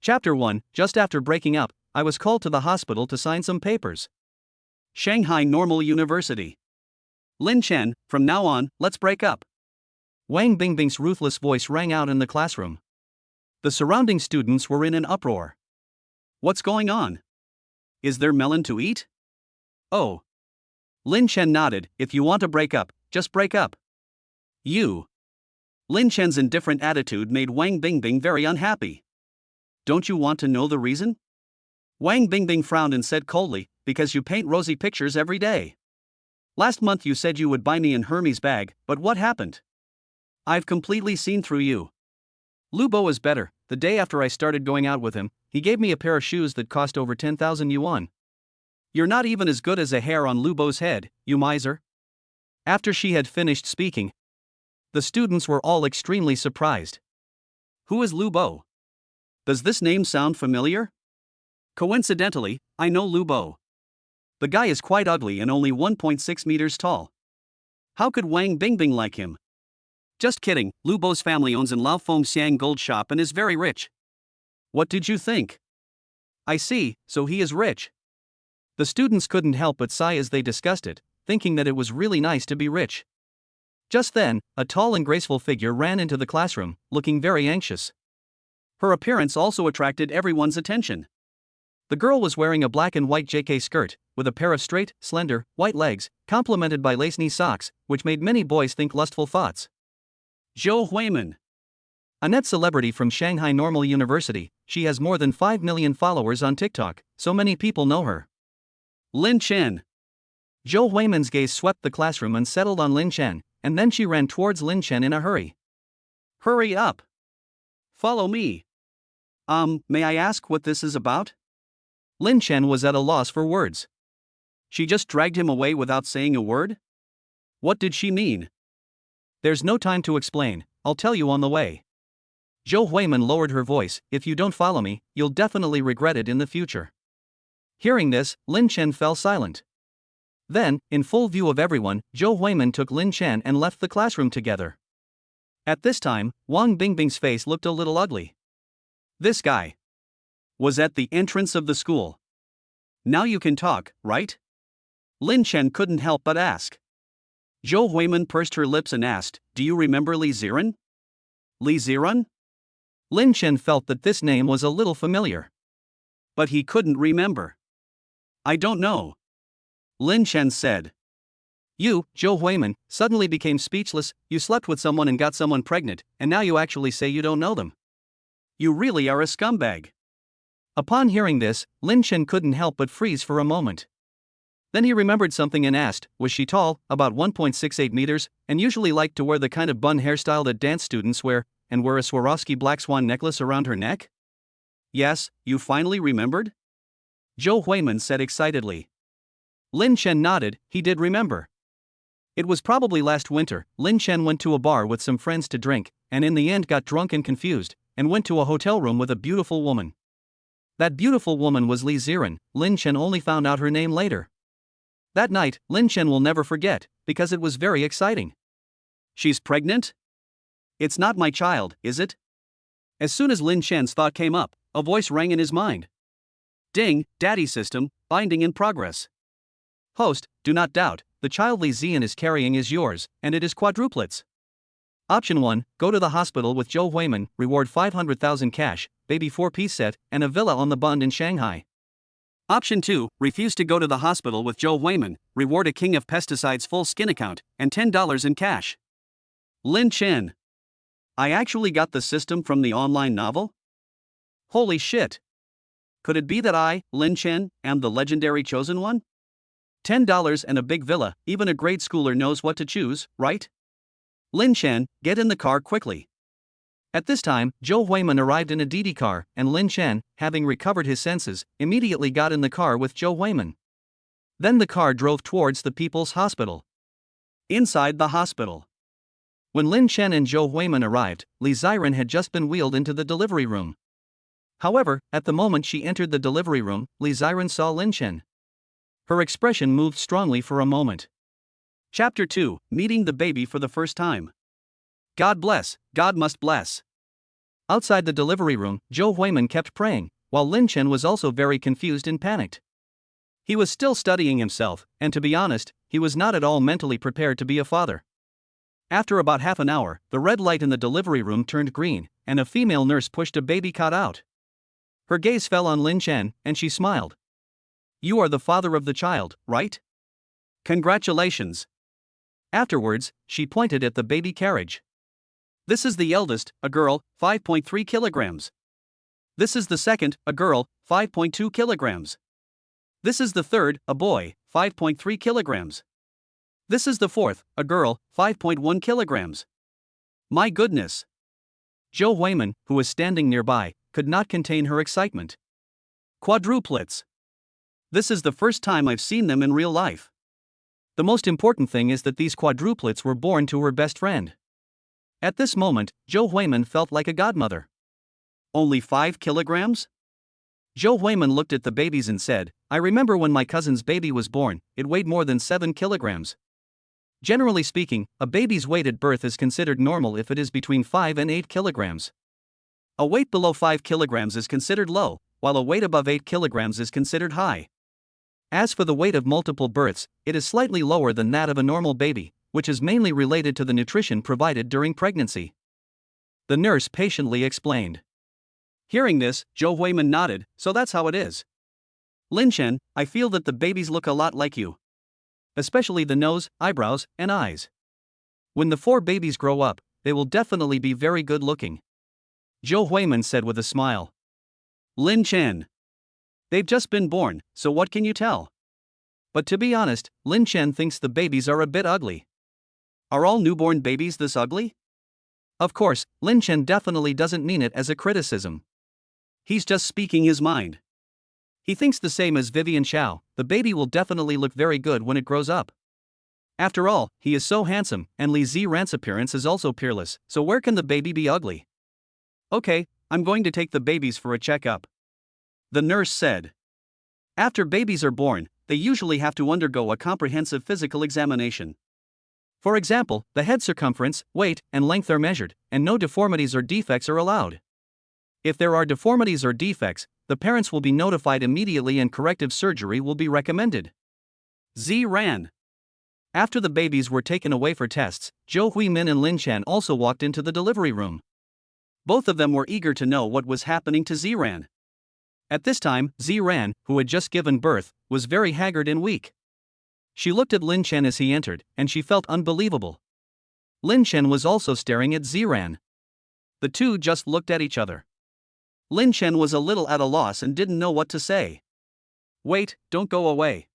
Chapter 1. Just after breaking up, I was called to the hospital to sign some papers. Shanghai Normal University. Lin Chen, from now on, let's break up. Wang Bingbing's ruthless voice rang out in the classroom. The surrounding students were in an uproar. What's going on? Is there melon to eat? Oh. Lin Chen nodded. If you want to break up, just break up. You. Lin Chen's indifferent attitude made Wang Bingbing very unhappy. Don't you want to know the reason? Wang Bingbing frowned and said coldly, because you paint rosy pictures every day. Last month you said you would buy me an Hermes bag, but what happened? I've completely seen through you. Lu Bo is better. The day after I started going out with him, he gave me a pair of shoes that cost over 10,000 yuan. You're not even as good as a hair on Lu Bo's head, you miser. After she had finished speaking, the students were all extremely surprised. Who is Lu Bo? Does this name sound familiar? Coincidentally, I know Lu Bo. The guy is quite ugly and only 1.6 meters tall. How could Wang Bingbing like him? Just kidding, Lu Bo's family owns an Lao Feng Xiang gold shop and is very rich. What did you think? I see, so he is rich. The students couldn't help but sigh as they discussed it, thinking that it was really nice to be rich. Just then, a tall and graceful figure ran into the classroom, looking very anxious. Her appearance also attracted everyone's attention. The girl was wearing a black and white JK skirt, with a pair of straight, slender, white legs, complemented by lace knee socks, which made many boys think lustful thoughts. Zhou Huimin. A net celebrity from Shanghai Normal University, she has more than 5 million followers on TikTok, so many people know her. Lin Chen. Zhou Huimin's gaze swept the classroom and settled on Lin Chen, and then she ran towards Lin Chen in a hurry. Hurry up. Follow me. May I ask what this is about? Lin Chen was at a loss for words. She just dragged him away without saying a word? What did she mean? There's no time to explain, I'll tell you on the way. Zhou Huimin lowered her voice. If you don't follow me, you'll definitely regret it in the future. Hearing this, Lin Chen fell silent. Then, in full view of everyone, Zhou Huimin took Lin Chen and left the classroom together. At this time, Wang Bingbing's face looked a little ugly. This guy was at the entrance of the school. Now you can talk, right? Lin Chen couldn't help but ask. Zhou Huimin pursed her lips and asked, do you remember Li Ziran? Li Ziran? Lin Chen felt that this name was a little familiar. But he couldn't remember. I don't know. Lin Chen said. You, Zhou Huimin, suddenly became speechless. You slept with someone and got someone pregnant, and now you actually say you don't know them. You really are a scumbag. Upon hearing this, Lin Chen couldn't help but freeze for a moment. Then he remembered something and asked, was she tall, about 1.68 meters, and usually liked to wear the kind of bun hairstyle that dance students wear, and wear a Swarovski black swan necklace around her neck? Yes, you finally remembered? Zhou Huimin said excitedly. Lin Chen nodded, he did remember. It was probably last winter. Lin Chen went to a bar with some friends to drink, and in the end got drunk and confused, and went to a hotel room with a beautiful woman. That beautiful woman was Li Ziran. Lin Chen only found out her name later. That night, Lin Chen will never forget, because it was very exciting. She's pregnant? It's not my child, is it? As soon as Lin Chen's thought came up, a voice rang in his mind. Ding, daddy system, binding in progress. Host, do not doubt, the child Li Ziran is carrying is yours, and it is quadruplets. Option 1, go to the hospital with Zhou Huimin, reward 500,000 cash, baby 4-piece set, and a villa on the Bund in Shanghai. Option 2, refuse to go to the hospital with Zhou Huimin, reward a king of pesticides full skin account, and $10 in cash. Lin Chen. I actually got the system from the online novel? Holy shit. Could it be that I, Lin Chen, am the legendary chosen one? $10 and a big villa, even a grade schooler knows what to choose, right? Lin Chen, get in the car quickly. At this time, Zhou Huimin arrived in a Didi car, and Lin Chen, having recovered his senses, immediately got in the car with Zhou Huimin. Then the car drove towards the People's Hospital. Inside the hospital. When Lin Chen and Zhou Huimin arrived, Li Ziran had just been wheeled into the delivery room. However, at the moment she entered the delivery room, Li Ziran saw Lin Chen. Her expression moved strongly for a moment. Chapter 2, Meeting the Baby for the First Time. God bless, God must bless. Outside the delivery room, Zhou Huimin kept praying, while Lin Chen was also very confused and panicked. He was still studying himself, and to be honest, he was not at all mentally prepared to be a father. After about half an hour, the red light in the delivery room turned green, and a female nurse pushed a baby cot out. Her gaze fell on Lin Chen, and she smiled. "You are the father of the child, right? Congratulations." Afterwards, she pointed at the baby carriage. "This is the eldest, a girl, 5.3 kilograms. This is the second, a girl, 5.2 kilograms. This is the third, a boy, 5.3 kilograms. This is the fourth, a girl, 5.1 kilograms. My goodness." Zhou Huimin, who was standing nearby, could not contain her excitement. "Quadruplets. This is the first time I've seen them in real life. The most important thing is that these quadruplets were born to her best friend." At this moment, Zhou Huimin felt like a godmother. "Only 5 kilograms? Zhou Huimin looked at the babies and said, "I remember when my cousin's baby was born, it weighed more than 7 kilograms. Generally speaking, a baby's weight at birth is considered normal if it is between 5 and 8 kilograms. A weight below 5 kilograms is considered low, while a weight above 8 kilograms is considered high. As for the weight of multiple births, it is slightly lower than that of a normal baby, which is mainly related to the nutrition provided during pregnancy." The nurse patiently explained. Hearing this, Zhou Huimin nodded, "So that's how it is. Lin Chen, I feel that the babies look a lot like you. Especially the nose, eyebrows, and eyes. When the 4 babies grow up, they will definitely be very good looking." Zhou Huimin said with a smile. "Lin Chen. They've just been born, so what can you tell? But to be honest, Lin Chen thinks the babies are a bit ugly." "Are all newborn babies this ugly?" Of course, Lin Chen definitely doesn't mean it as a criticism. He's just speaking his mind. He thinks the same as Vivian Xiao, the baby will definitely look very good when it grows up. After all, he is so handsome, and Li Ziran's appearance is also peerless, so where can the baby be ugly? "Okay, I'm going to take the babies for a checkup," the nurse said. After babies are born, they usually have to undergo a comprehensive physical examination. For example, the head circumference, weight, and length are measured, and no deformities or defects are allowed. If there are deformities or defects, the parents will be notified immediately and corrective surgery will be recommended. Ziran. After the babies were taken away for tests, Zhou Huimin and Lin Chen also walked into the delivery room. Both of them were eager to know what was happening to Ziran. At this time, Ziran, who had just given birth, was very haggard and weak. She looked at Lin Chen as he entered, and she felt unbelievable. Lin Chen was also staring at Ziran. The two just looked at each other. Lin Chen was a little at a loss and didn't know what to say. "Wait, don't go away."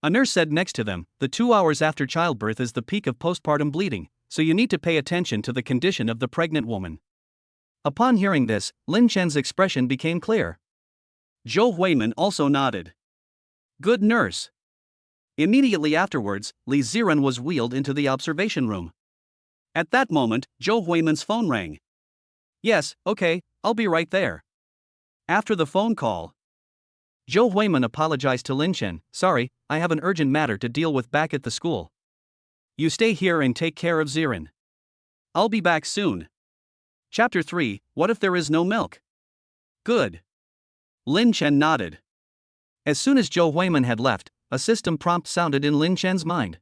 A nurse said next to them, "The 2 hours after childbirth is the peak of postpartum bleeding, so you need to pay attention to the condition of the pregnant woman." Upon hearing this, Lin Chen's expression became clear. Zhou Huimin also nodded. "Good nurse." Immediately afterwards, Li Ziran was wheeled into the observation room. At that moment, Zhou Huimin's phone rang. "Yes, okay, I'll be right there." After the phone call, Zhou Huimin apologized to Lin Chen, "Sorry, I have an urgent matter to deal with back at the school. You stay here and take care of Ziran. I'll be back soon." Chapter 3, What if there is no milk? Good. Lin Chen nodded. As soon as Zhou Huimin had left, a system prompt sounded in Lin Chen's mind.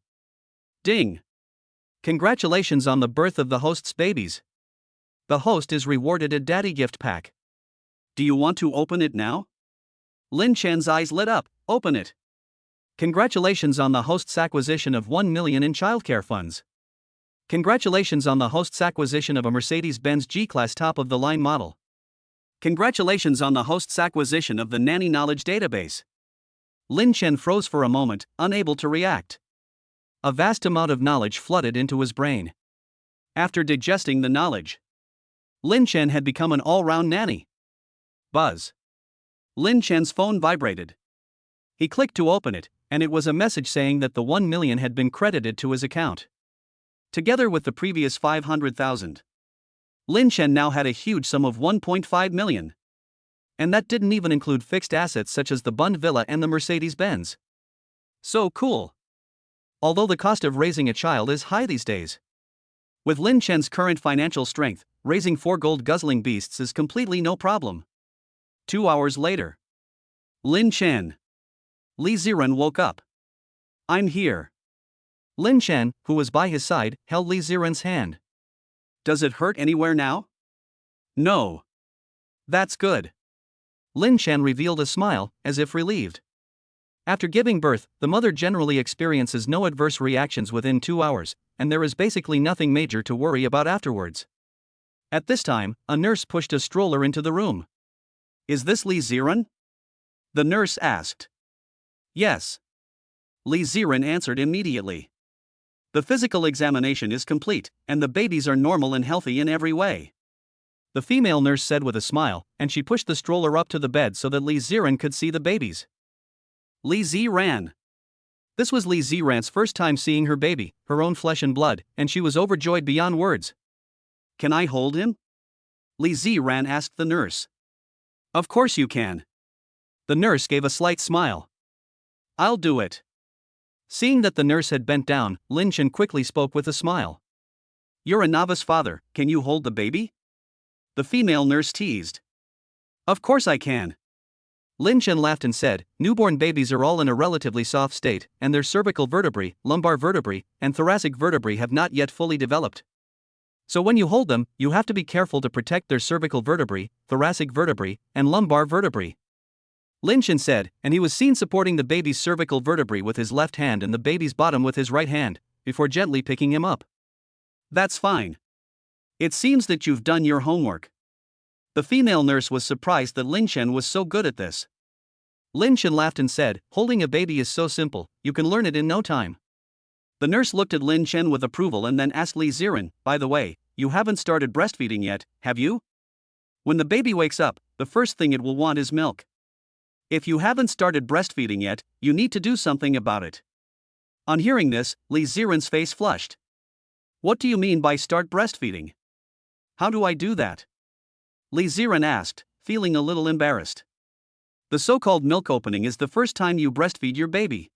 Ding! Congratulations on the birth of the host's babies. The host is rewarded a daddy gift pack. Do you want to open it now? Lin Chen's eyes lit up. Open it. Congratulations on the host's acquisition of 1 million in childcare funds. Congratulations on the host's acquisition of a Mercedes-Benz G-Class top-of-the-line model. Congratulations on the host's acquisition of the Nanny Knowledge Database. Lin Chen froze for a moment, unable to react. A vast amount of knowledge flooded into his brain. After digesting the knowledge, Lin Chen had become an all-round nanny. Buzz. Lin Chen's phone vibrated. He clicked to open it, and it was a message saying that the 1 million had been credited to his account. Together with the previous 500,000. Lin Chen now had a huge sum of 1.5 million. And that didn't even include fixed assets such as the Bund Villa and the Mercedes-Benz. So cool. Although the cost of raising a child is high these days. With Lin Chen's current financial strength, raising 4 gold guzzling beasts is completely no problem. 2 hours later. Lin Chen. Li Ziran woke up. I'm here. Lin Chen, who was by his side, held Li Ziran's hand. Does it hurt anywhere now? No. That's good. Lin Chen revealed a smile, as if relieved. After giving birth, the mother generally experiences no adverse reactions within 2 hours, and there is basically nothing major to worry about afterwards. At this time, a nurse pushed a stroller into the room. Is this Li Ziran? The nurse asked. Yes. Li Ziran answered immediately. The physical examination is complete, and the babies are normal and healthy in every way. The female nurse said with a smile, and she pushed the stroller up to the bed so that Li Ziran could see the babies. Li Ziran. This was Li Ziran's first time seeing her baby, her own flesh and blood, and she was overjoyed beyond words. Can I hold him? Li Ziran asked the nurse. Of course you can. The nurse gave a slight smile. I'll do it. Seeing that the nurse had bent down, Lin Chen quickly spoke with a smile. You're a novice father, can you hold the baby? The female nurse teased. Of course I can. Lin Chen laughed and said, newborn babies are all in a relatively soft state, and their cervical vertebrae, lumbar vertebrae, and thoracic vertebrae have not yet fully developed. So when you hold them, you have to be careful to protect their cervical vertebrae, thoracic vertebrae, and lumbar vertebrae. Lin Chen said, and he was seen supporting the baby's cervical vertebrae with his left hand and the baby's bottom with his right hand, before gently picking him up. That's fine. It seems that you've done your homework. The female nurse was surprised that Lin Chen was so good at this. Lin Chen laughed and said, holding a baby is so simple, you can learn it in no time. The nurse looked at Lin Chen with approval and then asked Li Ziran, by the way, you haven't started breastfeeding yet, have you? When the baby wakes up, the first thing it will want is milk. If you haven't started breastfeeding yet, you need to do something about it. On hearing this, Li Ziran's face flushed. What do you mean by start breastfeeding? How do I do that? Li Ziran asked, feeling a little embarrassed. The so-called milk opening is the first time you breastfeed your baby.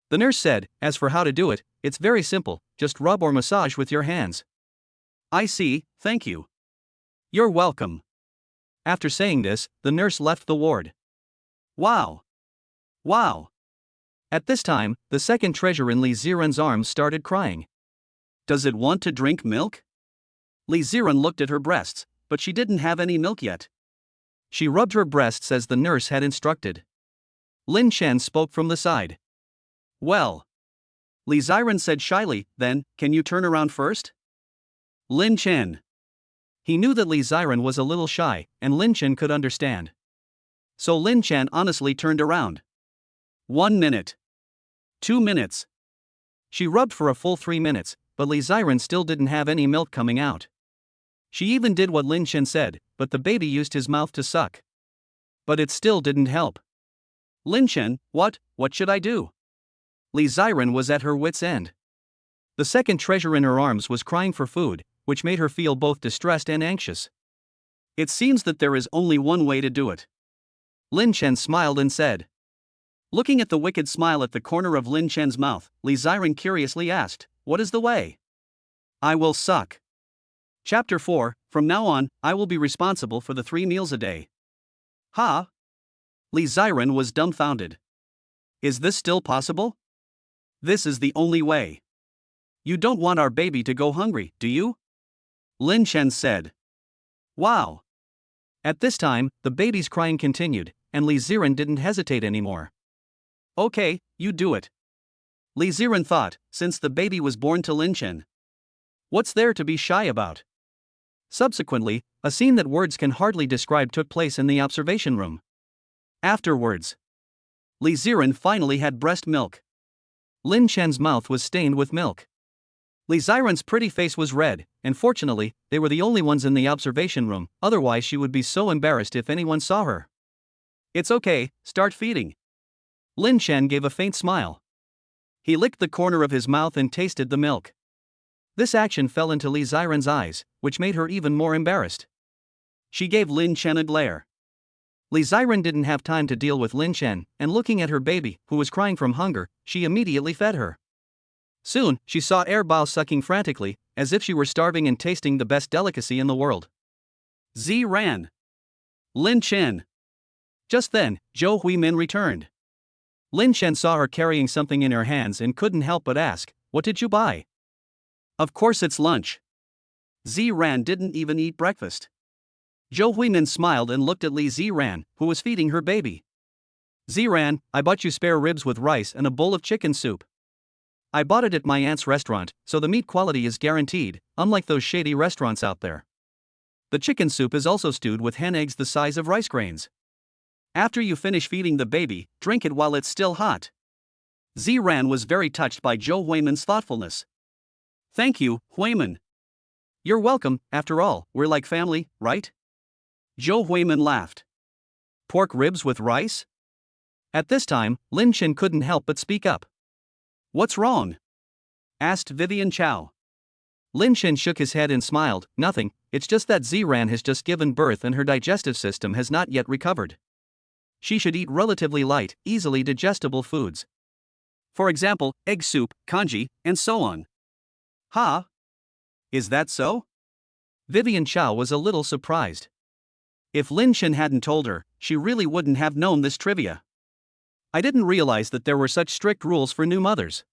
The nurse said, as for how to do it, it's very simple, just rub or massage with your hands. I see, thank you. You're welcome. After saying this, the nurse left the ward. Wow. Wow. At this time, the second treasure in Li Ziran's arms started crying. Does it want to drink milk? Li Ziran looked at her breasts, but she didn't have any milk yet. She rubbed her breasts as the nurse had instructed. Lin Chen spoke from the side. Well. Li Ziran said shyly, then, can you turn around first? Lin Chen. He knew that Li Ziran was a little shy, and Lin Chen could understand. So Lin Chen honestly turned around. 1 minute. 2 minutes. She rubbed for a full 3 minutes, but Li Ziran still didn't have any milk coming out. She even did what Lin Chen said, but the baby used his mouth to suck. But it still didn't help. Lin Chen, what should I do? Li Ziran was at her wit's end. The second treasure in her arms was crying for food, which made her feel both distressed and anxious. It seems that there is only one way to do it. Lin Chen smiled and said. Looking at the wicked smile at the corner of Lin Chen's mouth, Li Ziran curiously asked, what is the way? I will suck. Chapter 4, from now on, I will be responsible for the 3 meals a day. Ha? Li Ziran was dumbfounded. Is this still possible? This is the only way. You don't want our baby to go hungry, do you? Lin Chen said. Wow. At this time, the baby's crying continued, and Li Ziran didn't hesitate anymore. Okay, you do it. Li Ziran thought, since the baby was born to Lin Chen. What's there to be shy about? Subsequently, a scene that words can hardly describe took place in the observation room. Afterwards, Li Ziran finally had breast milk. Lin Chen's mouth was stained with milk. Li Ziran's pretty face was red, and fortunately, they were the only ones in the observation room, otherwise she would be so embarrassed if anyone saw her. It's okay, start feeding. Lin Chen gave a faint smile. He licked the corner of his mouth and tasted the milk. This action fell into Li Ziran's eyes, which made her even more embarrassed. She gave Lin Chen a glare. Li Ziran didn't have time to deal with Lin Chen, and looking at her baby, who was crying from hunger, she immediately fed her. Soon, she saw Air Bao sucking frantically, as if she were starving and tasting the best delicacy in the world. Ziran. Lin Chen. Just then, Zhou Huimin returned. Lin Chen saw her carrying something in her hands and couldn't help but ask, "What did you buy?" "Of course it's lunch." Ziran didn't even eat breakfast. Zhou Huimin smiled and looked at Li Ziran, who was feeding her baby. "Ziran, I bought you spare ribs with rice and a bowl of chicken soup. I bought it at my aunt's restaurant, so the meat quality is guaranteed, unlike those shady restaurants out there. The chicken soup is also stewed with hen eggs the size of rice grains. After you finish feeding the baby, drink it while it's still hot." Ziran was very touched by Zhou Huimin's thoughtfulness. "Thank you, Huimin." "You're welcome, after all, we're like family, right?" Zhou Huimin laughed. "Pork ribs with rice?" At this time, Lin Chen couldn't help but speak up. "What's wrong?" asked Vivian Chow. Lin Chen shook his head and smiled. "Nothing, it's just that Ziran has just given birth and her digestive system has not yet recovered. She should eat relatively light, easily digestible foods. For example, egg soup, congee, and so on." "Huh? Is that so?" Vivian Chow was a little surprised. If Lin Chen hadn't told her, she really wouldn't have known this trivia. "I didn't realize that there were such strict rules for new mothers.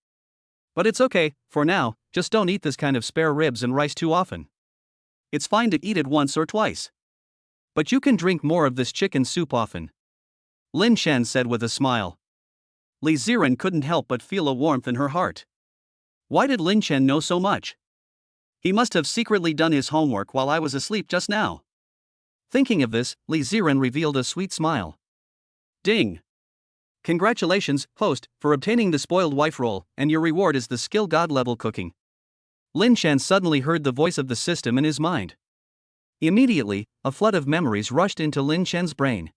But it's okay, for now, just don't eat this kind of spare ribs and rice too often. It's fine to eat it once or twice. But you can drink more of this chicken soup often," Lin Chen said with a smile. Li Ziran couldn't help but feel a warmth in her heart. Why did Lin Chen know so much? He must have secretly done his homework while I was asleep just now. Thinking of this, Li Ziran revealed a sweet smile. "Ding! Congratulations, host, for obtaining the spoiled wife role, and your reward is the skill god level cooking." Lin Chen suddenly heard the voice of the system in his mind. Immediately, a flood of memories rushed into Lin Chen's brain.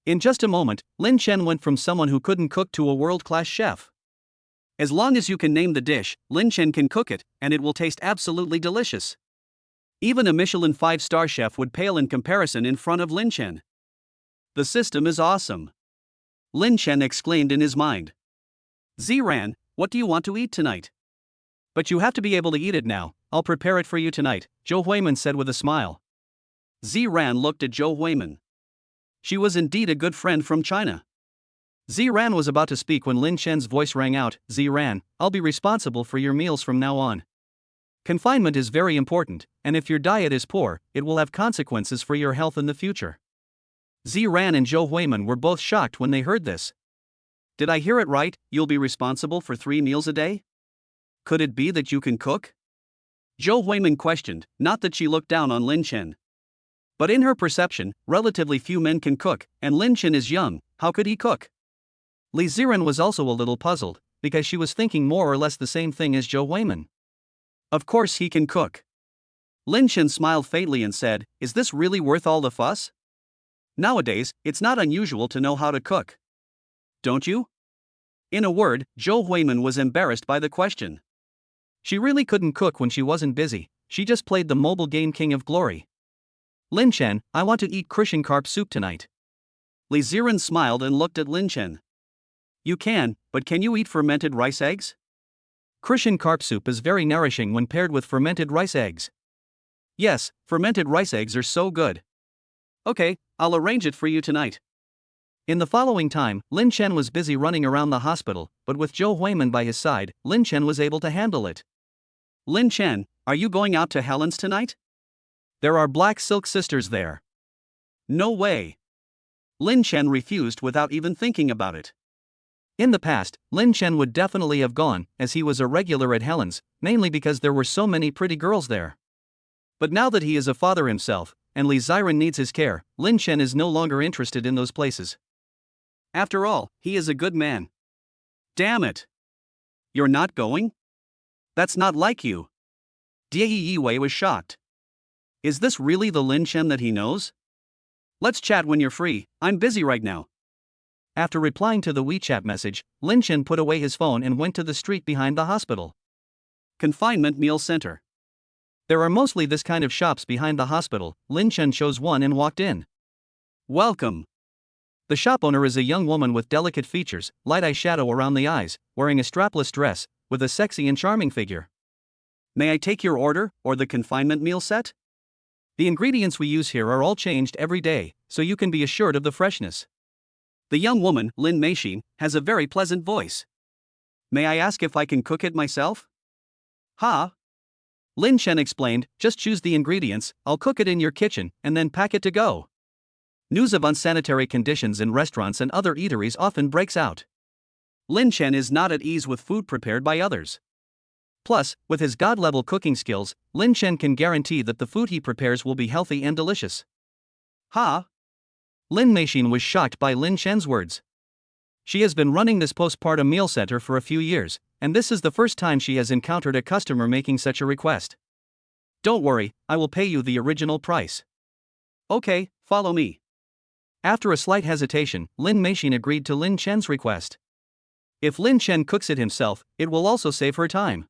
In just a moment, Lin Chen went from someone who couldn't cook to a world-class chef. As long as you can name the dish, Lin Chen can cook it, and it will taste absolutely delicious. Even a Michelin 5-star chef would pale in comparison in front of Lin Chen. The system is awesome. Lin Chen exclaimed in his mind. "Ziran, what do you want to eat tonight?" "But you have to be able to eat it now, I'll prepare it for you tonight," Zhou Huimin said with a smile. Ziran looked at Zhou Huimin. She was indeed a good friend from China. Ziran was about to speak when Lin Chen's voice rang out. "Ziran, I'll be responsible for your meals from now on. Confinement is very important, and if your diet is poor, it will have consequences for your health in the future." Ziran and Zhou Huimin were both shocked when they heard this. "Did I hear it right? You'll be responsible for 3 meals a day? Could it be that you can cook?" Zhou Huimin questioned, not that she looked down on Lin Chen. But in her perception, relatively few men can cook, and Lin Chen is young, how could he cook? Li Ziran was also a little puzzled, because she was thinking more or less the same thing as Zhou Huimin. "Of course he can cook." Lin Chen smiled faintly and said, "Is this really worth all the fuss? Nowadays, it's not unusual to know how to cook. Don't you?" In a word, Zhou Huimin was embarrassed by the question. She really couldn't cook when she wasn't busy, she just played the mobile game King of Glory. "Lin Chen, I want to eat Christian carp soup tonight." Li Ziran smiled and looked at Lin Chen. "You can, but can you eat fermented rice eggs? Christian carp soup is very nourishing when paired with fermented rice eggs." "Yes, fermented rice eggs are so good." "Okay, I'll arrange it for you tonight." In the following time, Lin Chen was busy running around the hospital, but with Zhou Huimin by his side, Lin Chen was able to handle it. "Lin Chen, are you going out to Helen's tonight? There are Black Silk Sisters there." "No way." Lin Chen refused without even thinking about it. In the past, Lin Chen would definitely have gone, as he was a regular at Helen's, mainly because there were so many pretty girls there. But now that he is a father himself, and Li Ziran needs his care, Lin Chen is no longer interested in those places. After all, he is a good man. "Damn it! You're not going? That's not like you." Die Yiwei was shocked. Is this really the Lin Chen that he knows? "Let's chat when you're free, I'm busy right now." After replying to the WeChat message, Lin Chen put away his phone and went to the street behind the hospital. Confinement Meal Center. There are mostly this kind of shops behind the hospital. Lin Chen chose one and walked in. "Welcome." The shop owner is a young woman with delicate features, light eyeshadow around the eyes, wearing a strapless dress, with a sexy and charming figure. May I take your order, or the confinement meal set? The ingredients we use here are all changed every day, so you can be assured of the freshness. The young woman, Lin Meishin, has a very pleasant voice. May I ask if I can cook it myself? Ha! Lin Chen explained, just choose the ingredients, I'll cook it in your kitchen, and then pack it to go. News of unsanitary conditions in restaurants and other eateries often breaks out. Lin Chen is not at ease with food prepared by others. Plus, with his god-level cooking skills, Lin Chen can guarantee that the food he prepares will be healthy and delicious. Ha! Lin Meishin was shocked by Lin Chen's words. She has been running this postpartum meal center for a few years, and this is the first time she has encountered a customer making such a request. Don't worry, I will pay you the original price. Okay, follow me. After a slight hesitation, Lin Meishin agreed to Lin Chen's request. If Lin Chen cooks it himself, it will also save her time.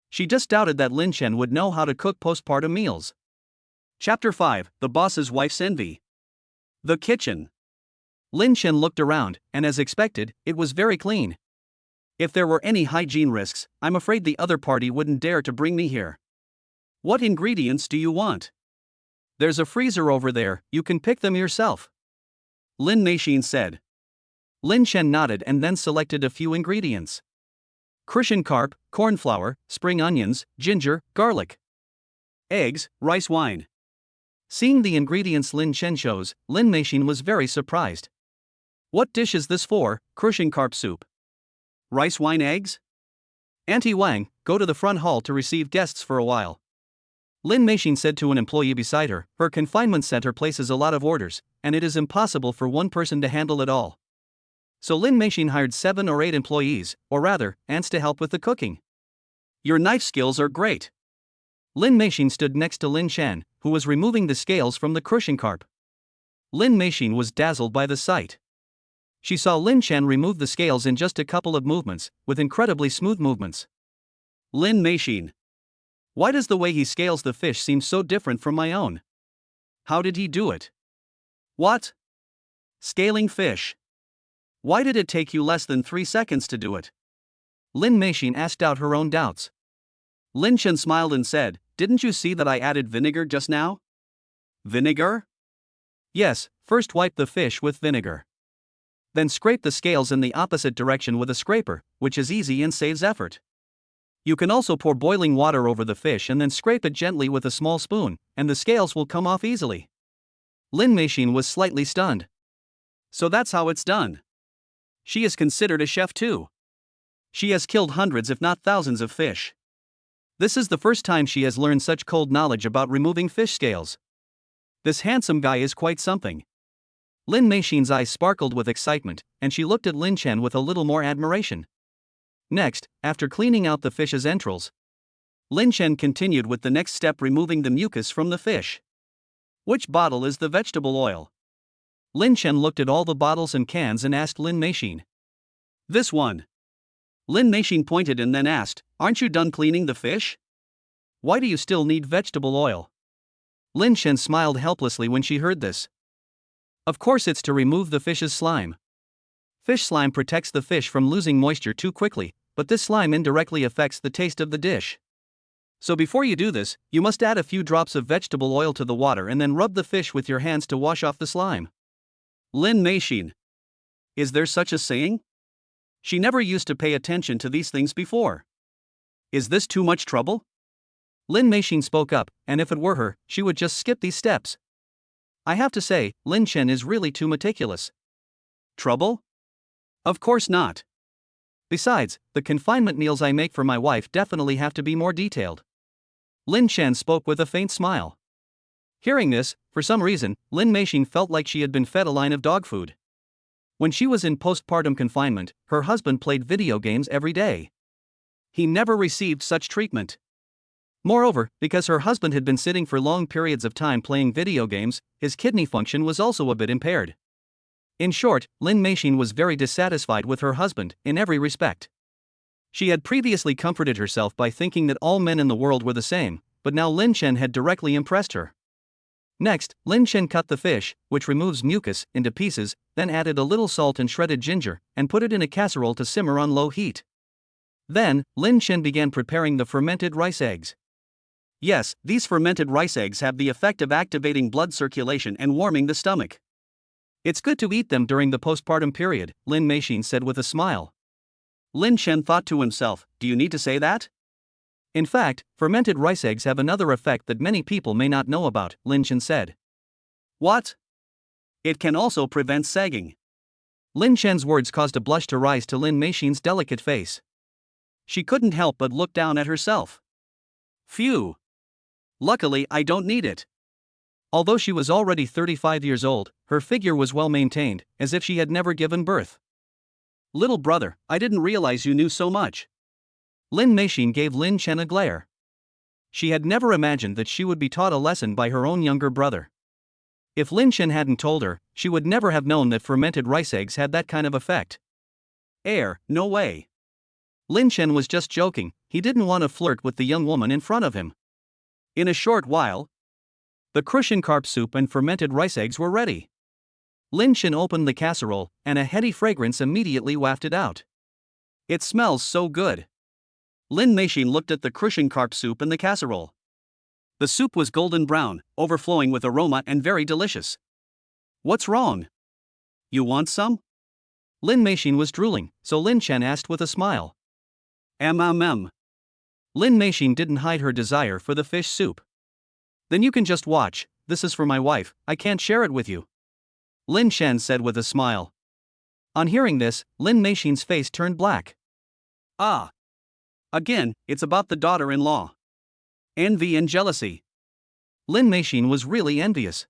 She just doubted that Lin Chen would know how to cook postpartum meals. Chapter 5: The Boss's Wife's Envy. The kitchen. Lin Chen looked around, and as expected, it was very clean. If there were any hygiene risks, I'm afraid the other party wouldn't dare to bring me here. What ingredients do you want? There's a freezer over there, you can pick them yourself. Lin Meishin said. Lin Chen nodded and then selected a few ingredients. Crucian carp, corn flour, spring onions, ginger, garlic. Eggs, rice wine. Seeing the ingredients Lin Chen chose, Lin Meishin was very surprised. What dish is this for? Crucian carp soup. Rice wine eggs? Auntie Wang, go to the front hall to receive guests for a while. Lin Meishin said to an employee beside her, her confinement center places a lot of orders, and it is impossible for one person to handle it all. So Lin Meishin hired 7 or 8 employees, or rather, ants to help with the cooking. Your knife skills are great. Lin Meishin stood next to Lin Chen, who was removing the scales from the crucian carp. Lin Meishin was dazzled by the sight. She saw Lin Chen remove the scales in just a couple of movements, with incredibly smooth movements. Lin Meishin. Why does the way he scales the fish seem so different from my own? How did he do it? What? Scaling fish. Why did it take you less than 3 seconds to do it? Lin Meishin asked out her own doubts. Lin Chen smiled and said, didn't you see that I added vinegar just now? Vinegar? Yes, first wipe the fish with vinegar. Then scrape the scales in the opposite direction with a scraper, which is easy and saves effort. You can also pour boiling water over the fish and then scrape it gently with a small spoon, and the scales will come off easily. Lin Meishin was slightly stunned. So that's how it's done. She is considered a chef too. She has killed hundreds if not thousands of fish. This is the first time she has learned such cold knowledge about removing fish scales. This handsome guy is quite something. Lin Meishin's eyes sparkled with excitement, and she looked at Lin Chen with a little more admiration. Next, after cleaning out the fish's entrails, Lin Chen continued with the next step, removing the mucus from the fish. Which bottle is the vegetable oil? Lin Chen looked at all the bottles and cans and asked Lin Meishin. This one. Lin Meishin pointed and then asked, aren't you done cleaning the fish? Why do you still need vegetable oil? Lin Chen smiled helplessly when she heard this. Of course, it's to remove the fish's slime. Fish slime protects the fish from losing moisture too quickly, but this slime indirectly affects the taste of the dish. So before you do this, you must add a few drops of vegetable oil to the water and then rub the fish with your hands to wash off the slime. Lin Meishin. Is there such a saying? She never used to pay attention to these things before. Is this too much trouble? Lin Meishin spoke up, and if it were her, she would just skip these steps. I have to say, Lin Chen is really too meticulous. Trouble? Of course not. Besides, the confinement meals I make for my wife definitely have to be more detailed. Lin Chen spoke with a faint smile. Hearing this, for some reason, Lin Meishin felt like she had been fed a line of dog food. When she was in postpartum confinement, her husband played video games every day. He never received such treatment. Moreover, because her husband had been sitting for long periods of time playing video games, his kidney function was also a bit impaired. In short, Lin Meishin was very dissatisfied with her husband, in every respect. She had previously comforted herself by thinking that all men in the world were the same, but now Lin Chen had directly impressed her. Next, Lin Chen cut the fish, which removes mucus, into pieces, then added a little salt and shredded ginger, and put it in a casserole to simmer on low heat. Then, Lin Chen began preparing the fermented rice eggs. Yes, these fermented rice eggs have the effect of activating blood circulation and warming the stomach. It's good to eat them during the postpartum period, Lin Meixin said with a smile. Lin Chen thought to himself, do you need to say that? In fact, fermented rice eggs have another effect that many people may not know about, Lin Chen said. What? It can also prevent sagging. Lin Chen's words caused a blush to rise to Lin Meixin's delicate face. She couldn't help but look down at herself. Phew. Luckily, I don't need it. Although she was already 35 years old, her figure was well maintained, as if she had never given birth. Little brother, I didn't realize you knew so much. Lin Meixin gave Lin Chen a glare. She had never imagined that she would be taught a lesson by her own younger brother. If Lin Chen hadn't told her, she would never have known that fermented rice eggs had that kind of effect. No way. Lin Chen was just joking, he didn't want to flirt with the young woman in front of him. In a short while, the crucian carp soup and fermented rice eggs were ready. Lin Chen opened the casserole, and a heady fragrance immediately wafted out. It smells so good. Lin Meixin looked at the crucian carp soup and the casserole. The soup was golden brown, overflowing with aroma and very delicious. What's wrong? You want some? Lin Meixin was drooling, so Lin Chen asked with a smile. Lin Meixin didn't hide her desire for the fish soup. Then you can just watch, this is for my wife, I can't share it with you. Lin Chen said with a smile. On hearing this, Lin Meixin's face turned black. Ah. Again, it's about the daughter-in-law. Envy and jealousy. Lin Meixin was really envious.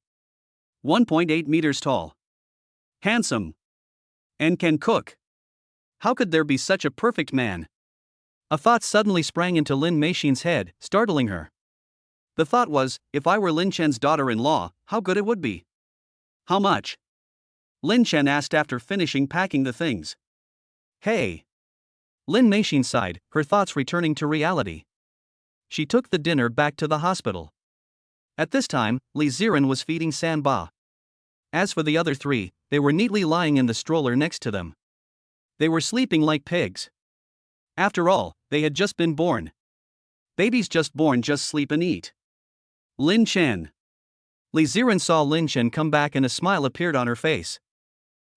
1.8 meters tall. Handsome. And can cook. How could there be such a perfect man? A thought suddenly sprang into Lin Meixin's head, startling her. The thought was, if I were Lin Chen's daughter-in-law, how good it would be. How much? Lin Chen asked after finishing packing the things. Hey. Lin Meixin sighed, her thoughts returning to reality. She took the dinner back to the hospital. At this time, Li Ziran was feeding Sanba. As for the other three, they were neatly lying in the stroller next to them. They were sleeping like pigs. After all, they had just been born. Babies just born just sleep and eat. Lin Chen. Li Ziran saw Lin Chen come back and a smile appeared on her face.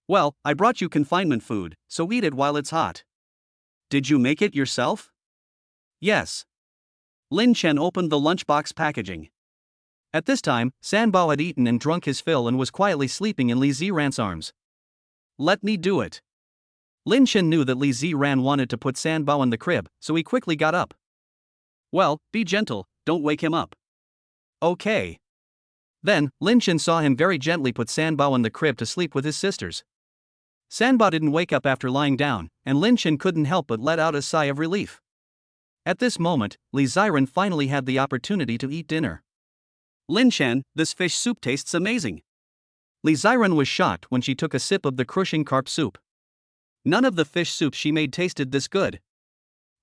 Well, I brought you confinement food, so eat it while it's hot. Did you make it yourself? Yes. Lin Chen opened the lunchbox packaging. At this time, Sanbao had eaten and drunk his fill and was quietly sleeping in Li Ziran's arms. Let me do it. Lin Chen knew that Li Ziran wanted to put Sanbao in the crib, so he quickly got up. Well, be gentle, don't wake him up. Okay. Then, Lin Chen saw him very gently put Sanbao in the crib to sleep with his sisters. Sanbao didn't wake up after lying down, and Lin Chen couldn't help but let out a sigh of relief. At this moment, Li Ziran finally had the opportunity to eat dinner. Lin Chen, this fish soup tastes amazing. Li Ziran was shocked when she took a sip of the crucian carp soup. None of the fish soup she made tasted this good.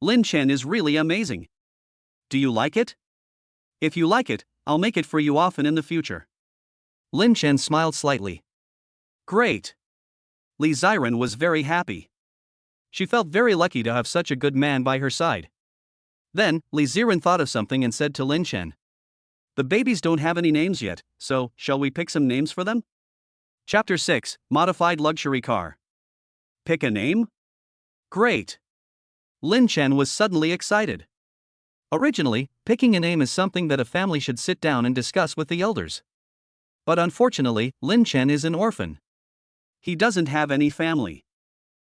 Lin Chen is really amazing. Do you like it? If you like it, I'll make it for you often in the future. Lin Chen smiled slightly. Great. Li Ziran was very happy. She felt very lucky to have such a good man by her side. Then, Li Ziran thought of something and said to Lin Chen. The babies don't have any names yet, so, shall we pick some names for them? Chapter 6, Modified Luxury Car. Pick a name? Great. Lin Chen was suddenly excited. Originally, picking a name is something that a family should sit down and discuss with the elders. But unfortunately, Lin Chen is an orphan. He doesn't have any family.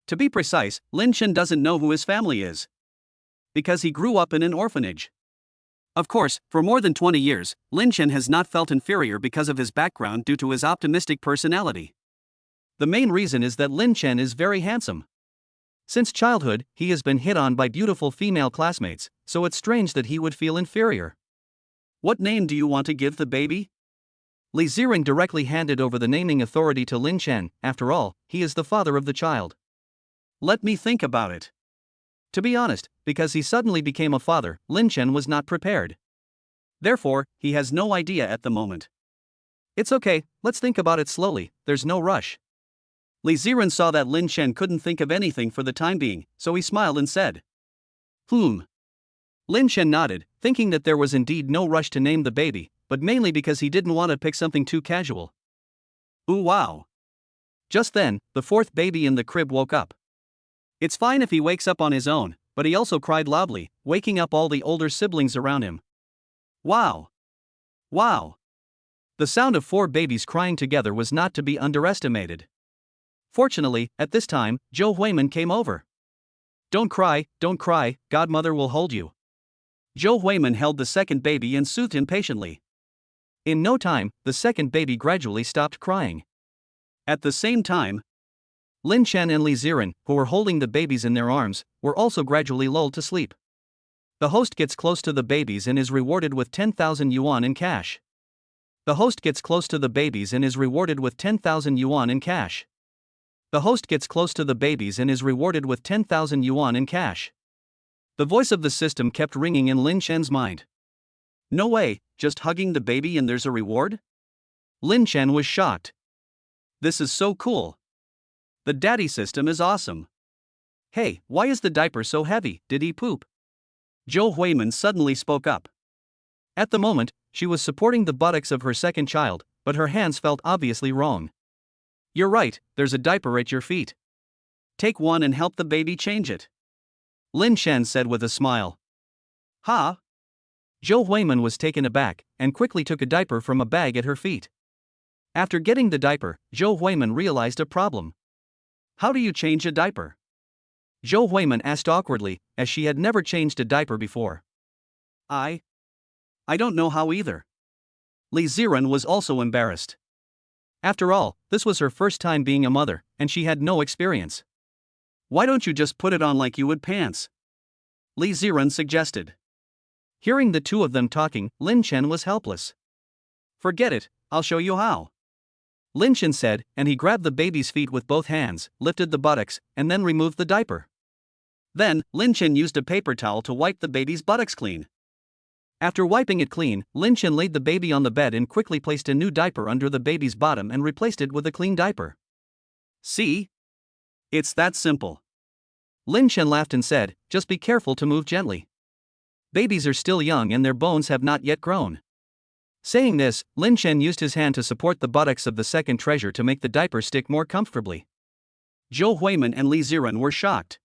To be precise, Lin Chen doesn't know who his family is. Because he grew up in an orphanage. Of course, for more than 20 years, Lin Chen has not felt inferior because of his background due to his optimistic personality. The main reason is that Lin Chen is very handsome. Since childhood, he has been hit on by beautiful female classmates, so it's strange that he would feel inferior. What name do you want to give the baby? Li Ziran directly handed over the naming authority to Lin Chen, after all, he is the father of the child. Let me think about it. To be honest, because he suddenly became a father, Lin Chen was not prepared. Therefore, he has no idea at the moment. It's okay, let's think about it slowly, there's no rush. Li Ziran saw that Lin Chen couldn't think of anything for the time being, so he smiled and said. Lin Chen nodded, thinking that there was indeed no rush to name the baby, but mainly because he didn't want to pick something too casual. Ooh wow. Just then, the fourth baby in the crib woke up. It's fine if he wakes up on his own, but he also cried loudly, waking up all the older siblings around him. Wow. Wow. The sound of 4 babies crying together was not to be underestimated. Fortunately, at this time, Zhou Huimin came over. Don't cry, godmother will hold you. Zhou Huimin held the second baby and soothed him patiently. In no time, the second baby gradually stopped crying. At the same time, Lin Chen and Li Ziran, who were holding the babies in their arms, were also gradually lulled to sleep. The host gets close to the babies and is rewarded with 10,000 yuan in cash. The host gets close to the babies and is rewarded with 10,000 yuan in cash. The host gets close to the babies and is rewarded with 10,000 yuan in cash. The voice of the system kept ringing in Lin Chen's mind. No way, just hugging the baby and there's a reward? Lin Chen was shocked. This is so cool. The daddy system is awesome. Hey, why is the diaper so heavy? Did he poop? Zhou Huimin suddenly spoke up. At the moment, she was supporting the buttocks of her second child, but her hands felt obviously wrong. You're right, there's a diaper at your feet. Take one and help the baby change it. Lin Chen said with a smile. Ha? Zhou Huimin was taken aback, and quickly took a diaper from a bag at her feet. After getting the diaper, Zhou Huimin realized a problem. How do you change a diaper? Zhou Huimin asked awkwardly, as she had never changed a diaper before. I don't know how either. Li Ziran was also embarrassed. After all, this was her first time being a mother, and she had no experience. Why don't you just put it on like you would pants? Li Ziran suggested. Hearing the two of them talking, Lin Chen was helpless. Forget it, I'll show you how. Lin Chen said, and he grabbed the baby's feet with both hands, lifted the buttocks, and then removed the diaper. Then, Lin Chen used a paper towel to wipe the baby's buttocks clean. After wiping it clean, Lin Chen laid the baby on the bed and quickly placed a new diaper under the baby's bottom and replaced it with a clean diaper. See? It's that simple. Lin Chen laughed and said, just be careful to move gently. Babies are still young and their bones have not yet grown. Saying this, Lin Chen used his hand to support the buttocks of the second treasure to make the diaper stick more comfortably. Zhou Huimin and Li Ziran were shocked.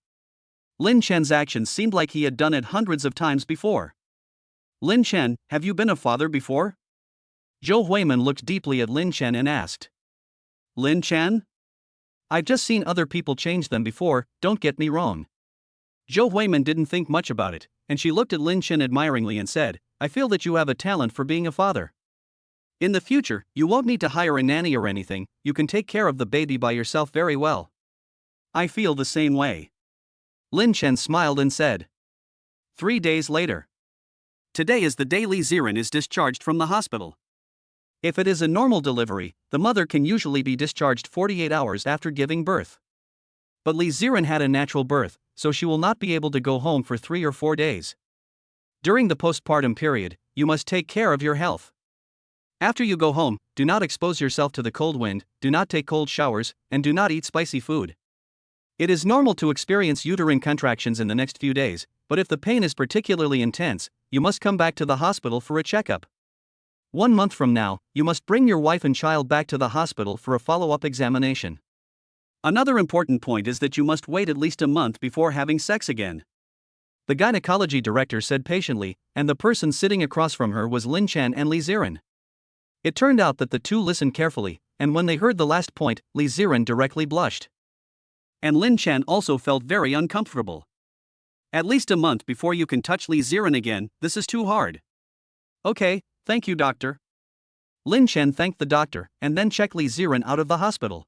Lin Chen's actions seemed like he had done it hundreds of times before. Lin Chen, have you been a father before? Zhou Huimin looked deeply at Lin Chen and asked. Lin Chen? I've just seen other people change them before, don't get me wrong. Zhou Huimin didn't think much about it, and she looked at Lin Chen admiringly and said, I feel that you have a talent for being a father. In the future, you won't need to hire a nanny or anything, you can take care of the baby by yourself very well. I feel the same way. Lin Chen smiled and said. 3 days later. Today is the day Li Ziran is discharged from the hospital. If it is a normal delivery, the mother can usually be discharged 48 hours after giving birth. But Li Ziran had a natural birth, so she will not be able to go home for 3 or 4 days. During the postpartum period, you must take care of your health. After you go home, do not expose yourself to the cold wind, do not take cold showers, and do not eat spicy food. It is normal to experience uterine contractions in the next few days, but if the pain is particularly intense, you must come back to the hospital for a checkup. 1 month from now, you must bring your wife and child back to the hospital for a follow-up examination. Another important point is that you must wait at least a month before having sex again. The gynecology director said patiently, and the person sitting across from her was Lin Chen and Li Ziran. It turned out that the two listened carefully, and when they heard the last point, Li Ziran directly blushed. And Lin Chen also felt very uncomfortable. At least a month before you can touch Li Ziran again, this is too hard. Okay, thank you, doctor. Lin Chen thanked the doctor, and then checked Li Ziran out of the hospital.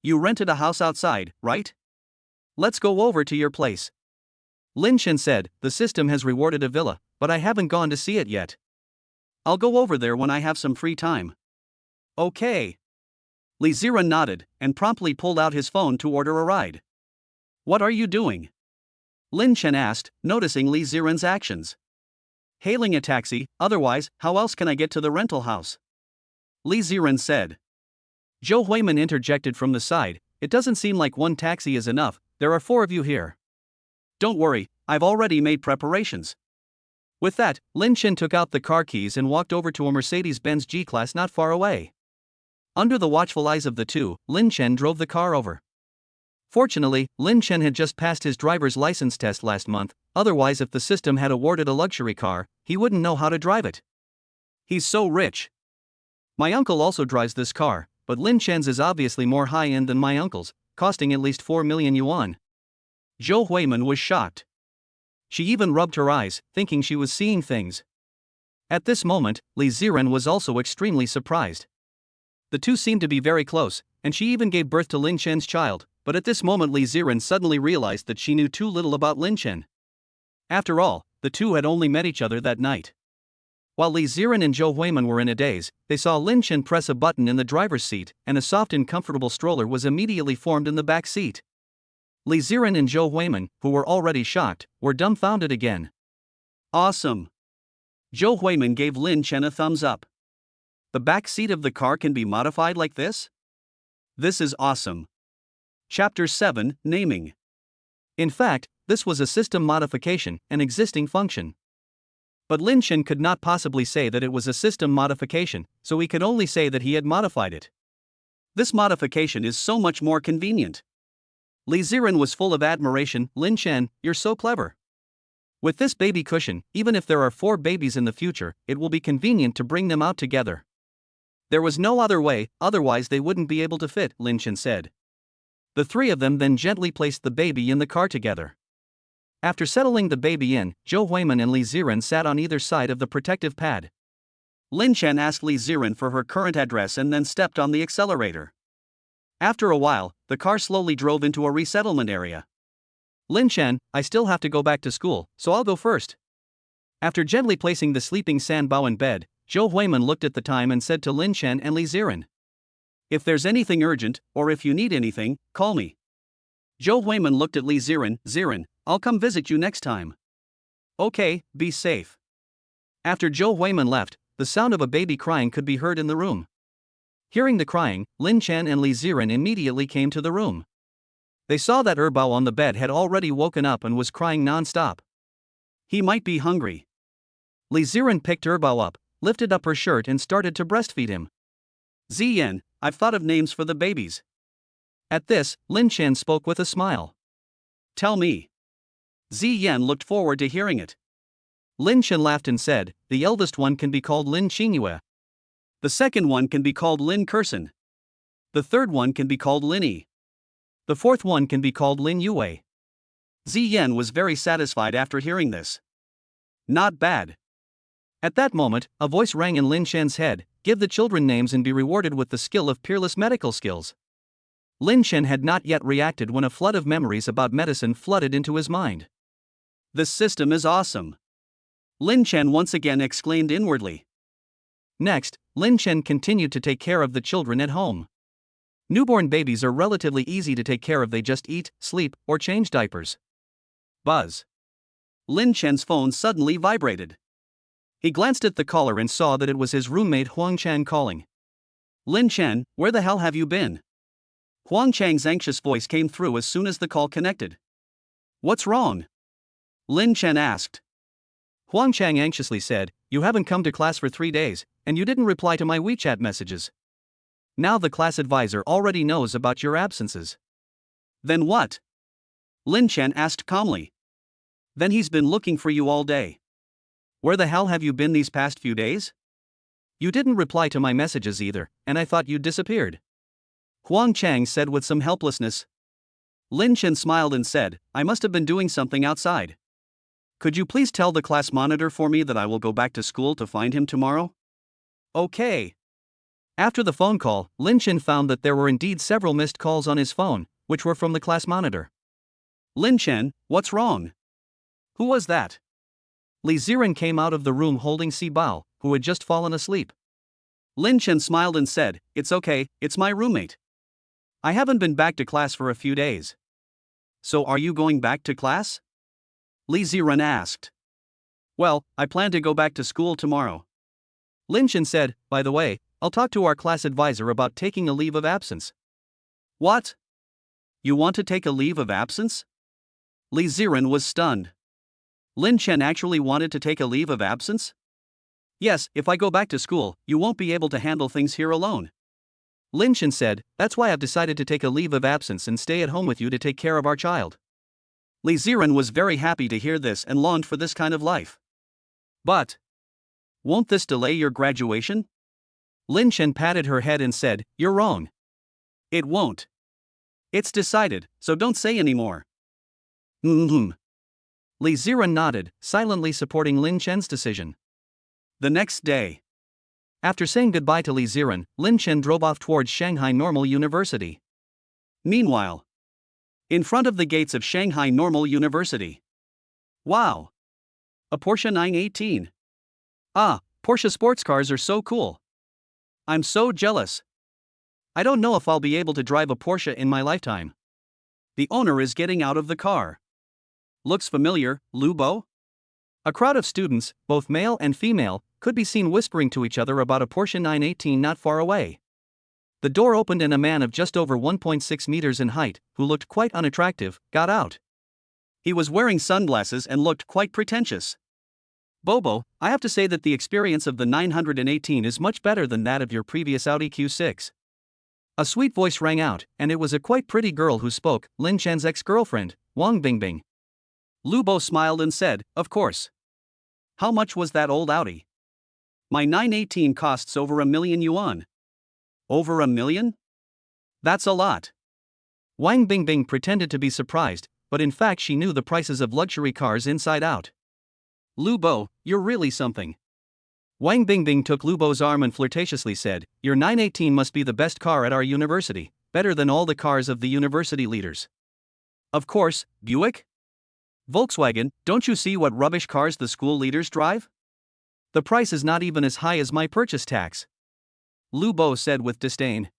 You rented a house outside, right? Let's go over to your place. Lin Chen said, the system has rewarded a villa, but I haven't gone to see it yet. I'll go over there when I have some free time. Okay. Li Ziran nodded, and promptly pulled out his phone to order a ride. What are you doing? Lin Chen asked, noticing Li Ziran's actions. Hailing a taxi, otherwise, how else can I get to the rental house? Li Ziran said. Zhou Huimin interjected from the side, it doesn't seem like one taxi is enough, there are 4 of you here. Don't worry, I've already made preparations. With that, Lin Chen took out the car keys and walked over to a Mercedes-Benz G-Class not far away. Under the watchful eyes of the two, Lin Chen drove the car over. Fortunately, Lin Chen had just passed his driver's license test last month, otherwise if the system had awarded a luxury car, he wouldn't know how to drive it. He's so rich. My uncle also drives this car, but Lin Chen's is obviously more high-end than my uncle's, costing at least 4 million yuan. Zhou Huimin was shocked. She even rubbed her eyes, thinking she was seeing things. At this moment, Li Ziran was also extremely surprised. The two seemed to be very close, and she even gave birth to Lin Chen's child, but at this moment Li Ziran suddenly realized that she knew too little about Lin Chen. After all, the two had only met each other that night. While Li Ziran and Zhou Huimin were in a daze, they saw Lin Chen press a button in the driver's seat, and a soft and comfortable stroller was immediately formed in the back seat. Li Ziran and Zhou Huimin, who were already shocked, were dumbfounded again. Awesome! Zhou Huimin gave Lin Chen a thumbs up. The back seat of the car can be modified like this? This is awesome. Chapter 7, Naming. In fact, this was a system modification, an existing function. But Lin Chen could not possibly say that it was a system modification, so he could only say that he had modified it. This modification is so much more convenient. Li Ziran was full of admiration. Lin Chen, you're so clever. With this baby cushion, even if there are 4 babies in the future, it will be convenient to bring them out together. There was no other way, otherwise they wouldn't be able to fit, Lin Chen said. The three of them then gently placed the baby in the car together. After settling the baby in, Zhou Huimin and Li Ziran sat on either side of the protective pad. Lin Chen asked Li Ziran for her current address and then stepped on the accelerator. After a while, the car slowly drove into a resettlement area. Lin Chen, I still have to go back to school, so I'll go first. After gently placing the sleeping Sanbao in bed, Zhou Huimin looked at the time and said to Lin Chen and Li Ziran, if there's anything urgent, or if you need anything, call me. Zhou Huimin looked at Li Ziran, Ziran, I'll come visit you next time. Okay, be safe. After Zhou Huimin left, the sound of a baby crying could be heard in the room. Hearing the crying, Lin Chen and Li Ziran immediately came to the room. They saw that Erbao on the bed had already woken up and was crying non-stop. He might be hungry. Li Ziran picked Erbao up, lifted up her shirt and started to breastfeed him. Ziyan, I've thought of names for the babies. At this, Lin Chen spoke with a smile. Tell me. Ziyan looked forward to hearing it. Lin Chen laughed and said, the eldest one can be called Lin Qingyue. The second one can be called Lin Kursen. The third one can be called Lin Yi. The fourth one can be called Lin Yue. Ziyan was very satisfied after hearing this. Not bad. At that moment, a voice rang in Lin Chen's head, give the children names and be rewarded with the skill of peerless medical skills. Lin Chen had not yet reacted when a flood of memories about medicine flooded into his mind. This system is awesome. Lin Chen once again exclaimed inwardly. Next, Lin Chen continued to take care of the children at home. Newborn babies are relatively easy to take care of, they just eat, sleep, or change diapers. Buzz. Lin Chen's phone suddenly vibrated. He glanced at the caller and saw that it was his roommate Huang Chang calling. Lin Chen, where the hell have you been? Huang Chang's anxious voice came through as soon as the call connected. What's wrong? Lin Chen asked. Huang Chang anxiously said, you haven't come to class for 3 days, and you didn't reply to my WeChat messages. Now the class advisor already knows about your absences. Then what? Lin Chen asked calmly. Then he's been looking for you all day. Where the hell have you been these past few days? You didn't reply to my messages either, and I thought you'd disappeared. Huang Chang said with some helplessness. Lin Chen smiled and said, I must have been doing something outside. Could you please tell the class monitor for me that I will go back to school to find him tomorrow? Okay. After the phone call, Lin Chen found that there were indeed several missed calls on his phone, which were from the class monitor. Lin Chen, what's wrong? Who was that? Li Ziran came out of the room holding Si Bao, who had just fallen asleep. Lin Chen smiled and said, it's okay, it's my roommate. I haven't been back to class for a few days. So are you going back to class? Li Ziran asked. Well, I plan to go back to school tomorrow. Lin Chen said, by the way, I'll talk to our class advisor about taking a leave of absence. What? You want to take a leave of absence? Li Ziran was stunned. Lin Chen actually wanted to take a leave of absence? Yes, if I go back to school, you won't be able to handle things here alone. Lin Chen said, that's why I've decided to take a leave of absence and stay at home with you to take care of our child. Li Ziran was very happy to hear this and longed for this kind of life. But won't this delay your graduation? Lin Chen patted her head and said, you're wrong. It won't. It's decided, so don't say anymore. Li Ziran nodded, silently supporting Lin Chen's decision. The next day, after saying goodbye to Li Ziran, Lin Chen drove off towards Shanghai Normal University. Meanwhile, in front of the gates of Shanghai Normal University. Wow! A Porsche 918. Ah, Porsche sports cars are so cool. I'm so jealous. I don't know if I'll be able to drive a Porsche in my lifetime. The owner is getting out of the car. Looks familiar, Lubo? A crowd of students, both male and female, could be seen whispering to each other about a Porsche 918 not far away. The door opened and a man of just over 1.6 meters in height, who looked quite unattractive, got out. He was wearing sunglasses and looked quite pretentious. Bobo, I have to say that the experience of the 918 is much better than that of your previous Audi Q6. A sweet voice rang out, and it was a quite pretty girl who spoke, Lin Chen's ex-girlfriend, Wang Bingbing. Lubo smiled and said, of course. How much was that old Audi? My 918 costs over 1 million yuan. Over 1 million? That's a lot. Wang Bingbing pretended to be surprised, but in fact she knew the prices of luxury cars inside out. Lubo, you're really something. Wang Bingbing took Lubo's arm and flirtatiously said, your 918 must be the best car at our university, better than all the cars of the university leaders. Of course, Buick? Volkswagen, don't you see what rubbish cars the school leaders drive? The price is not even as high as my purchase tax. Lubo said with disdain.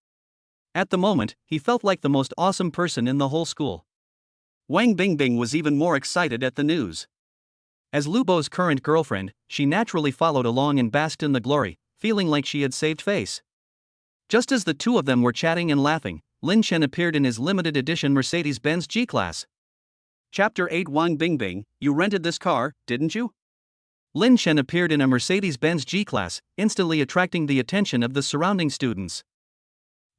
At the moment, he felt like the most awesome person in the whole school. Wang Bingbing was even more excited at the news. As Lubo's current girlfriend, she naturally followed along and basked in the glory, feeling like she had saved face. Just as the two of them were chatting and laughing, Lin Chen appeared in his limited edition Mercedes-Benz G-Class. Chapter 8 Wang Bingbing, you rented this car, didn't you? Lin Chen appeared in a Mercedes-Benz G-Class, instantly attracting the attention of the surrounding students.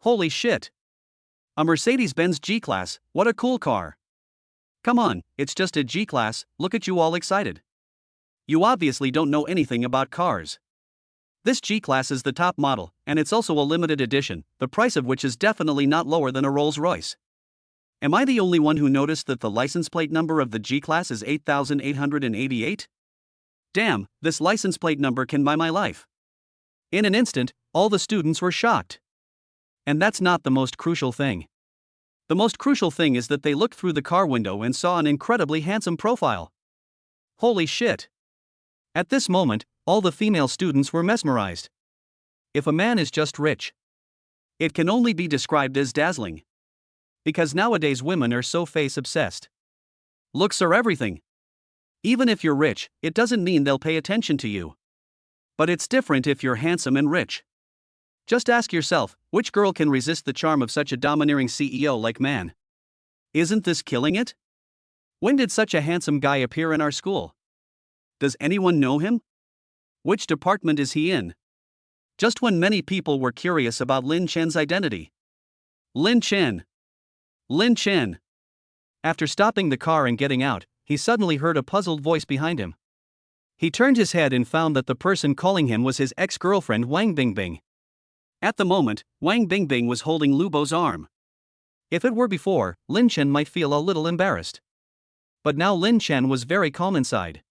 Holy shit! A Mercedes-Benz G-Class, what a cool car! Come on, it's just a G-Class, look at you all excited. You obviously don't know anything about cars. This G-Class is the top model, and it's also a limited edition, the price of which is definitely not lower than a Rolls-Royce. Am I the only one who noticed that the license plate number of the G-Class is 8888? Damn, this license plate number can buy my life. In an instant, all the students were shocked. And that's not the most crucial thing. The most crucial thing is that they looked through the car window and saw an incredibly handsome profile. Holy shit! At this moment, all the female students were mesmerized. If a man is just rich, it can only be described as dazzling. Because nowadays women are so face-obsessed. Looks are everything. Even if you're rich, it doesn't mean they'll pay attention to you. But it's different if you're handsome and rich. Just ask yourself, which girl can resist the charm of such a domineering CEO like man? Isn't this killing it? When did such a handsome guy appear in our school? Does anyone know him? Which department is he in? Just when many people were curious about Lin Chen's identity. Lin Chen! Lin Chen! After stopping the car and getting out, he suddenly heard a puzzled voice behind him. He turned his head and found that the person calling him was his ex-girlfriend Wang Bingbing. At the moment, Wang Bingbing was holding Lubo's arm. If it were before, Lin Chen might feel a little embarrassed. But now Lin Chen was very calm inside.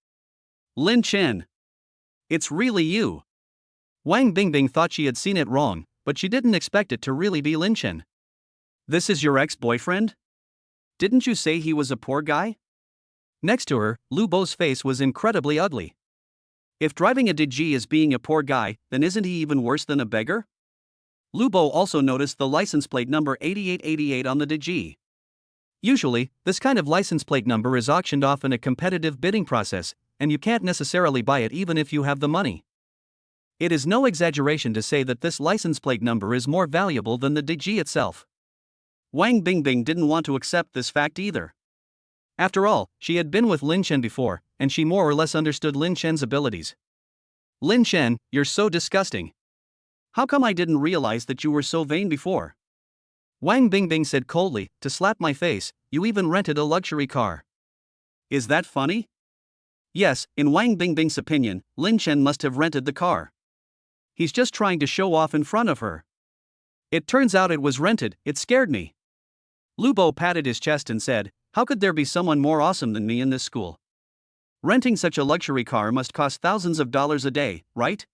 Lin Chen! It's really you! Wang Bingbing thought she had seen it wrong, but she didn't expect it to really be Lin Chen. This is your ex-boyfriend? Didn't you say he was a poor guy? Next to her, Lubo's face was incredibly ugly. If driving a DG is being a poor guy, then isn't he even worse than a beggar? Lubo also noticed the license plate number 8888 on the DG. Usually, this kind of license plate number is auctioned off in a competitive bidding process, and you can't necessarily buy it even if you have the money. It is no exaggeration to say that this license plate number is more valuable than the DG itself. Wang Bingbing didn't want to accept this fact either. After all, she had been with Lin Chen before, and she more or less understood Lin Chen's abilities. Lin Chen, you're so disgusting. How come I didn't realize that you were so vain before? Wang Bingbing said coldly, to slap my face, you even rented a luxury car. Is that funny? Yes, in Wang Bingbing's opinion, Lin Chen must have rented the car. He's just trying to show off in front of her. It turns out it was rented, it scared me. Lu Bo patted his chest and said, how could there be someone more awesome than me in this school? Renting such a luxury car must cost thousands of dollars a day, right?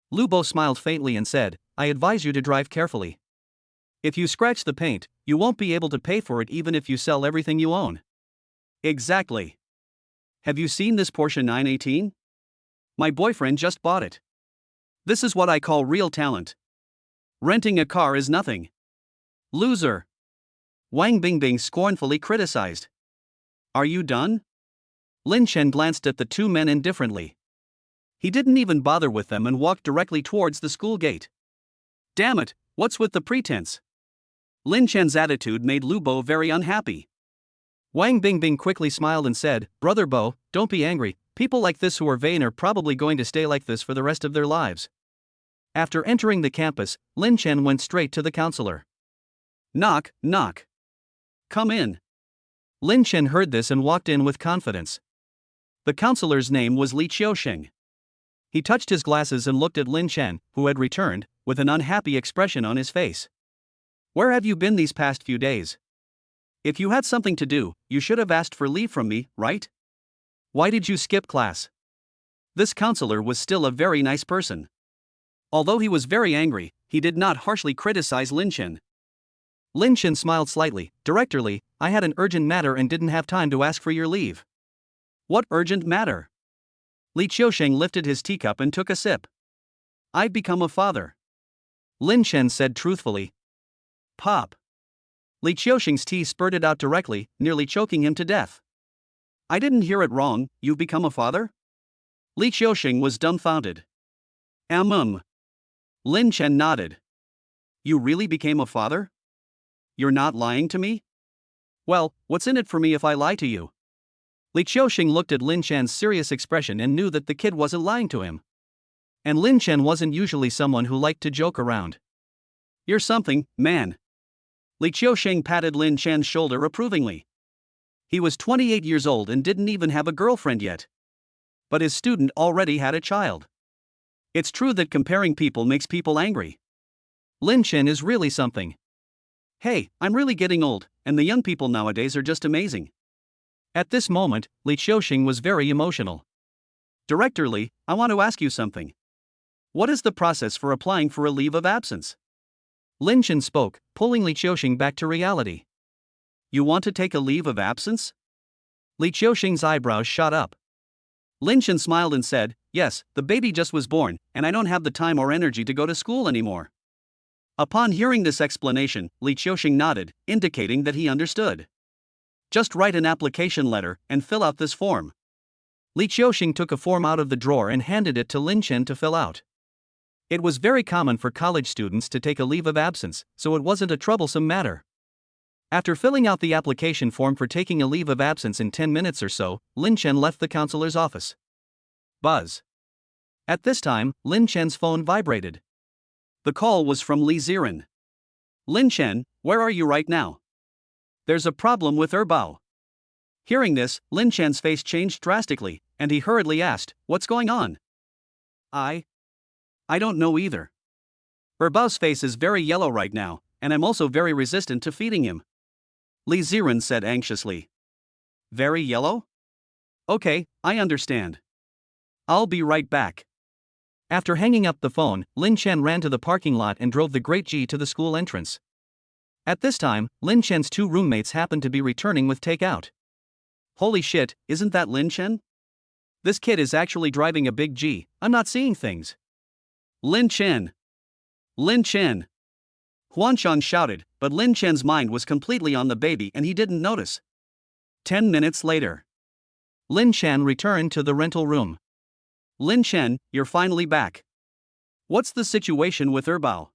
Lu Bo smiled faintly and said, I advise you to drive carefully. If you scratch the paint, you won't be able to pay for it even if you sell everything you own. Exactly. Have you seen this Porsche 918? My boyfriend just bought it. This is what I call real talent. Renting a car is nothing. Loser. Wang Bingbing scornfully criticized. Are you done? Lin Chen glanced at the two men indifferently. He didn't even bother with them and walked directly towards the school gate. Damn it, what's with the pretense? Lin Chen's attitude made Lu Bo very unhappy. Wang Bingbing quickly smiled and said, Brother Bo, don't be angry, people like this who are vain are probably going to stay like this for the rest of their lives. After entering the campus, Lin Chen went straight to the counselor. Knock, knock. Come in. Lin Chen heard this and walked in with confidence. The counselor's name was Li Qiusheng. He touched his glasses and looked at Lin Chen, who had returned, with an unhappy expression on his face. Where have you been these past few days? If you had something to do, you should have asked for leave from me, right? Why did you skip class? This counselor was still a very nice person. Although he was very angry, he did not harshly criticize Lin Chen. Lin Chen smiled slightly. Director Li, I had an urgent matter and didn't have time to ask for your leave. What urgent matter? Li Qiusheng lifted his teacup and took a sip. I've become a father. Lin Chen said truthfully. Pop. Li Qiusheng's tea spurted out directly, nearly choking him to death. I didn't hear it wrong, you've become a father? Li Qiusheng was dumbfounded. Lin Chen nodded. You really became a father? You're not lying to me? Well, what's in it for me if I lie to you? Li Qiusheng looked at Lin Chen's serious expression and knew that the kid wasn't lying to him. And Lin Chen wasn't usually someone who liked to joke around. You're something, man. Li Qiusheng patted Lin Chen's shoulder approvingly. He was 28 years old and didn't even have a girlfriend yet. But his student already had a child. It's true that comparing people makes people angry. Lin Chen is really something. Hey, I'm really getting old, and the young people nowadays are just amazing. At this moment, Li Qiusheng was very emotional. Director Li, I want to ask you something. What is the process for applying for a leave of absence? Lin Chen spoke, pulling Li Qiusheng back to reality. You want to take a leave of absence? Li Qiusheng's eyebrows shot up. Lin Chen smiled and said, yes, the baby just was born, and I don't have the time or energy to go to school anymore. Upon hearing this explanation, Li Qiusheng nodded, indicating that he understood. Just write an application letter and fill out this form. Li Qiusheng took a form out of the drawer and handed it to Lin Chen to fill out. It was very common for college students to take a leave of absence, so it wasn't a troublesome matter. After filling out the application form for taking a leave of absence in 10 minutes or so, Lin Chen left the counselor's office. Buzz. At this time, Lin Chen's phone vibrated. The call was from Li Ziran. Lin Chen, where are you right now? There's a problem with Erbao. Hearing this, Lin Chen's face changed drastically, and he hurriedly asked, what's going on? I don't know either. Erbao's face is very yellow right now, and I'm also very resistant to feeding him. Li Ziran said anxiously. Very yellow? Okay, I understand. I'll be right back. After hanging up the phone, Lin Chen ran to the parking lot and drove the Great G to the school entrance. At this time, Lin Chen's two roommates happened to be returning with takeout. Holy shit, isn't that Lin Chen? This kid is actually driving a big G, I'm not seeing things. Lin Chen! Lin Chen! Huanshan shouted, but Lin Chen's mind was completely on the baby and he didn't notice. 10 minutes later. Lin Chen returned to the rental room. Lin Chen, you're finally back. What's the situation with Erbao?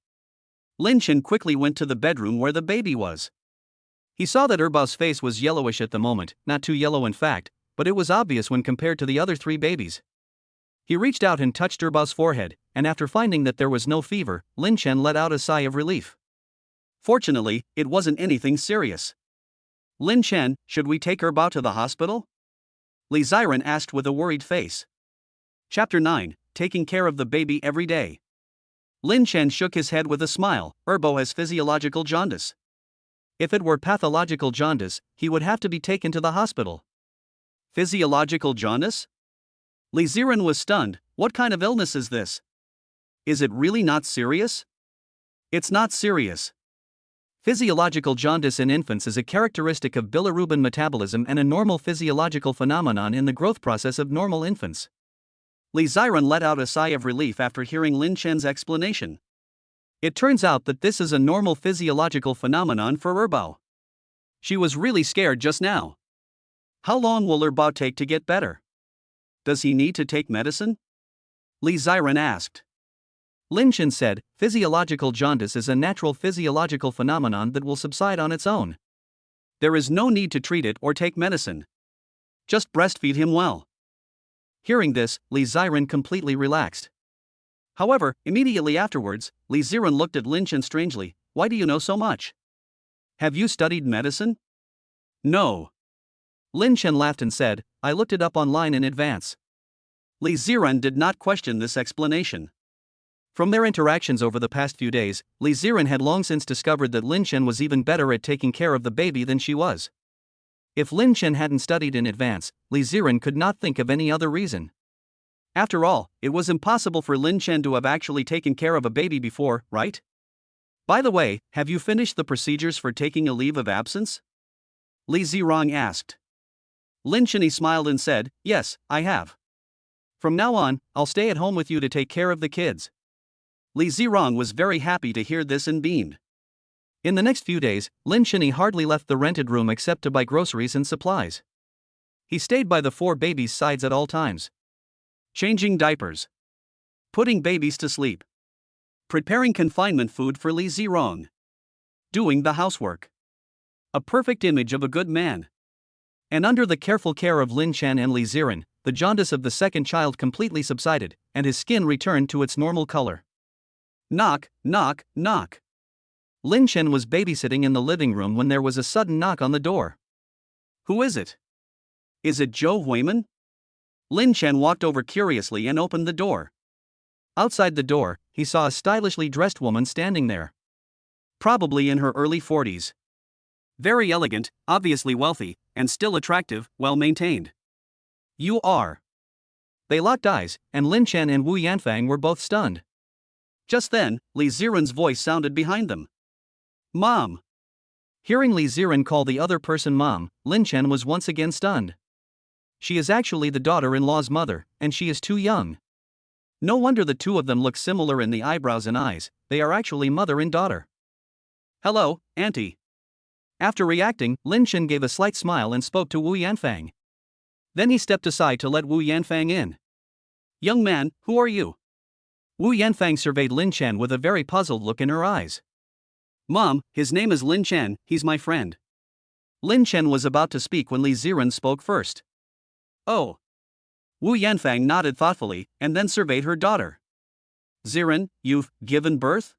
Lin Chen quickly went to the bedroom where the baby was. He saw that Erbao's face was yellowish at the moment, not too yellow in fact, but it was obvious when compared to the other 3 babies. He reached out and touched Erbao's forehead, and after finding that there was no fever, Lin Chen let out a sigh of relief. Fortunately, it wasn't anything serious. Lin Chen, should we take Erbao to the hospital? Li Ziran asked with a worried face. Chapter 9, Taking Care of the Baby Every Day. Lin Chen shook his head with a smile. Erbao has physiological jaundice. If it were pathological jaundice, he would have to be taken to the hospital. Physiological jaundice? Li Ziran was stunned. What kind of illness is this? Is it really not serious? It's not serious. Physiological jaundice in infants is a characteristic of bilirubin metabolism and a normal physiological phenomenon in the growth process of normal infants. Li Ziran let out a sigh of relief after hearing Lin Chen's explanation. It turns out that this is a normal physiological phenomenon for Erbao. She was really scared just now. How long will Erbao take to get better? Does he need to take medicine? Li Ziran asked. Lin Chen said, physiological jaundice is a natural physiological phenomenon that will subside on its own. There is no need to treat it or take medicine. Just breastfeed him well. Hearing this, Li Ziran completely relaxed. However, immediately afterwards, Li Ziran looked at Lin Chen strangely. Why do you know so much? Have you studied medicine? No. Lin Chen laughed and said, I looked it up online in advance. Li Ziran did not question this explanation. From their interactions over the past few days, Li Ziran had long since discovered that Lin Chen was even better at taking care of the baby than she was. If Lin Chen hadn't studied in advance, Li Ziran could not think of any other reason. After all, it was impossible for Lin Chen to have actually taken care of a baby before, right? By the way, have you finished the procedures for taking a leave of absence? Li Ziran asked. Lin Chen smiled and said, yes, I have. From now on, I'll stay at home with you to take care of the kids. Li Ziran was very happy to hear this and beamed. In the next few days, Lin Chen hardly left the rented room except to buy groceries and supplies. He stayed by the 4 babies' sides at all times. Changing diapers. Putting babies to sleep. Preparing confinement food for Li Ziran. Doing the housework. A perfect image of a good man. And under the careful care of Lin Chen and Li Ziran, the jaundice of the second child completely subsided, and his skin returned to its normal color. Knock, knock, knock. Lin Chen was babysitting in the living room when there was a sudden knock on the door. Who is it? Is it Zhou Huiman? Lin Chen walked over curiously and opened the door. Outside the door, he saw a stylishly dressed woman standing there. Probably in her early 40s. Very elegant, obviously wealthy, and still attractive, well maintained. You are. They locked eyes, and Lin Chen and Wu Yanfang were both stunned. Just then, Li Ziran's voice sounded behind them. Mom. Hearing Li Ziran call the other person Mom, Lin Chen was once again stunned. She is actually the daughter-in-law's mother, and she is too young. No wonder the two of them look similar in the eyebrows and eyes, they are actually mother and daughter. Hello, Auntie. After reacting, Lin Chen gave a slight smile and spoke to Wu Yanfang. Then he stepped aside to let Wu Yanfang in. Young man, who are you? Wu Yanfang surveyed Lin Chen with a very puzzled look in her eyes. Mom, his name is Lin Chen, he's my friend. Lin Chen was about to speak when Li Ziran spoke first. Oh. Wu Yanfang nodded thoughtfully, and then surveyed her daughter. Ziran, you've given birth?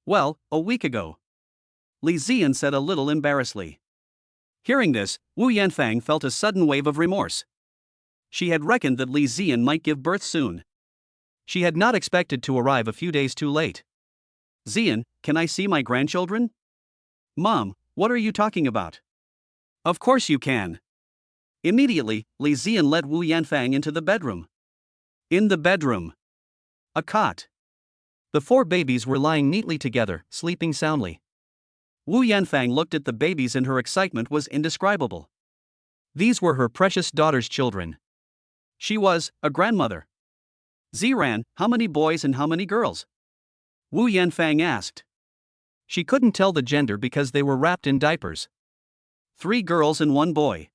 Well, a week ago. Li Ziran said a little embarrassedly. Hearing this, Wu Yanfang felt a sudden wave of remorse. She had reckoned that Li Ziran might give birth soon. She had not expected to arrive a few days too late. Zian, can I see my grandchildren? Mom, what are you talking about? Of course you can. Immediately, Li Zian led Wu Yanfang into the bedroom. In the bedroom. A cot. The 4 babies were lying neatly together, sleeping soundly. Wu Yanfang looked at the babies and her excitement was indescribable. These were her precious daughter's children. She was a grandmother. Ziran, how many boys and how many girls? Wu Yanfang asked. She couldn't tell the gender because they were wrapped in diapers. 3 girls and 1 boy.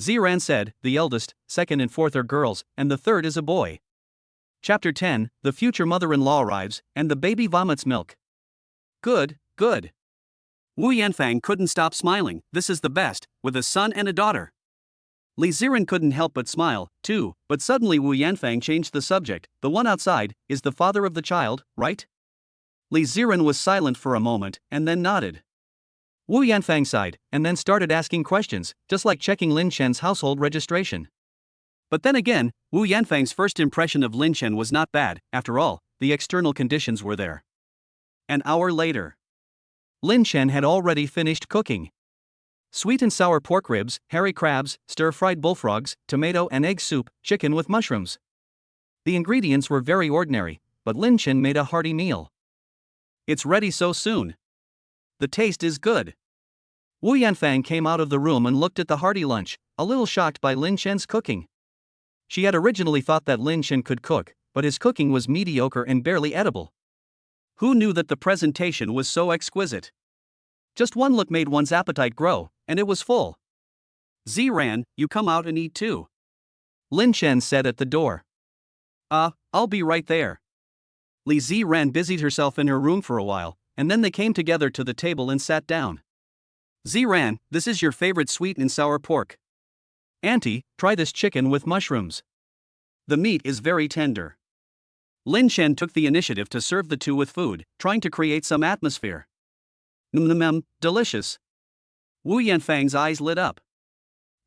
Ziran said, the eldest, second and fourth are girls, and the third is a boy. Chapter 10, the future mother-in-law arrives, and the baby vomits milk. Good, good. Wu Yanfang couldn't stop smiling. This is the best, with a son and a daughter. Li Ziran couldn't help but smile, too, but suddenly Wu Yanfang changed the subject. The one outside is the father of the child, right? Li Ziran was silent for a moment and then nodded. Wu Yanfang sighed and then started asking questions, just like checking Lin Chen's household registration. But then again, Wu Yanfang's first impression of Lin Chen was not bad. After all, the external conditions were there. An hour later, Lin Chen had already finished cooking. Sweet and sour pork ribs, hairy crabs, stir-fried bullfrogs, tomato and egg soup, chicken with mushrooms. The ingredients were very ordinary, but Lin Chen made a hearty meal. It's ready so soon. The taste is good. Wu Yanfang came out of the room and looked at the hearty lunch, a little shocked by Lin Chen's cooking. She had originally thought that Lin Chen could cook, but his cooking was mediocre and barely edible. Who knew that the presentation was so exquisite? Just one look made one's appetite grow, and it was full. Ziran, you come out and eat too. Lin Chen said at the door. I'll be right there. Li Ziran busied herself in her room for a while, and then they came together to the table and sat down. Ziran, this is your favorite sweet and sour pork. Auntie, try this chicken with mushrooms. The meat is very tender. Lin Chen took the initiative to serve the two with food, trying to create some atmosphere. Delicious. Wu Yanfang's eyes lit up.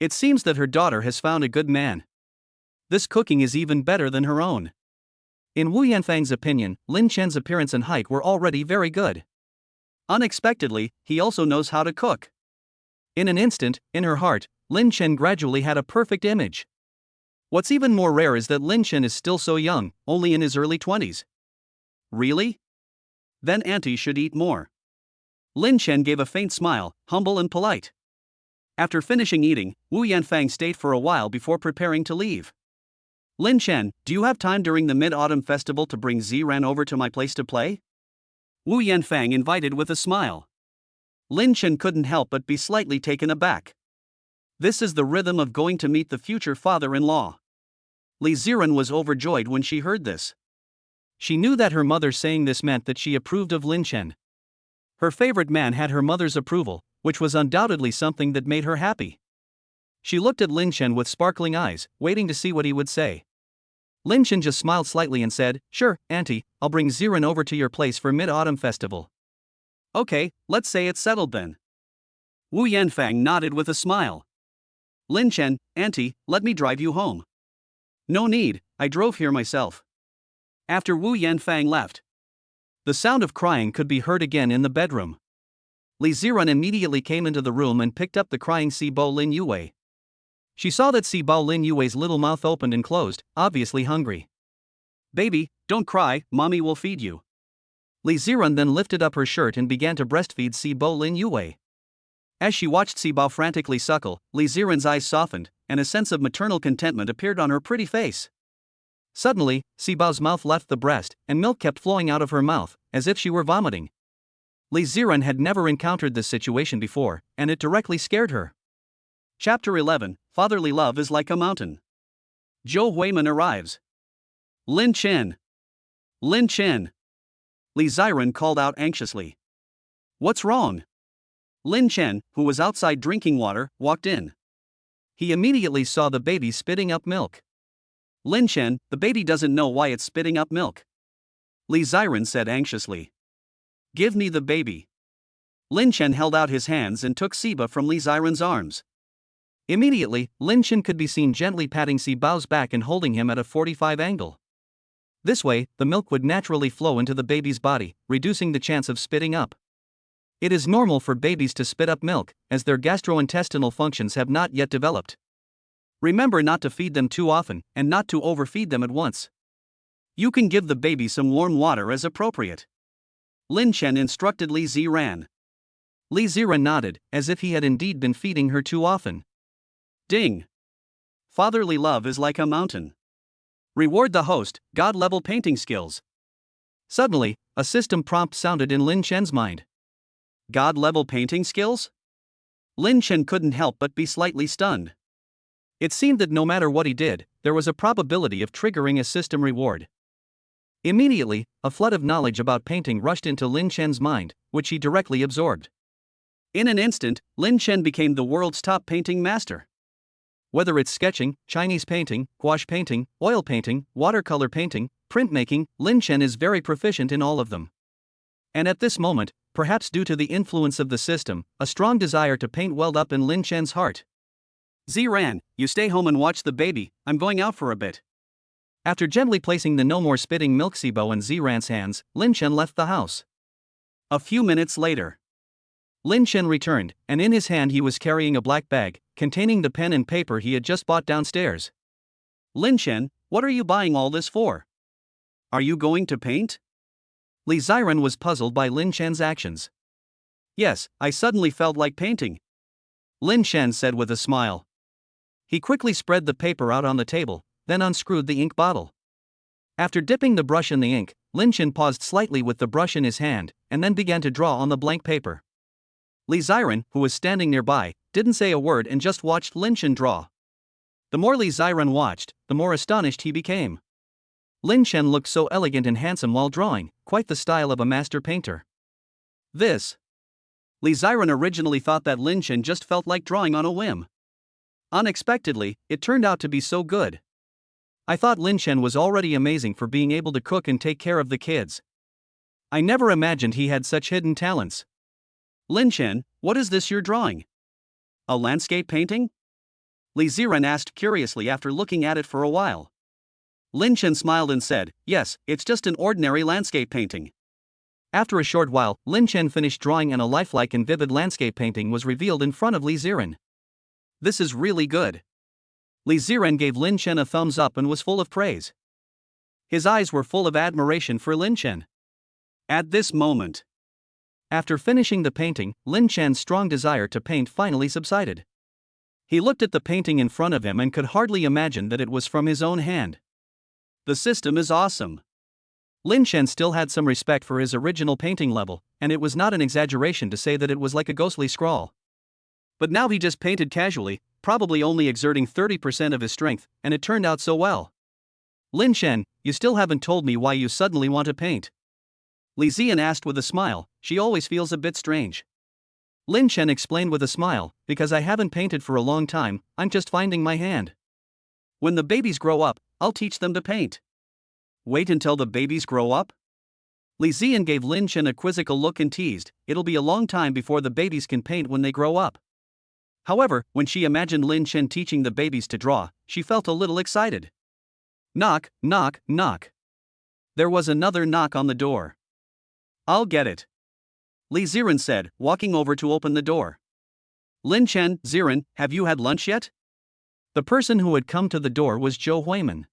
It seems that her daughter has found a good man. This cooking is even better than her own. In Wu Yanfang's opinion, Lin Chen's appearance and height were already very good. Unexpectedly, he also knows how to cook. In an instant, in her heart, Lin Chen gradually had a perfect image. What's even more rare is that Lin Chen is still so young, only in his early 20s. Really? Then auntie should eat more. Lin Chen gave a faint smile, humble and polite. After finishing eating, Wu Yanfang stayed for a while before preparing to leave. Lin Chen, do you have time during the Mid-Autumn Festival to bring Ziran over to my place to play? Wu Yanfang invited with a smile. Lin Chen couldn't help but be slightly taken aback. This is the rhythm of going to meet the future father-in-law. Li Ziran was overjoyed when she heard this. She knew that her mother saying this meant that she approved of Lin Chen. Her favorite man had her mother's approval, which was undoubtedly something that made her happy. She looked at Lin Chen with sparkling eyes, waiting to see what he would say. Lin Chen just smiled slightly and said, "Sure, auntie, I'll bring Ziran over to your place for Mid-Autumn Festival." Okay, let's say it's settled then. Wu Yanfang nodded with a smile. Lin Chen, auntie, let me drive you home. No need, I drove here myself. After Wu Yanfang left, the sound of crying could be heard again in the bedroom. Li Ziran immediately came into the room and picked up the crying Sibo Lin Yue. She saw that Sibo Lin Yue's little mouth opened and closed, obviously hungry. Baby, don't cry, mommy will feed you. Li Ziran then lifted up her shirt and began to breastfeed Sibo Lin Yue. As she watched Sibo frantically suckle, Li Ziran's eyes softened, and a sense of maternal contentment appeared on her pretty face. Suddenly, Sibo's mouth left the breast, and milk kept flowing out of her mouth, as if she were vomiting. Li Ziran had never encountered this situation before, and it directly scared her. Chapter 11, Fatherly Love is Like a Mountain. Zhou Huiman arrives. Lin Chen. Lin Chen. Li Ziran called out anxiously. What's wrong? Lin Chen, who was outside drinking water, walked in. He immediately saw the baby spitting up milk. Lin Chen, the baby doesn't know why it's spitting up milk. Li Ziran said anxiously. Give me the baby. Lin Chen held out his hands and took Siba from Li Ziran's arms. Immediately, Lin Chen could be seen gently patting Sibao's back and holding him at a 45 angle. This way, the milk would naturally flow into the baby's body, reducing the chance of spitting up. It is normal for babies to spit up milk, as their gastrointestinal functions have not yet developed. Remember not to feed them too often, and not to overfeed them at once. You can give the baby some warm water as appropriate. Lin Chen instructed Li Ziran. Li Ziran nodded, as if he had indeed been feeding her too often. Ding! Fatherly love is like a mountain. Reward the host, God-level painting skills. Suddenly, a system prompt sounded in Lin Chen's mind. God-level painting skills? Lin Chen couldn't help but be slightly stunned. It seemed that no matter what he did, there was a probability of triggering a system reward. Immediately, a flood of knowledge about painting rushed into Lin Chen's mind, which he directly absorbed. In an instant, Lin Chen became the world's top painting master. Whether it's sketching, Chinese painting, gouache painting, oil painting, watercolor painting, printmaking, Lin Chen is very proficient in all of them. And at this moment, perhaps due to the influence of the system, a strong desire to paint welled up in Lin Chen's heart. Ziran, you stay home and watch the baby, I'm going out for a bit. After gently placing the no more spitting milk sibo in Ziran's hands, Lin Chen left the house. A few minutes later, Lin Chen returned, and in his hand he was carrying a black bag, containing the pen and paper he had just bought downstairs. Lin Chen, what are you buying all this for? Are you going to paint? Li Ziran was puzzled by Lin Chen's actions. Yes, I suddenly felt like painting, Lin Chen said with a smile. He quickly spread the paper out on the table, then unscrewed the ink bottle. After dipping the brush in the ink, Lin Chen paused slightly with the brush in his hand, and then began to draw on the blank paper. Li Ziran, who was standing nearby, didn't say a word and just watched Lin Chen draw. The more Li Ziran watched, the more astonished he became. Lin Chen looked so elegant and handsome while drawing, quite the style of a master painter. Li Ziran originally thought that Lin Chen just felt like drawing on a whim. Unexpectedly, it turned out to be so good. I thought Lin Chen was already amazing for being able to cook and take care of the kids. I never imagined he had such hidden talents. Lin Chen, what is this you're drawing? A landscape painting? Li Ziran asked curiously after looking at it for a while. Lin Chen smiled and said, yes, it's just an ordinary landscape painting. After a short while, Lin Chen finished drawing and a lifelike and vivid landscape painting was revealed in front of Li Ziran. This is really good. Li Ziran gave Lin Chen a thumbs up and was full of praise. His eyes were full of admiration for Lin Chen. At this moment, after finishing the painting, Lin Chen's strong desire to paint finally subsided. He looked at the painting in front of him and could hardly imagine that it was from his own hand. The system is awesome. Lin Chen still had some respect for his original painting level, and it was not an exaggeration to say that it was like a ghostly scrawl. But now he just painted casually, probably only exerting 30% of his strength, and it turned out so well. Lin Chen, you still haven't told me why you suddenly want to paint. Li Ziran asked with a smile, she always feels a bit strange. Lin Chen explained with a smile, because I haven't painted for a long time, I'm just finding my hand. When the babies grow up, I'll teach them to paint. Wait until the babies grow up? Li Ziran gave Lin Chen a quizzical look and teased, it'll be a long time before the babies can paint when they grow up. However, when she imagined Lin Chen teaching the babies to draw, she felt a little excited. Knock, knock, knock. There was another knock on the door. I'll get it, Li Ziran said, walking over to open the door. Lin Chen, Ziran, have you had lunch yet? The person who had come to the door was Zhou Huimin.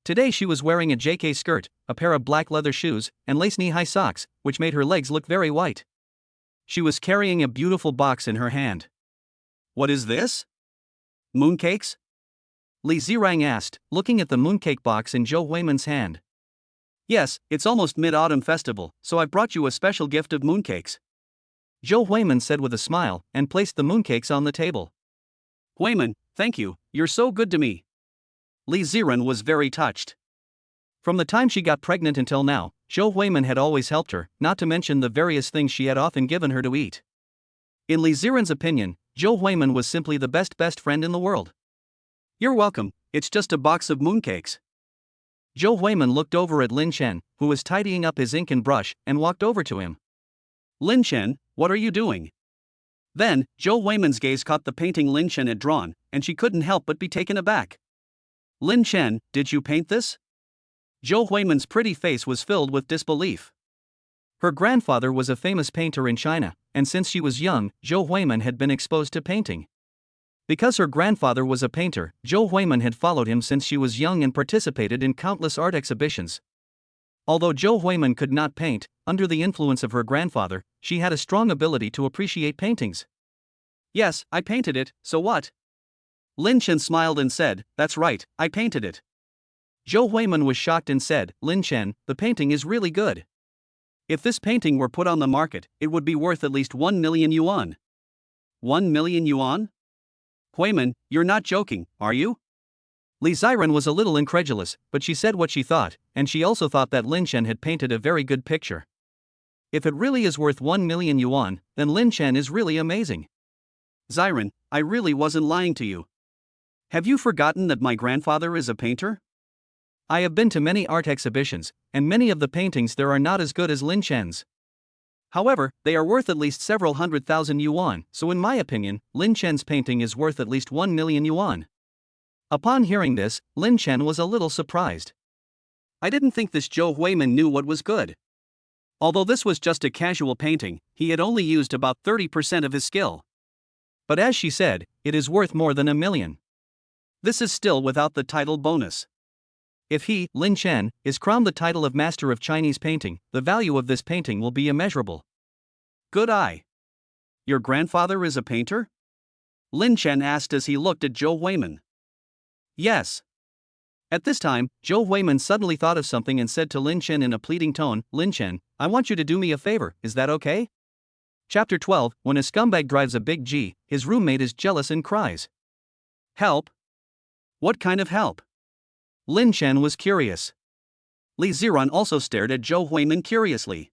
Today she was wearing a JK skirt, a pair of black leather shoes, and lace knee-high socks, which made her legs look very white. She was carrying a beautiful box in her hand. What is this? Mooncakes? Li Ziran asked, looking at the mooncake box in Zhou Huimin's hand. Yes, it's almost Mid-Autumn Festival, so I've brought you a special gift of mooncakes, Zhou Huimin said with a smile, and placed the mooncakes on the table. Huimin, thank you, you're so good to me. Li Ziran was very touched. From the time she got pregnant until now, Zhou Huimin had always helped her, not to mention the various things she had often given her to eat. In Li Ziran's opinion, Zhou Huimin was simply the best friend in the world. You're welcome, it's just a box of mooncakes. Zhou Huimin looked over at Lin Chen, who was tidying up his ink and brush, and walked over to him. Lin Chen, what are you doing? Then, Zhou Huimin's gaze caught the painting Lin Chen had drawn, and she couldn't help but be taken aback. Lin Chen, did you paint this? Zhou Huimin's pretty face was filled with disbelief. Her grandfather was a famous painter in China, and since she was young, Zhou Huimin had been exposed to painting. Because her grandfather was a painter, Zhou Huimin had followed him since she was young and participated in countless art exhibitions. Although Zhou Huimin could not paint, under the influence of her grandfather, she had a strong ability to appreciate paintings. Yes, I painted it, so what? Lin Chen smiled and said, that's right, I painted it. Zhou Huimin was shocked and said, Lin Chen, the painting is really good. If this painting were put on the market, it would be worth at least 1 million yuan. 1 million yuan? Huimin, you're not joking, are you? Li Ziran was a little incredulous, but she said what she thought, and she also thought that Lin Chen had painted a very good picture. If it really is worth 1 million yuan, then Lin Chen is really amazing. Ziran, I really wasn't lying to you. Have you forgotten that my grandfather is a painter? I have been to many art exhibitions, and many of the paintings there are not as good as Lin Chen's. However, they are worth at least several 100,000 yuan, so in my opinion, Lin Chen's painting is worth at least 1 million yuan. Upon hearing this, Lin Chen was a little surprised. I didn't think this Zhou Huiman knew what was good. Although this was just a casual painting, he had only used about 30% of his skill. But as she said, it is worth more than 1 million. This is still without the title bonus. If he, Lin Chen, is crowned the title of Master of Chinese Painting, the value of this painting will be immeasurable. Good eye. Your grandfather is a painter? Lin Chen asked as he looked at Zhou Huiman. Yes. At this time, Zhou Huiman suddenly thought of something and said to Lin Chen in a pleading tone, Lin Chen, I want you to do me a favor, is that okay? Chapter 12, when a scumbag drives a big G, his roommate is jealous and cries. Help? What kind of help? Lin Chen was curious. Li Ziran also stared at Zhou Huiman curiously.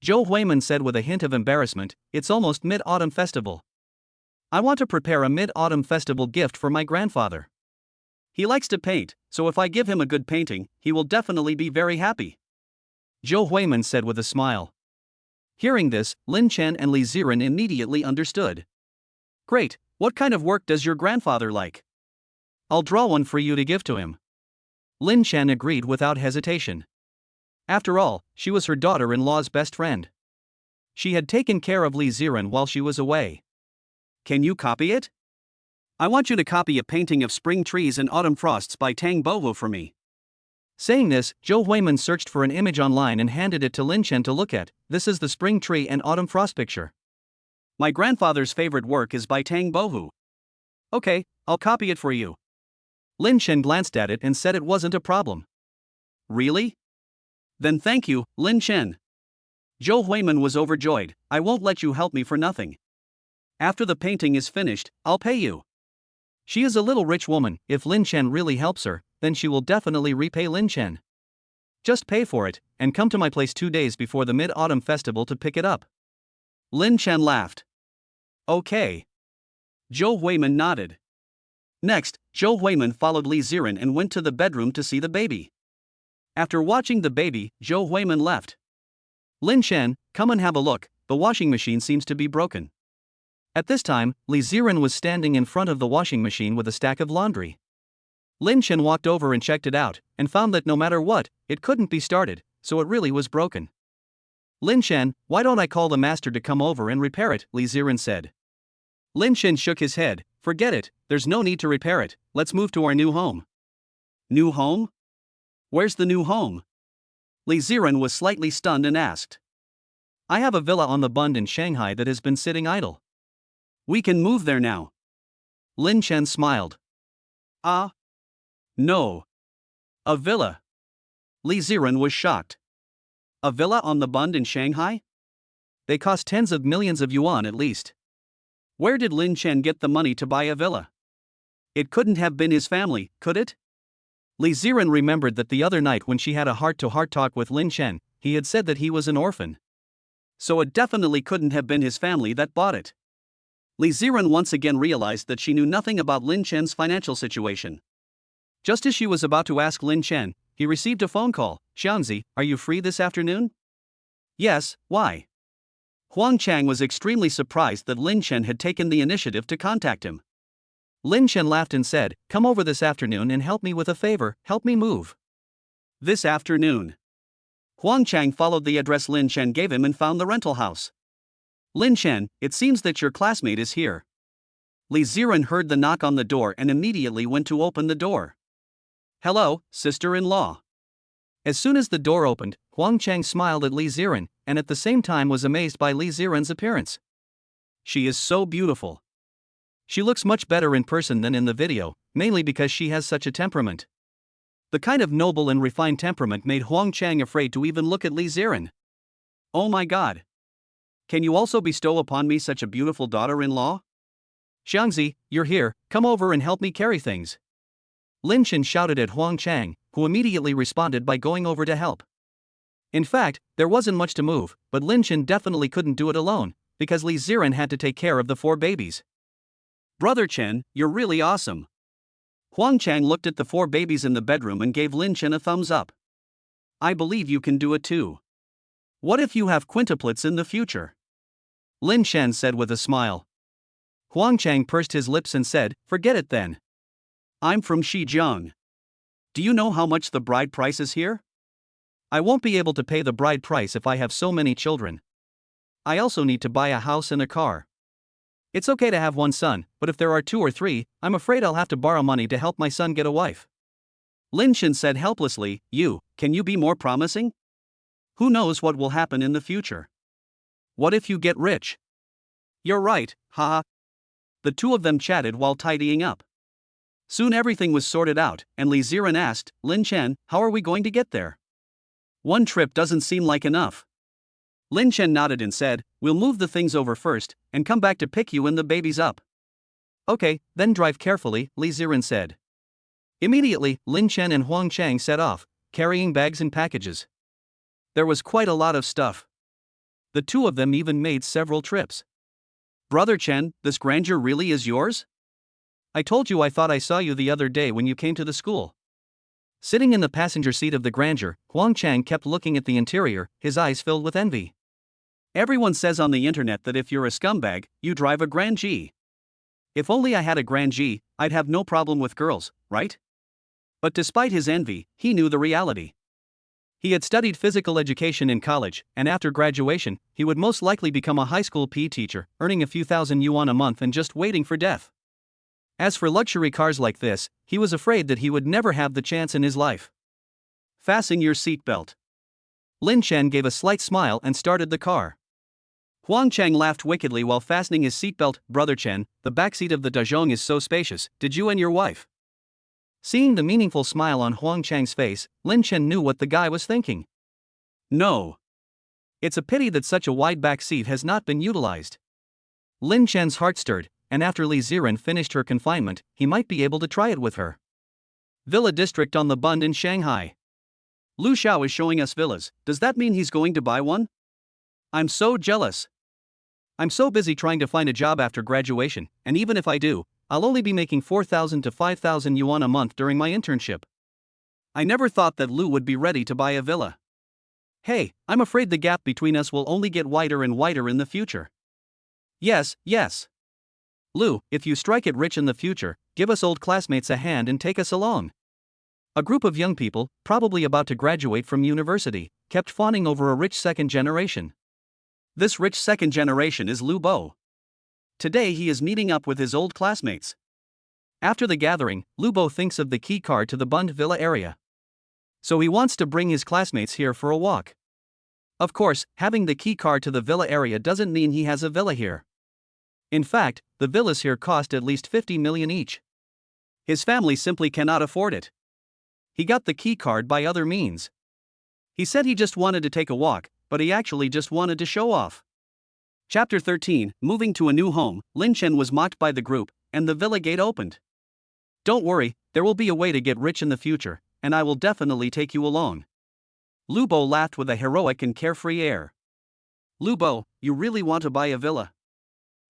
Zhou Huiman said with a hint of embarrassment, it's almost Mid-Autumn Festival. I want to prepare a Mid-Autumn Festival gift for my grandfather. He likes to paint, so if I give him a good painting, he will definitely be very happy. Zhou Huiman said with a smile. Hearing this, Lin Chen and Li Ziran immediately understood. Great, what kind of work does your grandfather like? I'll draw one for you to give to him. Lin Chen agreed without hesitation. After all, she was her daughter-in-law's best friend. She had taken care of Li Ziran while she was away. Can you copy it? I want you to copy a painting of spring trees and autumn frosts by Tang Bohu for me. Saying this, Zhou Huiman searched for an image online and handed it to Lin Chen to look at. This is the spring tree and autumn frost picture. My grandfather's favorite work is by Tang Bohu. Okay, I'll copy it for you. Lin Chen glanced at it and said it wasn't a problem. Really? Then thank you, Lin Chen. Zhou Huiman was overjoyed. I won't let you help me for nothing. After the painting is finished, I'll pay you. She is a little rich woman. If Lin Chen really helps her, then she will definitely repay Lin Chen. Just pay for it, and come to my place 2 days before the Mid-Autumn Festival to pick it up. Lin Chen laughed. Okay. Zhou Huiman nodded. Next, Zhou Huiman followed Li Ziran and went to the bedroom to see the baby. After watching the baby, Zhou Huiman left. Lin Chen, come and have a look, the washing machine seems to be broken. At this time, Li Ziran was standing in front of the washing machine with a stack of laundry. Lin Chen walked over and checked it out, and found that no matter what, it couldn't be started, so it really was broken. Lin Chen, why don't I call the master to come over and repair it, Li Ziran said. Lin Chen shook his head, forget it, there's no need to repair it, let's move to our new home. New home? Where's the new home? Li Ziran was slightly stunned and asked. I have a villa on the Bund in Shanghai that has been sitting idle. We can move there now. Lin Chen smiled. Ah? No. A villa. Li Ziran was shocked. A villa on the Bund in Shanghai? They cost tens of millions of yuan at least. Where did Lin Chen get the money to buy a villa? It couldn't have been his family, could it? Li Ziran remembered that the other night when she had a heart-to-heart talk with Lin Chen, he had said that he was an orphan. So it definitely couldn't have been his family that bought it. Li Ziran once again realized that she knew nothing about Lin Chen's financial situation. Just as she was about to ask Lin Chen, he received a phone call. Xiangzi, are you free this afternoon? Yes, why? Huang Chang was extremely surprised that Lin Chen had taken the initiative to contact him. Lin Chen laughed and said, come over this afternoon and help me with a favor, help me move. This afternoon. Huang Chang followed the address Lin Chen gave him and found the rental house. Lin Chen, it seems that your classmate is here. Li Ziran heard the knock on the door and immediately went to open the door. Hello, sister-in-law. As soon as the door opened, Huang Chang smiled at Li Ziran, and at the same time was amazed by Li Ziran's appearance. She is so beautiful. She looks much better in person than in the video, mainly because she has such a temperament. The kind of noble and refined temperament made Huang Chang afraid to even look at Li Ziran. Oh my God. Can you also bestow upon me such a beautiful daughter-in-law? Xiangzi, you're here, come over and help me carry things. Lin Chen shouted at Huang Chang, who immediately responded by going over to help. In fact, there wasn't much to move, but Lin Chen definitely couldn't do it alone, because Li Ziran had to take care of the 4 babies. Brother Chen, you're really awesome. Huang Chang looked at the 4 babies in the bedroom and gave Lin Chen a thumbs up. I believe you can do it too. What if you have quintuplets in the future? Lin Chen said with a smile. Huang Chang pursed his lips and said, forget it then. I'm from Xizang. Do you know how much the bride price is here? I won't be able to pay the bride price if I have so many children. I also need to buy a house and a car. It's okay to have one son, but if there are 2 or 3, I'm afraid I'll have to borrow money to help my son get a wife. Lin Chen said helplessly, can you be more promising? Who knows what will happen in the future? What if you get rich? You're right, haha. The 2 of them chatted while tidying up. Soon everything was sorted out, and Li Ziran asked, Lin Chen, how are we going to get there? 1 trip doesn't seem like enough. Lin Chen nodded and said, we'll move the things over first, and come back to pick you and the babies up. Okay, then drive carefully, Li Ziran said. Immediately, Lin Chen and Huang Chang set off, carrying bags and packages. There was quite a lot of stuff. The 2 of them even made several trips. Brother Chen, this grandeur really is yours? I told you I thought I saw you the other day when you came to the school. Sitting in the passenger seat of the grandeur, Huang Chang kept looking at the interior, his eyes filled with envy. Everyone says on the internet that if you're a scumbag, you drive a Grand G. If only I had a Grand G, I'd have no problem with girls, right? But despite his envy, he knew the reality. He had studied physical education in college, and after graduation, he would most likely become a high school PE teacher, earning a few thousand yuan a month and just waiting for death. As for luxury cars like this, he was afraid that he would never have the chance in his life. Fasten your seatbelt. Lin Chen gave a slight smile and started the car. Huang Chang laughed wickedly while fastening his seatbelt. Brother Chen, the backseat of the Dazhong is so spacious, did you and your wife? Seeing the meaningful smile on Huang Chang's face, Lin Chen knew what the guy was thinking. No. It's a pity that such a wide back seat has not been utilized. Lin Chen's heart stirred, and after Li Ziran finished her confinement, he might be able to try it with her. Villa District on the Bund in Shanghai. Lu Xiao is showing us villas, does that mean he's going to buy one? I'm so jealous. I'm so busy trying to find a job after graduation, and even if I do, I'll only be making 4,000 to 5,000 yuan a month during my internship. I never thought that Lu would be ready to buy a villa. Hey, I'm afraid the gap between us will only get wider and wider in the future. Yes. Lu, if you strike it rich in the future, give us old classmates a hand and take us along. A group of young people, probably about to graduate from university, kept fawning over a rich second generation. This rich second generation is Lu Bo. Today he is meeting up with his old classmates. After the gathering, Lu Bo thinks of the key card to the Bund Villa area. So he wants to bring his classmates here for a walk. Of course, having the key card to the villa area doesn't mean he has a villa here. In fact, the villas here cost at least 50 million each. His family simply cannot afford it. He got the key card by other means. He said he just wanted to take a walk, but he actually just wanted to show off. Chapter 13, Moving to a New Home. Lin Chen was mocked by the group, and the villa gate opened. Don't worry, there will be a way to get rich in the future, and I will definitely take you along. Lu Bo laughed with a heroic and carefree air. Lu Bo, you really want to buy a villa?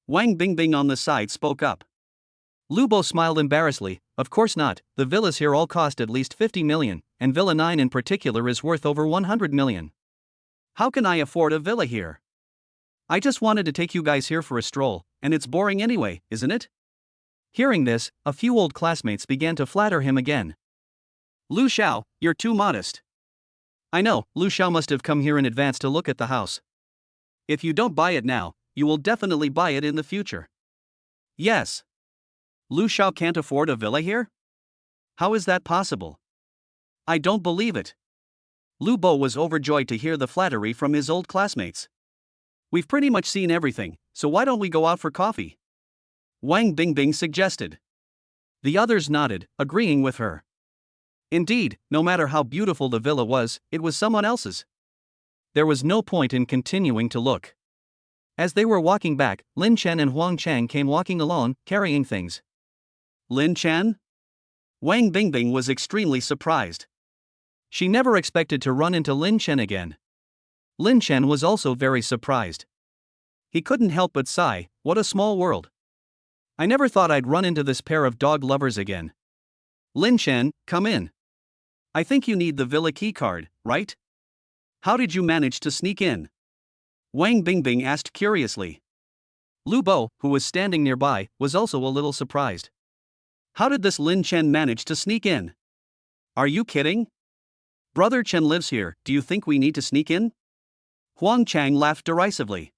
Wang Bingbing on the side spoke up. Lu Bo smiled embarrassedly, of course not, the villas here all cost at least 50 million, and Villa 9 in particular is worth over 100 million. How can I afford a villa here? I just wanted to take you guys here for a stroll, and it's boring anyway, isn't it? Hearing this, a few old classmates began to flatter him again. Lu Xiao, you're too modest. I know, Lu Xiao must have come here in advance to look at the house. If you don't buy it now, you will definitely buy it in the future. Yes. Lu Xiao can't afford a villa here? How is that possible? I don't believe it. Lu Bo was overjoyed to hear the flattery from his old classmates. We've pretty much seen everything, so why don't we go out for coffee? Wang Bingbing suggested. The others nodded, agreeing with her. Indeed, no matter how beautiful the villa was, it was someone else's. There was no point in continuing to look. As they were walking back, Lin Chen and Huang Chang came walking along, carrying things. Lin Chen? Wang Bingbing was extremely surprised. She never expected to run into Lin Chen again. Lin Chen was also very surprised. He couldn't help but sigh, what a small world. I never thought I'd run into this pair of dog lovers again. Lin Chen, come in. I think you need the villa key card, right? How did you manage to sneak in? Wang Bingbing asked curiously. Lu Bo, who was standing nearby, was also a little surprised. How did this Lin Chen manage to sneak in? Are you kidding? Brother Chen lives here, do you think we need to sneak in? Huang Chang laughed derisively.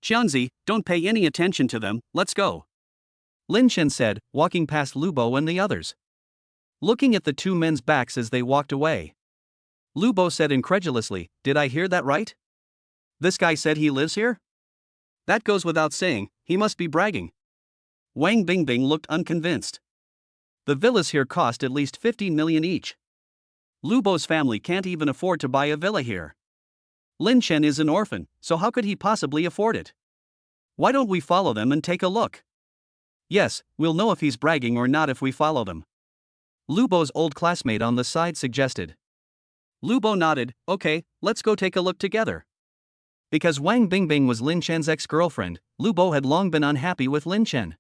Qianzi, don't pay any attention to them, let's go. Lin Chen said, walking past Lu Bo and the others. Looking at the two men's backs as they walked away. Lu Bo said incredulously, did I hear that right? This guy said he lives here? That goes without saying, he must be bragging. Wang Bingbing looked unconvinced. The villas here cost at least 15 million each. Lu Bo's family can't even afford to buy a villa here. Lin Chen is an orphan, so how could he possibly afford it? Why don't we follow them and take a look? Yes, we'll know if he's bragging or not if we follow them. Lu Bo's old classmate on the side suggested. Lu Bo nodded, okay, let's go take a look together. Because Wang Bingbing was Lin Chen's ex-girlfriend, Lu Bo had long been unhappy with Lin Chen.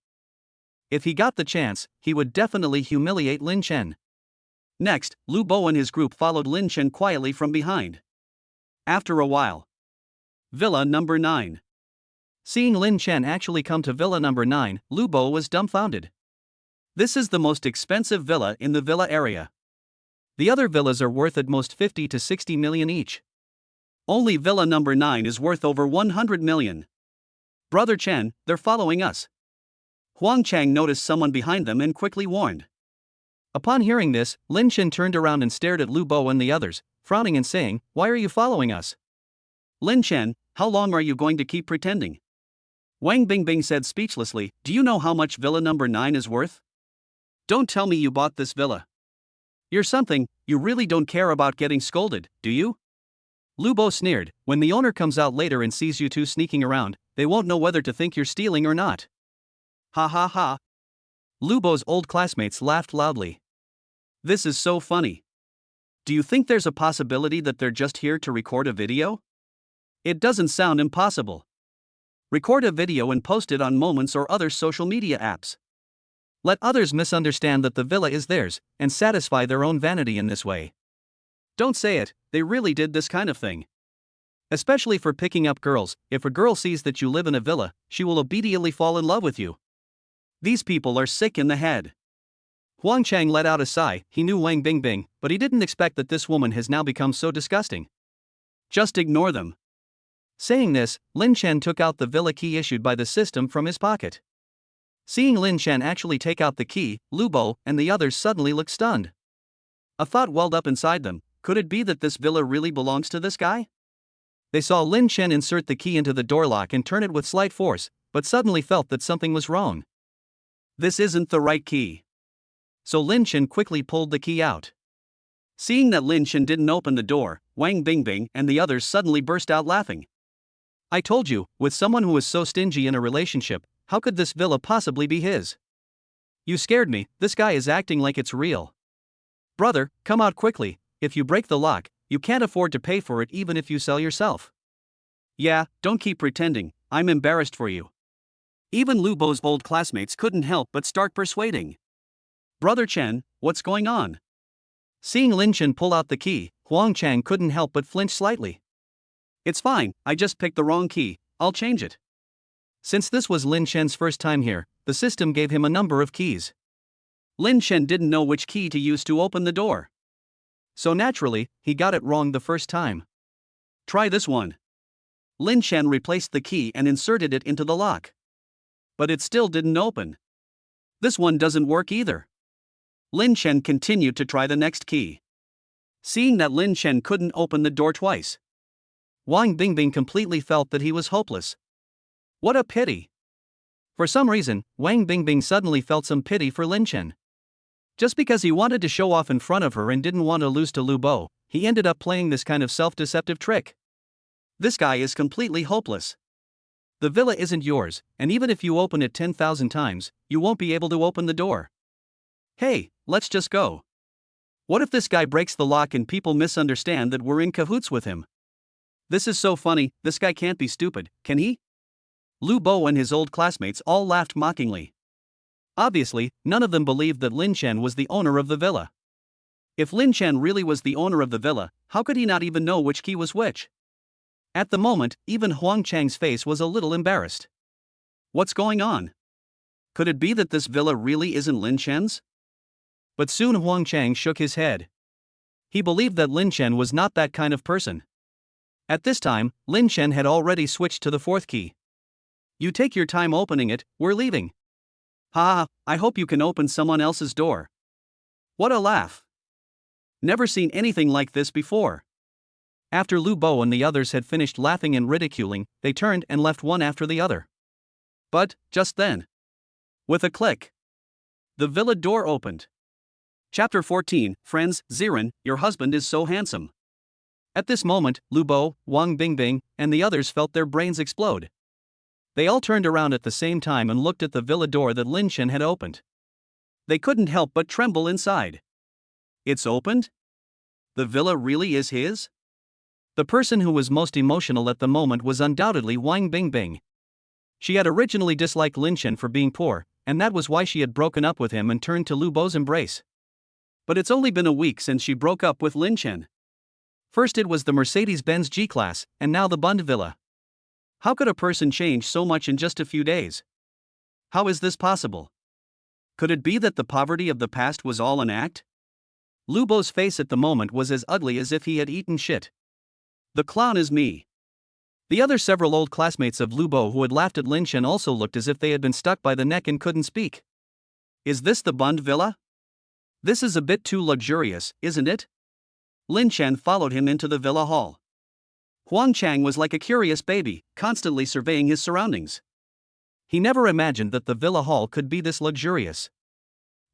If he got the chance, he would definitely humiliate Lin Chen. Next, Lu Bo and his group followed Lin Chen quietly from behind. After a while. Villa number 9. Seeing Lin Chen actually come to villa number 9, Lu Bo was dumbfounded. This is the most expensive villa in the villa area. The other villas are worth at most 50 to 60 million each. Only villa number 9 is worth over 100 million. Brother Chen, they're following us. Huang Chang noticed someone behind them and quickly warned. Upon hearing this, Lin Chen turned around and stared at Lu Bo and the others, frowning and saying, why are you following us? Lin Chen, how long are you going to keep pretending? Wang Bingbing said speechlessly, do you know how much villa number 9 is worth? Don't tell me you bought this villa. You're something, you really don't care about getting scolded, do you? Lu Bo sneered, when the owner comes out later and sees you two sneaking around, they won't know whether to think you're stealing or not. Ha ha ha. Lu Bo's old classmates laughed loudly. This is so funny. Do you think there's a possibility that they're just here to record a video? It doesn't sound impossible. Record a video and post it on Moments or other social media apps. Let others misunderstand that the villa is theirs, and satisfy their own vanity in this way. Don't say it, they really did this kind of thing. Especially for picking up girls, if a girl sees that you live in a villa, she will immediately fall in love with you. These people are sick in the head. Huang Chang let out a sigh, he knew Wang Bingbing, but he didn't expect that this woman has now become so disgusting. Just ignore them. Saying this, Lin Chen took out the villa key issued by the system from his pocket. Seeing Lin Chen actually take out the key, Lu Bo and the others suddenly looked stunned. A thought welled up inside them, could it be that this villa really belongs to this guy? They saw Lin Chen insert the key into the door lock and turn it with slight force, but suddenly felt that something was wrong. This isn't the right key. So Lin Chen quickly pulled the key out. Seeing that Lin Chen didn't open the door, Wang Bingbing and the others suddenly burst out laughing. I told you, with someone who is so stingy in a relationship, how could this villa possibly be his? You scared me, this guy is acting like it's real. Brother, come out quickly, if you break the lock, you can't afford to pay for it even if you sell yourself. Yeah, don't keep pretending, I'm embarrassed for you. Even Lu Bo's old classmates couldn't help but start persuading. Brother Chen, what's going on? Seeing Lin Chen pull out the key, Huang Chang couldn't help but flinch slightly. It's fine, I just picked the wrong key, I'll change it. Since this was Lin Chen's first time here, the system gave him a number of keys. Lin Chen didn't know which key to use to open the door. So naturally, he got it wrong the first time. Try this one. Lin Chen replaced the key and inserted it into the lock. But it still didn't open. This one doesn't work either. Lin Chen continued to try the next key. Seeing that Lin Chen couldn't open the door twice, Wang Bingbing completely felt that he was hopeless. What a pity. For some reason, Wang Bingbing suddenly felt some pity for Lin Chen. Just because he wanted to show off in front of her and didn't want to lose to Lu Bo, he ended up playing this kind of self-deceptive trick. This guy is completely hopeless. The villa isn't yours, and even if you open it 10,000 times, you won't be able to open the door. Hey, let's just go. What if this guy breaks the lock and people misunderstand that we're in cahoots with him? This is so funny, this guy can't be stupid, can he? Lu Bo and his old classmates all laughed mockingly. Obviously, none of them believed that Lin Chen was the owner of the villa. If Lin Chen really was the owner of the villa, how could he not even know which key was which? At the moment, even Huang Chang's face was a little embarrassed. What's going on? Could it be that this villa really isn't Lin Chen's? But soon Huang Chang shook his head. He believed that Lin Chen was not that kind of person. At this time, Lin Chen had already switched to the fourth key. You take your time opening it, we're leaving. Ha, I hope you can open someone else's door. What a laugh. Never seen anything like this before. After Lu Bo and the others had finished laughing and ridiculing, they turned and left one after the other. But, just then, with a click, the villa door opened. Chapter 14, Friends, Ziran, your husband is so handsome. At this moment, Lu Bo, Wang Bingbing, and the others felt their brains explode. They all turned around at the same time and looked at the villa door that Lin Chen had opened. They couldn't help but tremble inside. It's opened? The villa really is his? The person who was most emotional at the moment was undoubtedly Wang Bingbing. She had originally disliked Lin Chen for being poor, and that was why she had broken up with him and turned to Lu Bo's embrace. But it's only been a week since she broke up with Lin Chen. First it was the Mercedes-Benz G-Class, and now the Bund Villa. How could a person change so much in just a few days? How is this possible? Could it be that the poverty of the past was all an act? Lu Bo's face at the moment was as ugly as if he had eaten shit. The clown is me. The other several old classmates of Lu Bo who had laughed at Lin Chen also looked as if they had been stuck by the neck and couldn't speak. Is this the Bund Villa? This is a bit too luxurious, isn't it? Lin Chen followed him into the villa hall. Huang Chang was like a curious baby, constantly surveying his surroundings. He never imagined that the villa hall could be this luxurious.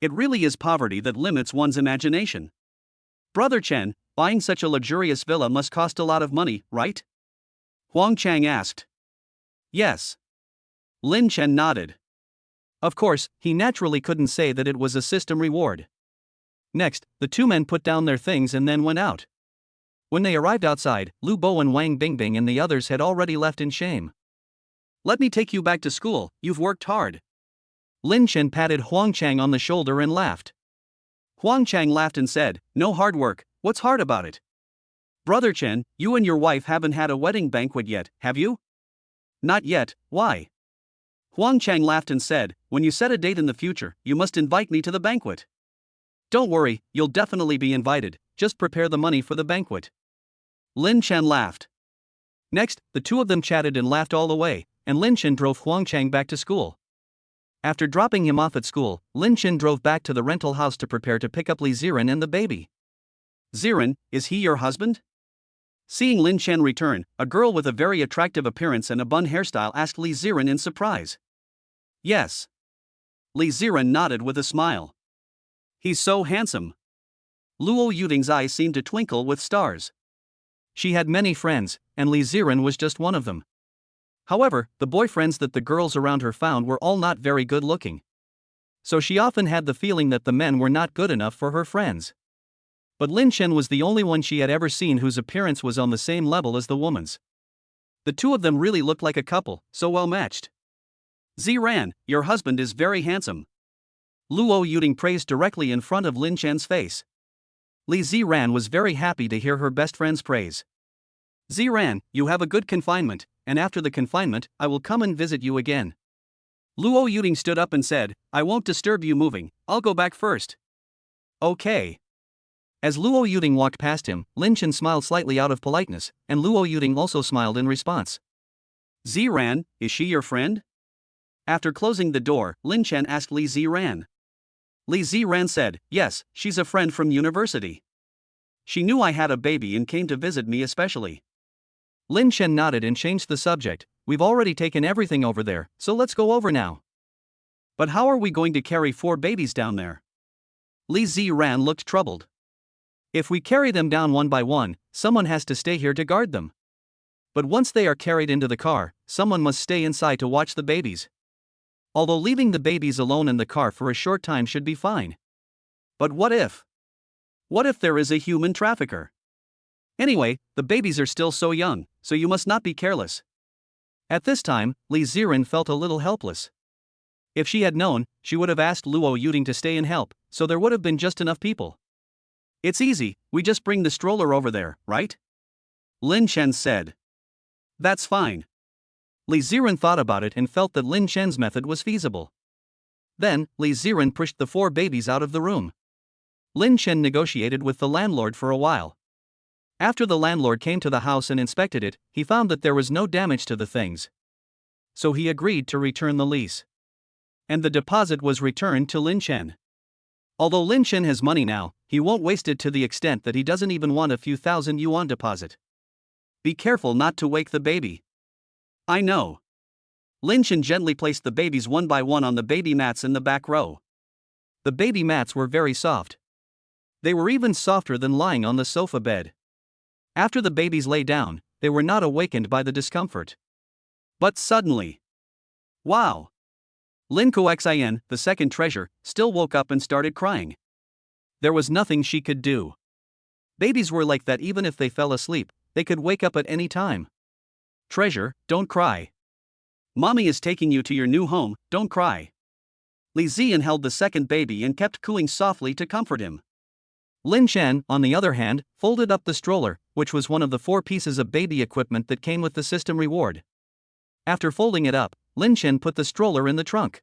It really is poverty that limits one's imagination. Brother Chen, buying such a luxurious villa must cost a lot of money, right? Huang Chang asked. Yes. Lin Chen nodded. Of course, he naturally couldn't say that it was a system reward. Next, the two men put down their things and then went out. When they arrived outside, Lu Bo and Wang Bingbing and the others had already left in shame. Let me take you back to school, you've worked hard. Lin Chen patted Huang Chang on the shoulder and laughed. Huang Chang laughed and said, no hard work, what's hard about it? Brother Chen, you and your wife haven't had a wedding banquet yet, have you? Not yet, why? Huang Chang laughed and said, when you set a date in the future, you must invite me to the banquet. Don't worry, you'll definitely be invited, just prepare the money for the banquet. Lin Chen laughed. Next, the two of them chatted and laughed all the way, and Lin Chen drove Huang Chang back to school. After dropping him off at school, Lin Chen drove back to the rental house to prepare to pick up Li Ziran and the baby. Ziran, is he your husband? Seeing Lin Chen return, a girl with a very attractive appearance and a bun hairstyle asked Li Ziran in surprise. Yes. Li Ziran nodded with a smile. He's so handsome. Luo Yuding's eyes seemed to twinkle with stars. She had many friends, and Li Ziran was just one of them. However, the boyfriends that the girls around her found were all not very good looking. So she often had the feeling that the men were not good enough for her friends. But Lin Chen was the only one she had ever seen whose appearance was on the same level as the woman's. The two of them really looked like a couple, so well matched. Ziran, your husband is very handsome. Luo Yuding praised directly in front of Lin Chen's face. Li Ziran was very happy to hear her best friend's praise. Ziran, you have a good confinement, and after the confinement, I will come and visit you again. Luo Yuding stood up and said, I won't disturb you moving, I'll go back first. Okay. As Luo Yuding walked past him, Lin Chen smiled slightly out of politeness, and Luo Yuding also smiled in response. Ziran, is she your friend? After closing the door, Lin Chen asked Li Ziran. Li Ziran said, yes, she's a friend from university. She knew I had a baby and came to visit me especially. Lin Chen nodded and changed the subject, we've already taken everything over there, so let's go over now. But how are we going to carry 4 babies down there? Li Ziran looked troubled. If we carry them down one by one, someone has to stay here to guard them. But once they are carried into the car, someone must stay inside to watch the babies. Although leaving the babies alone in the car for a short time should be fine. But what if? What if there is a human trafficker? Anyway, the babies are still so young, so you must not be careless. At this time, Li Ziran felt a little helpless. If she had known, she would have asked Luo Yuding to stay and help, so there would have been just enough people. It's easy, we just bring the stroller over there, right? Lin Chen said. That's fine. Li Ziran thought about it and felt that Lin Chen's method was feasible. Then, Li Ziran pushed the 4 babies out of the room. Lin Chen negotiated with the landlord for a while. After the landlord came to the house and inspected it, he found that there was no damage to the things. So he agreed to return the lease. And the deposit was returned to Lin Chen. Although Lin Chen has money now, he won't waste it to the extent that he doesn't even want a few thousand yuan deposit. Be careful not to wake the baby. I know. Lin Chen gently placed the babies one by one on the baby mats in the back row. The baby mats were very soft. They were even softer than lying on the sofa bed. After the babies lay down, they were not awakened by the discomfort. But suddenly, wow! Lin Koxin, the second treasure, still woke up and started crying. There was nothing she could do. Babies were like that even if they fell asleep, they could wake up at any time. Treasure, don't cry. Mommy is taking you to your new home, don't cry. Li Ziran held the second baby and kept cooing softly to comfort him. Lin Chen, on the other hand, folded up the stroller, which was one of the 4 pieces of baby equipment that came with the system reward. After folding it up, Lin Chen put the stroller in the trunk.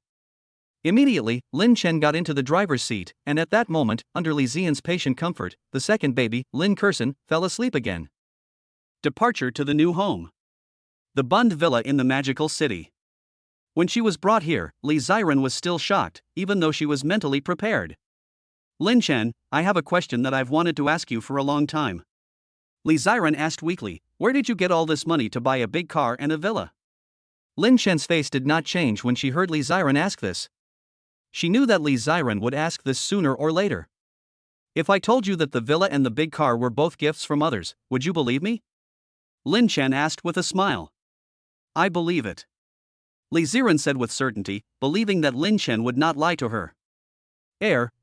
Immediately, Lin Chen got into the driver's seat, and at that moment, under Li Ziran's patient comfort, the second baby, Lin Kursen, fell asleep again. Departure to the new home. The Bund Villa in the magical city. When she was brought here, Li Ziran was still shocked, even though she was mentally prepared. Lin Chen, I have a question that I've wanted to ask you for a long time. Li Ziran asked weakly, where did you get all this money to buy a big car and a villa? Lin Chen's face did not change when she heard Li Ziran ask this. She knew that Li Ziran would ask this sooner or later. If I told you that the villa and the big car were both gifts from others, would you believe me? Lin Chen asked with a smile. I believe it. Li Ziran said with certainty, believing that Lin Chen would not lie to her.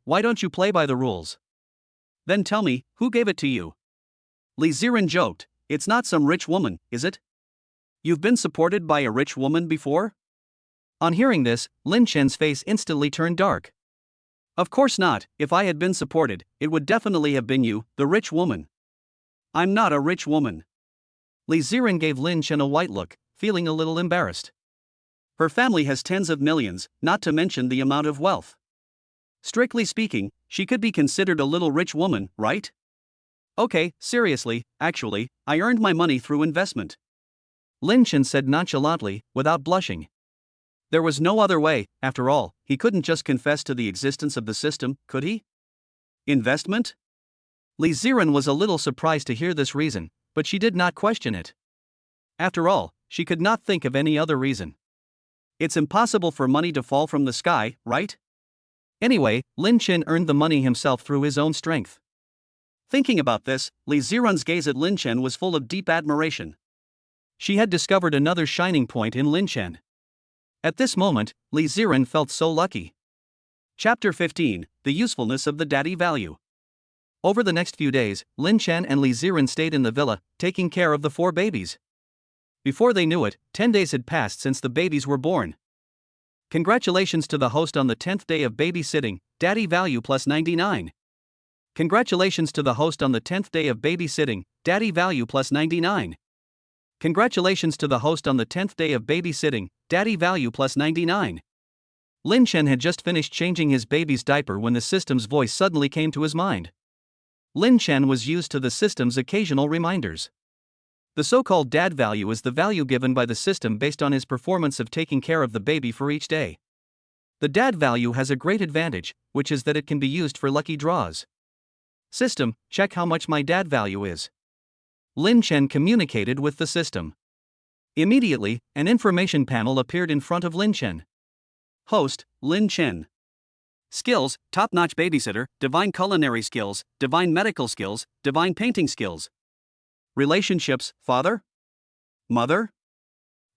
Why don't you play by the rules? Then tell me, who gave it to you? Li Ziran joked, it's not some rich woman, is it? You've been supported by a rich woman before? On hearing this, Lin Chen's face instantly turned dark. Of course not, if I had been supported, it would definitely have been you, the rich woman. I'm not a rich woman. Li Ziran gave Lin Chen a white look, feeling a little embarrassed. Her family has tens of millions, not to mention the amount of wealth. Strictly speaking, she could be considered a little rich woman, right? Okay, seriously, actually, I earned my money through investment. Lin Chen said nonchalantly, without blushing. There was no other way, after all, he couldn't just confess to the existence of the system, could he? Investment? Li Ziran was a little surprised to hear this reason, but she did not question it. After all, she could not think of any other reason. It's impossible for money to fall from the sky, right? Anyway, Lin Chen earned the money himself through his own strength. Thinking about this, Li Ziran's gaze at Lin Chen was full of deep admiration. She had discovered another shining point in Lin Chen. At this moment, Li Ziran felt so lucky. Chapter 15, The Usefulness of the Daddy Value. Over the next few days, Lin Chen and Li Ziran stayed in the villa, taking care of the 4 babies. Before they knew it, 10 days had passed since the babies were born. Congratulations to the host on the 10th day of babysitting, Daddy Value plus 99. Congratulations to the host on the 10th day of babysitting, Daddy Value plus 99. Congratulations to the host on the 10th day of babysitting, Daddy Value plus 99. Lin Chen had just finished changing his baby's diaper when the system's voice suddenly came to his mind. Lin Chen was used to the system's occasional reminders. The so-called dad value is the value given by the system based on his performance of taking care of the baby for each day. The dad value has a great advantage, which is that it can be used for lucky draws. System, check how much my dad value is. Lin Chen communicated with the system. Immediately, an information panel appeared in front of Lin Chen. Host, Lin Chen. Skills, top-notch babysitter, divine culinary skills, divine medical skills, divine painting skills. Relationships, father? Mother?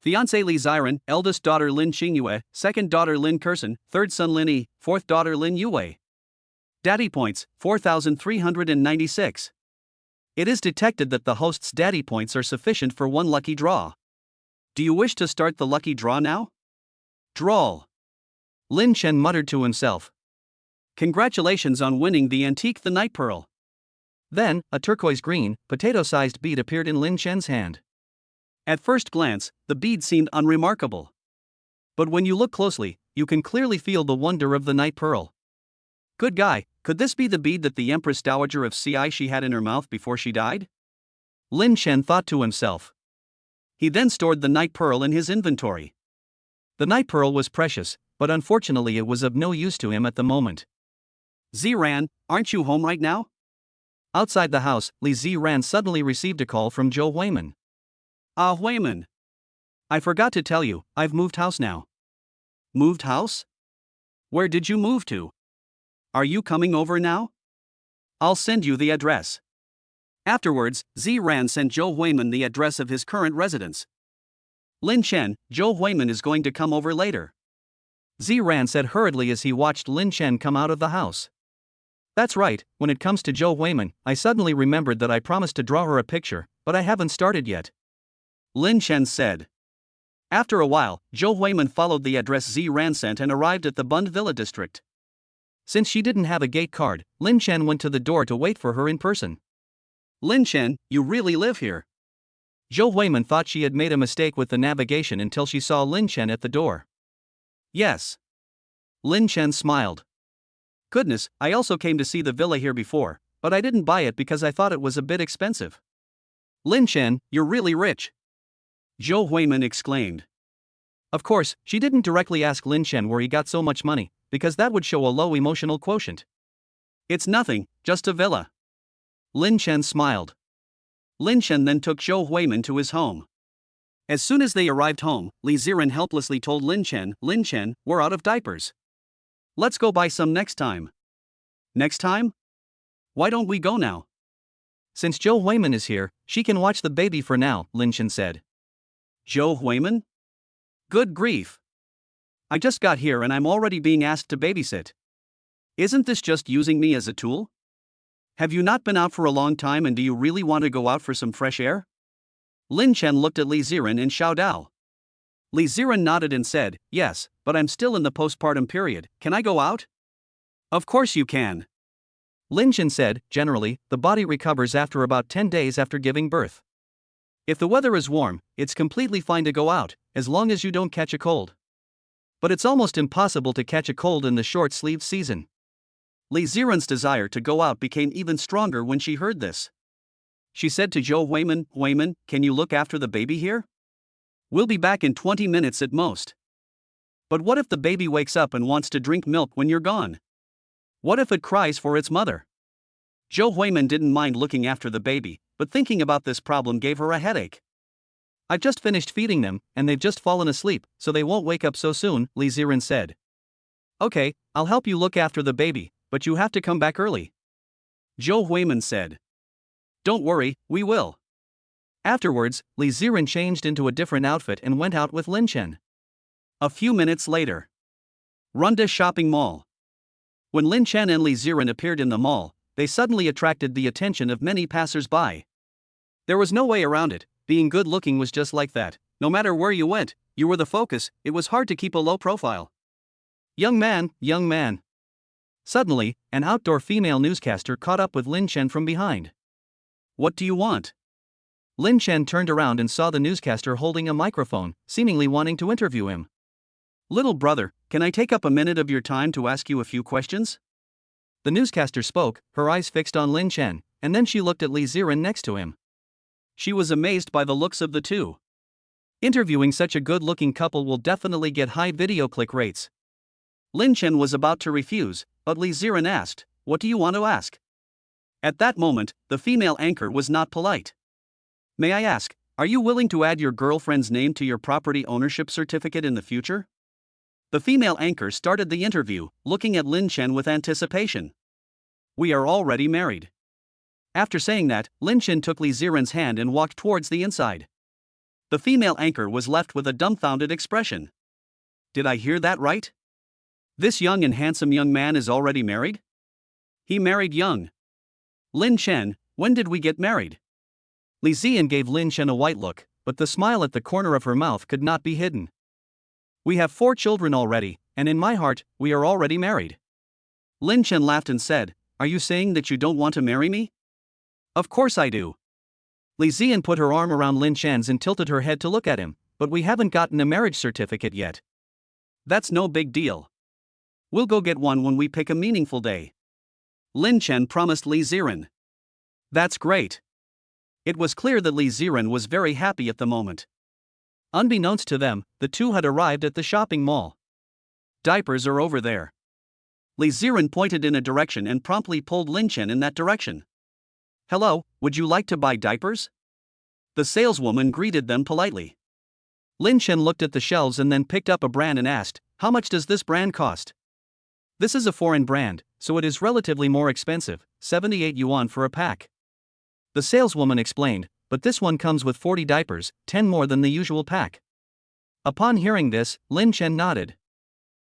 Fiancé Li Ziran, eldest daughter Lin Qingyue, second daughter Lin Kursen, third son Lin Yi, fourth daughter Lin Yue. Daddy points, 4,396. It is detected that the host's daddy points are sufficient for one lucky draw. Do you wish to start the lucky draw now? Drawl. Lin Chen muttered to himself. Congratulations on winning the antique the night pearl. Then, a turquoise green, potato-sized bead appeared in Lin Chen's hand. At first glance, the bead seemed unremarkable. But when you look closely, you can clearly feel the wonder of the night pearl. Good guy, could this be the bead that the Empress Dowager of Ci had in her mouth before she died? Lin Chen thought to himself. He then stored the night pearl in his inventory. The night pearl was precious, but unfortunately it was of no use to him at the moment. Ziran, aren't you home right now? Outside the house, Li Ziran suddenly received a call from Zhou Huiman. Ah, Huiman. I forgot to tell you, I've moved house now. Moved house? Where did you move to? Are you coming over now? I'll send you the address. Afterwards, Ziran sent Zhou Huiman the address of his current residence. Lin Chen, Zhou Huiman is going to come over later. Ziran said hurriedly as he watched Lin Chen come out of the house. That's right, when it comes to Zhou Huiman, I suddenly remembered that I promised to draw her a picture, but I haven't started yet. Lin Chen said. After a while, Zhou Huiman followed the address Ziran sent and arrived at the Bund Villa district. Since she didn't have a gate card, Lin Chen went to the door to wait for her in person. Lin Chen, you really live here? Zhou Huiman thought she had made a mistake with the navigation until she saw Lin Chen at the door. Yes. Lin Chen smiled. Goodness, I also came to see the villa here before, but I didn't buy it because I thought it was a bit expensive. Lin Chen, you're really rich. Zhou Huiman exclaimed. Of course, she didn't directly ask Lin Chen where he got so much money, because that would show a low emotional quotient. It's nothing, just a villa. Lin Chen smiled. Lin Chen then took Zhou Huiman to his home. As soon as they arrived home, Li Ziran helplessly told Lin Chen, we're out of diapers. Let's go buy some next time. Next time? Why don't we go now? Since Zhou Huiman is here, she can watch the baby for now, Lin Chen said. Zhou Huiman? Good grief. I just got here and I'm already being asked to babysit. Isn't this just using me as a tool? Have you not been out for a long time and do you really want to go out for some fresh air? Lin Chen looked at Li Ziran and Xiao Dao. Li Ziran nodded and said, yes, but I'm still in the postpartum period, can I go out? Of course you can. Lin Chen said, generally, the body recovers after about 10 days after giving birth. If the weather is warm, it's completely fine to go out, as long as you don't catch a cold. But it's almost impossible to catch a cold in the short-sleeved season. Li Ziran's desire to go out became even stronger when she heard this. She said to Zhou Huiman, can you look after the baby here? We'll be back in 20 minutes at most. But what if the baby wakes up and wants to drink milk when you're gone? What if it cries for its mother? Zhou Huiman didn't mind looking after the baby, but thinking about this problem gave her a headache. I've just finished feeding them, and they've just fallen asleep, so they won't wake up so soon, Li Ziran said. Okay, I'll help you look after the baby, but you have to come back early. Zhou Huiman said. Don't worry, we will. Afterwards, Li Ziran changed into a different outfit and went out with Lin Chen. A few minutes later. Runda Shopping Mall. When Lin Chen and Li Ziran appeared in the mall, they suddenly attracted the attention of many passers-by. There was no way around it, being good-looking was just like that. No matter where you went, you were the focus, it was hard to keep a low profile. Young man, young man. Suddenly, an outdoor female newscaster caught up with Lin Chen from behind. What do you want? Lin Chen turned around and saw the newscaster holding a microphone, seemingly wanting to interview him. Little brother, can I take up a minute of your time to ask you a few questions? The newscaster spoke, her eyes fixed on Lin Chen, and then she looked at Li Ziran next to him. She was amazed by the looks of the two. Interviewing such a good-looking couple will definitely get high video click rates. Lin Chen was about to refuse, but Li Ziran asked, what do you want to ask? At that moment, the female anchor was not polite. May I ask, are you willing to add your girlfriend's name to your property ownership certificate in the future? The female anchor started the interview, looking at Lin Chen with anticipation. We are already married. After saying that, Lin Chen took Li Ziran's hand and walked towards the inside. The female anchor was left with a dumbfounded expression. Did I hear that right? This young and handsome young man is already married? He married young. Lin Chen, When did we get married? Li Ziran gave Lin Chen a white look, but the smile at the corner of her mouth could not be hidden. We have 4 children already, and in my heart, we are already married. Lin Chen laughed and said, "Are you saying that you don't want to marry me?" "Of course I do." Li Ziran put her arm around Lin Chen's and tilted her head to look at him, "But we haven't gotten a marriage certificate yet." "That's no big deal. We'll go get one when we pick a meaningful day," Lin Chen promised Li Ziran. "That's great." It was clear that Li Ziran was very happy at the moment. Unbeknownst to them, the two had arrived at the shopping mall. "Diapers are over there." Li Ziran pointed in a direction and promptly pulled Lin Chen in that direction. "Hello, would you like to buy diapers?" The saleswoman greeted them politely. Lin Chen looked at the shelves and then picked up a brand and asked, "How much does this brand cost?" "This is a foreign brand, so it is relatively more expensive, 78 yuan for a pack." The saleswoman explained, "But this one comes with 40 diapers, 10 more than the usual pack." Upon hearing this, Lin Chen nodded.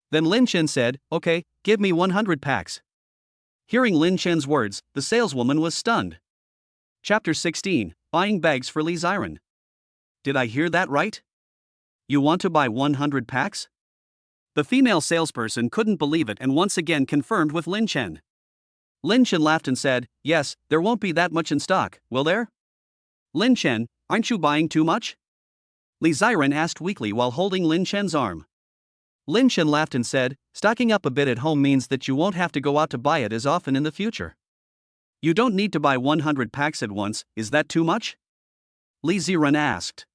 Then Lin Chen said, "Okay, give me 100 packs." Hearing Lin Chen's words, the saleswoman was stunned. Chapter 16, Buying Bags for Li Ziran. "Did I hear that right? You want to buy 100 packs? The female salesperson couldn't believe it and once again confirmed with Lin Chen. Lin Chen laughed and said, "Yes, there won't be that much in stock, will there?" "Lin Chen, aren't you buying too much?" Li Ziran asked weakly while holding Lin Chen's arm. Lin Chen laughed and said, "Stocking up a bit at home means that you won't have to go out to buy it as often in the future. You don't need to buy 100 packs at once, is that too much?" Li Ziran asked.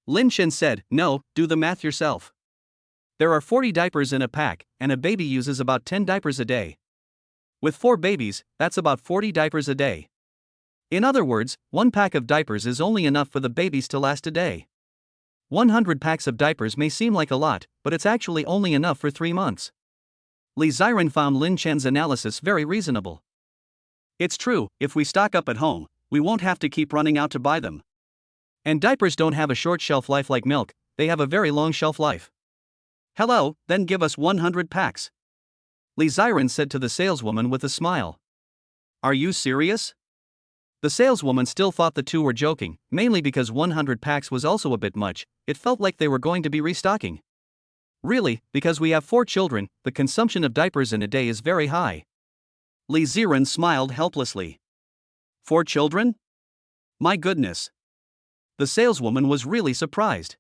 Lin Chen said, "No, do the math yourself. There are 40 diapers in a pack, and a baby uses about 10 diapers a day. With 4 babies, that's about 40 diapers a day. In other words, 1 pack of diapers is only enough for the babies to last a day. 100 packs of diapers may seem like a lot, but it's actually only enough for 3 months." Li Ziran found Lin Chen's analysis very reasonable. "It's true, if we stock up at home, we won't have to keep running out to buy them. And diapers don't have a short shelf life like milk, they have a very long shelf life." "Hello, then give us 100 packs," Li Ziran said to the saleswoman with a smile. "Are you serious?" The saleswoman still thought the two were joking, mainly because 100 packs was also a bit much. It felt like they were going to be restocking. "Really, because we have 4 children, the consumption of diapers in a day is very high." Li Ziran smiled helplessly. 4 children? My goodness. The saleswoman was really surprised.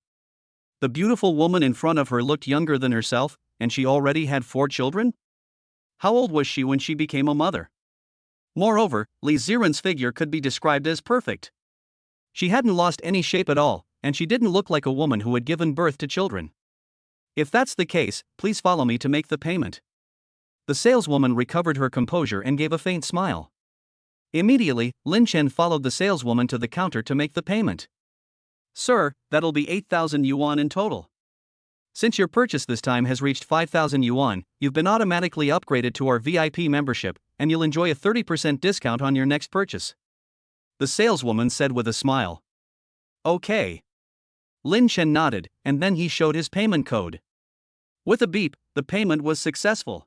The beautiful woman in front of her looked younger than herself, and she already had 4 children? How old was she when she became a mother? Moreover, Li Ziran's figure could be described as perfect. She hadn't lost any shape at all, and she didn't look like a woman who had given birth to children. "If that's the case, please follow me to make the payment." The saleswoman recovered her composure and gave a faint smile. Immediately, Lin Chen followed the saleswoman to the counter to make the payment. "Sir, that'll be 8,000 yuan in total. Since your purchase this time has reached 5,000 yuan, you've been automatically upgraded to our VIP membership, and you'll enjoy a 30% discount on your next purchase," the saleswoman said with a smile. "Okay." Lin Chen nodded, and then he showed his payment code. With a beep, the payment was successful.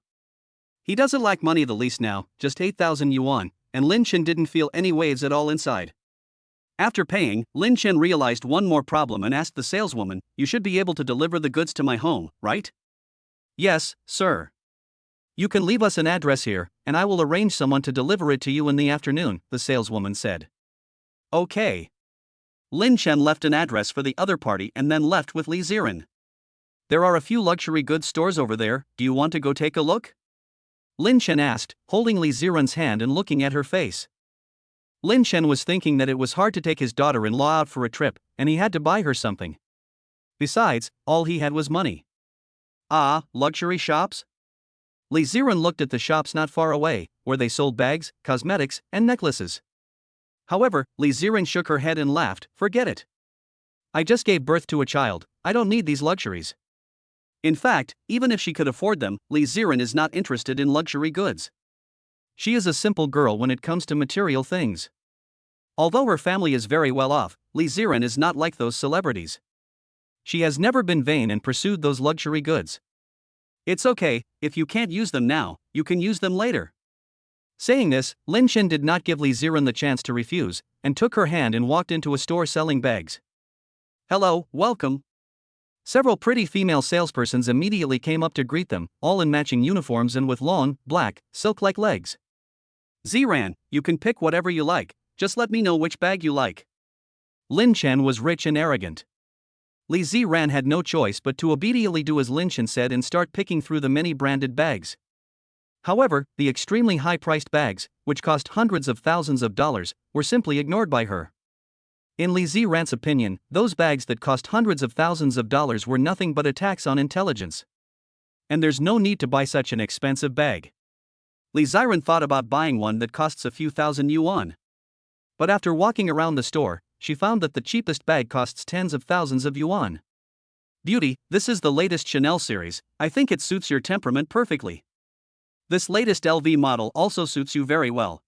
He doesn't lack money the least now, just 8,000 yuan, and Lin Chen didn't feel any waves at all inside. After paying, Lin Chen realized one more problem and asked the saleswoman, "You should be able to deliver the goods to my home, right?" "Yes, sir. You can leave us an address here, and I will arrange someone to deliver it to you in the afternoon," the saleswoman said. "Okay." Lin Chen left an address for the other party and then left with Li Ziran. "There are a few luxury goods stores over there, do you want to go take a look?" Lin Chen asked, holding Li Ziran's hand and looking at her face. Lin Chen was thinking that it was hard to take his daughter-in-law out for a trip, and he had to buy her something. Besides, all he had was money. "Ah, luxury shops?" Li Ziran looked at the shops not far away, where they sold bags, cosmetics, and necklaces. However, Li Ziran shook her head and laughed, "Forget it. I just gave birth to a child, I don't need these luxuries." In fact, even if she could afford them, Li Ziran is not interested in luxury goods. She is a simple girl when it comes to material things. Although her family is very well off, Li Ziran is not like those celebrities. She has never been vain and pursued those luxury goods. "It's okay, if you can't use them now, you can use them later." Saying this, Lin Chen did not give Li Ziran the chance to refuse, and took her hand and walked into a store selling bags. "Hello, welcome." Several pretty female salespersons immediately came up to greet them, all in matching uniforms and with long, black, silk-like legs. "Ziran, you can pick whatever you like, just let me know which bag you like." Lin Chen was rich and arrogant. Li Ziran had no choice but to obediently do as Lin Chen said and start picking through the many branded bags. However, the extremely high-priced bags, which cost hundreds of thousands of dollars, were simply ignored by her. In Li Ziran's opinion, those bags that cost hundreds of thousands of dollars were nothing but a tax on intelligence. And there's no need to buy such an expensive bag. Li Ziran thought about buying one that costs a few thousand yuan. But after walking around the store, she found that the cheapest bag costs tens of thousands of yuan. "Beauty, this is the latest Chanel series, I think it suits your temperament perfectly. This latest LV model also suits you very well.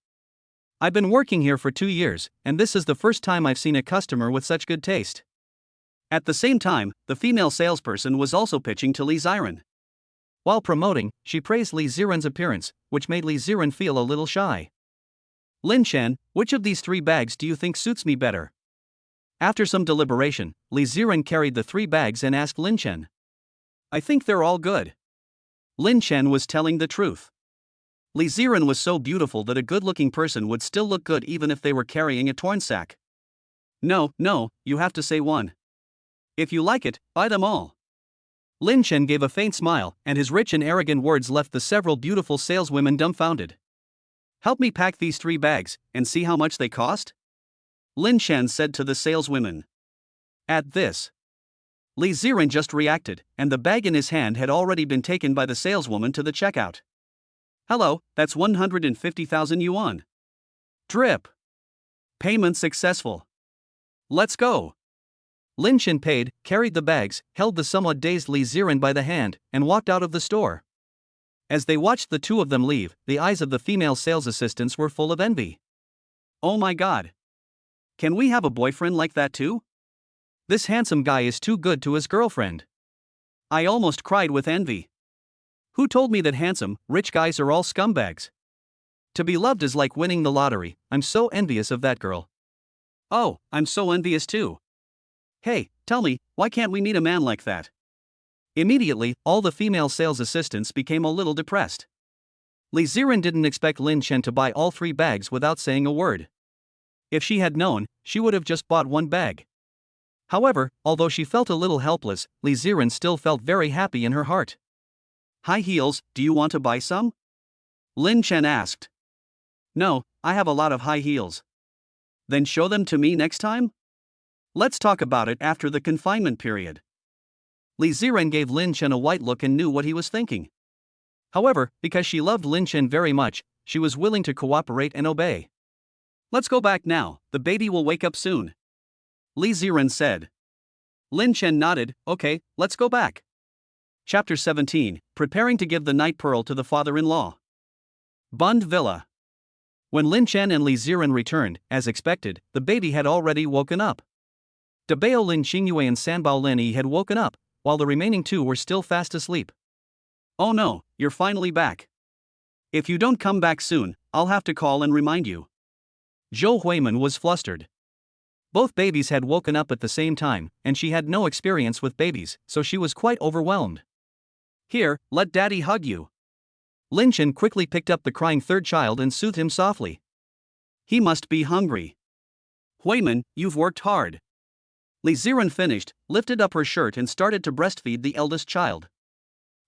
I've been working here for 2 years, and this is the first time I've seen a customer with such good taste." At the same time, the female salesperson was also pitching to Li Ziran. While promoting, she praised Li Ziran's appearance, which made Li Ziran feel a little shy. "Lin Chen, which of these 3 bags do you think suits me better?" After some deliberation, Li Ziran carried the 3 bags and asked Lin Chen. "I think they're all good." Lin Chen was telling the truth. Li Ziran was so beautiful that a good-looking person would still look good even if they were carrying a torn sack. No, you have to say one. If you like it, buy them all." Lin Chen gave a faint smile, and his rich and arrogant words left the several beautiful saleswomen dumbfounded. "Help me pack these 3 bags, and see how much they cost?" Lin Chen said to the saleswomen. At this, Li Ziran just reacted, and the bag in his hand had already been taken by the saleswoman to the checkout. "Hello, that's 150,000 yuan. Drip. Payment successful. Let's go." Lin Chen paid, carried the bags, held the somewhat dazed Li Ziran by the hand, and walked out of the store. As they watched the two of them leave, the eyes of the female sales assistants were full of envy. "Oh my god. Can we have a boyfriend like that too? This handsome guy is too good to his girlfriend." I almost cried with envy. Who told me that handsome, rich guys are all scumbags? To be loved is like winning the lottery. I'm so envious of that girl. Oh, I'm so envious too. Hey, tell me, why can't we meet a man like that? Immediately, all the female sales assistants became a little depressed. Li Ziran didn't expect Lin Chen to buy all 3 bags without saying a word. If she had known, she would have just bought 1 bag. However, although she felt a little helpless, Li Ziran still felt very happy in her heart. "High heels, do you want to buy some?" Lin Chen asked. "No, I have a lot of high heels." "Then show them to me next time? Let's talk about it after the confinement period." Li Ziran gave Lin Chen a white look and knew what he was thinking. However, because she loved Lin Chen very much, she was willing to cooperate and obey. "Let's go back now, the baby will wake up soon," Li Ziran said. Lin Chen nodded. "Okay, let's go back." Chapter 17, Preparing to give the night pearl to the father-in-law. Bund Villa. When Lin Chen and Li Ziran returned, as expected, the baby had already woken up. Dabao Lin Xingyue and Sanbao Lin Yi had woken up, while the remaining 2 were still fast asleep. "Oh no, you're finally back. If you don't come back soon, I'll have to call and remind you." Zhou Huiman was flustered. Both babies had woken up at the same time, and she had no experience with babies, so she was quite overwhelmed. "Here, let daddy hug you." Lin Chen quickly picked up the crying 3rd child and soothed him softly. "He must be hungry. Huiman, you've worked hard." Li Ziran finished, lifted up her shirt and started to breastfeed the eldest child.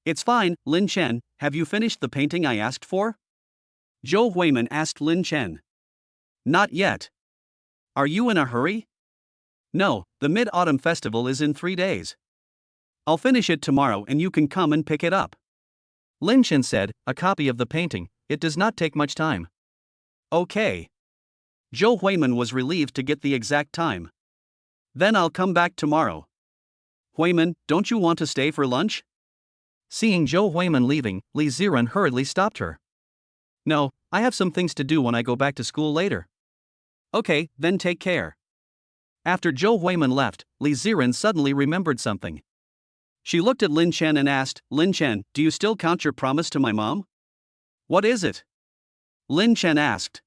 "It's fine, Lin Chen, have you finished the painting I asked for?" Zhou Huiman asked Lin Chen. "Not yet." "Are you in a hurry?" "No, the Mid-Autumn Festival is in 3 days. I'll finish it tomorrow and you can come and pick it up." Lin Chen said, "A copy of the painting, it does not take much time." "Okay." Zhou Huiman was relieved to get the exact time. "Then I'll come back tomorrow." "Huiman, don't you want to stay for lunch?" Seeing Zhou Huiman leaving, Li Ziran hurriedly stopped her. "No, I have some things to do when I go back to school later." "Okay, then take care." After Zhou Huiman left, Li Ziran suddenly remembered something. She looked at Lin Chen and asked, "Lin Chen, do you still count your promise to my mom?" "What is it?" Lin Chen asked.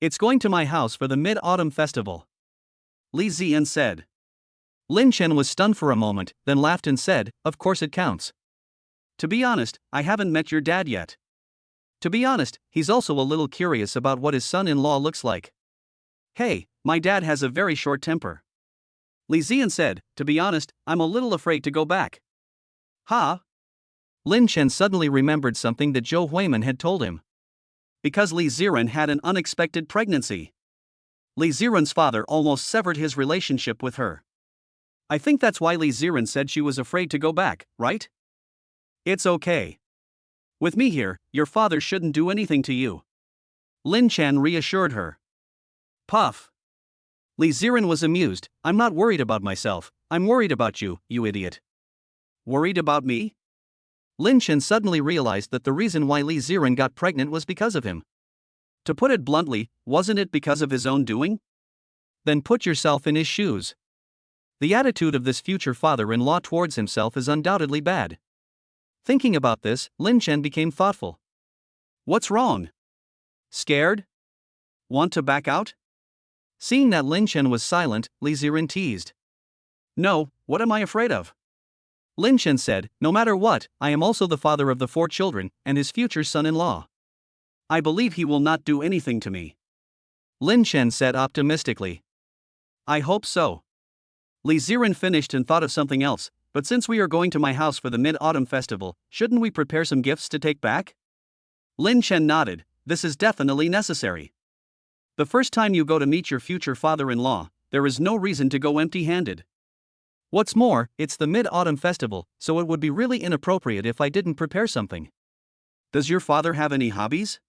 It's going to my house for the Mid-Autumn Festival, Li Ziran said. Lin Chen was stunned for a moment, then laughed and said, of course it counts. To be honest, I haven't met your dad yet. To be honest, he's also a little curious about what his son-in-law looks like. Hey, my dad has a very short temper, Li Ziran said. To be honest, I'm a little afraid to go back. Huh? Lin Chen suddenly remembered something that Zhou Huimin had told him. Because Li Ziran had an unexpected pregnancy. Li Ziran's father almost severed his relationship with her. I think that's why Li Ziran said she was afraid to go back, right? It's okay. With me here, your father shouldn't do anything to you, Lin Chen reassured her. Puff. Li Ziran was amused. I'm not worried about myself, I'm worried about you, you idiot. Worried about me? Lin Chen suddenly realized that the reason why Li Ziran got pregnant was because of him. To put it bluntly, wasn't it because of his own doing? Then put yourself in his shoes. The attitude of this future father-in-law towards himself is undoubtedly bad. Thinking about this, Lin Chen became thoughtful. What's wrong? Scared? Want to back out? Seeing that Lin Chen was silent, Li Ziran teased. No, what am I afraid of? Lin Chen said, no matter what, I am also the father of the 4 children, and his future son-in-law. I believe he will not do anything to me, Lin Chen said optimistically. I hope so. Li Ziran finished and thought of something else, but since we are going to my house for the Mid-Autumn Festival, shouldn't we prepare some gifts to take back? Lin Chen nodded, this is definitely necessary. The first time you go to meet your future father-in-law, there is no reason to go empty-handed. What's more, it's the Mid-Autumn Festival, so it would be really inappropriate if I didn't prepare something. Does your father have any hobbies?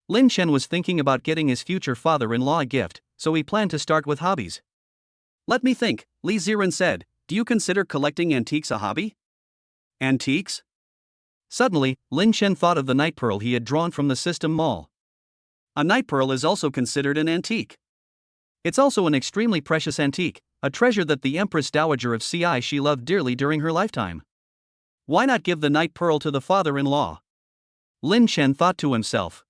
Lin Chen was thinking about getting his future father-in-law a gift, so he planned to start with hobbies. Let me think, Li Ziran said, do you consider collecting antiques a hobby? Antiques? Suddenly, Lin Chen thought of the night pearl he had drawn from the System Mall. A night pearl is also considered an antique. It's also an extremely precious antique, a treasure that the Empress Dowager of Ci loved dearly during her lifetime. Why not give the night pearl to the father-in-law? Lin Chen thought to himself.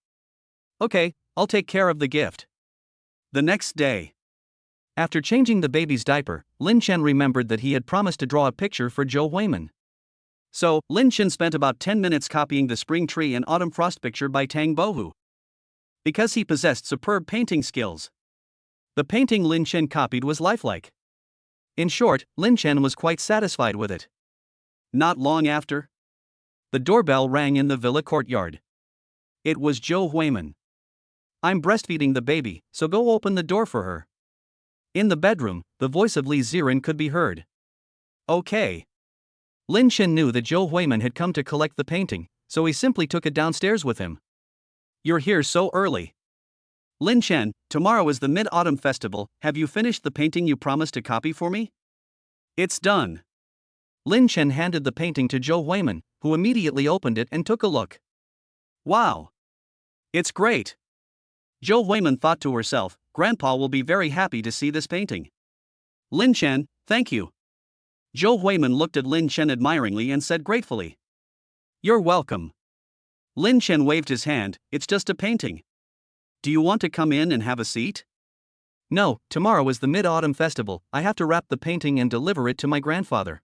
Okay, I'll take care of the gift. The next day. After changing the baby's diaper, Lin Chen remembered that he had promised to draw a picture for Zhou Huimin. So, Lin Chen spent about 10 minutes copying the spring tree and autumn frost picture by Tang Bohu. Because he possessed superb painting skills, the painting Lin Chen copied was lifelike. In short, Lin Chen was quite satisfied with it. Not long after, the doorbell rang in the villa courtyard. It was Zhou Huimin. I'm breastfeeding the baby, so go open the door for her. In the bedroom, the voice of Li Ziran could be heard. Okay. Lin Chen knew that Zhou Huimin had come to collect the painting, so he simply took it downstairs with him. You're here so early. Lin Chen, tomorrow is the Mid-Autumn Festival, have you finished the painting you promised to copy for me? It's done. Lin Chen handed the painting to Zhou Huimin, who immediately opened it and took a look. Wow. It's great. Zhou Huimin thought to herself, Grandpa will be very happy to see this painting. Lin Chen, thank you. Zhou Huimin looked at Lin Chen admiringly and said gratefully. You're welcome. Lin Chen waved his hand, it's just a painting. Do you want to come in and have a seat? No, tomorrow is the Mid-Autumn Festival, I have to wrap the painting and deliver it to my grandfather.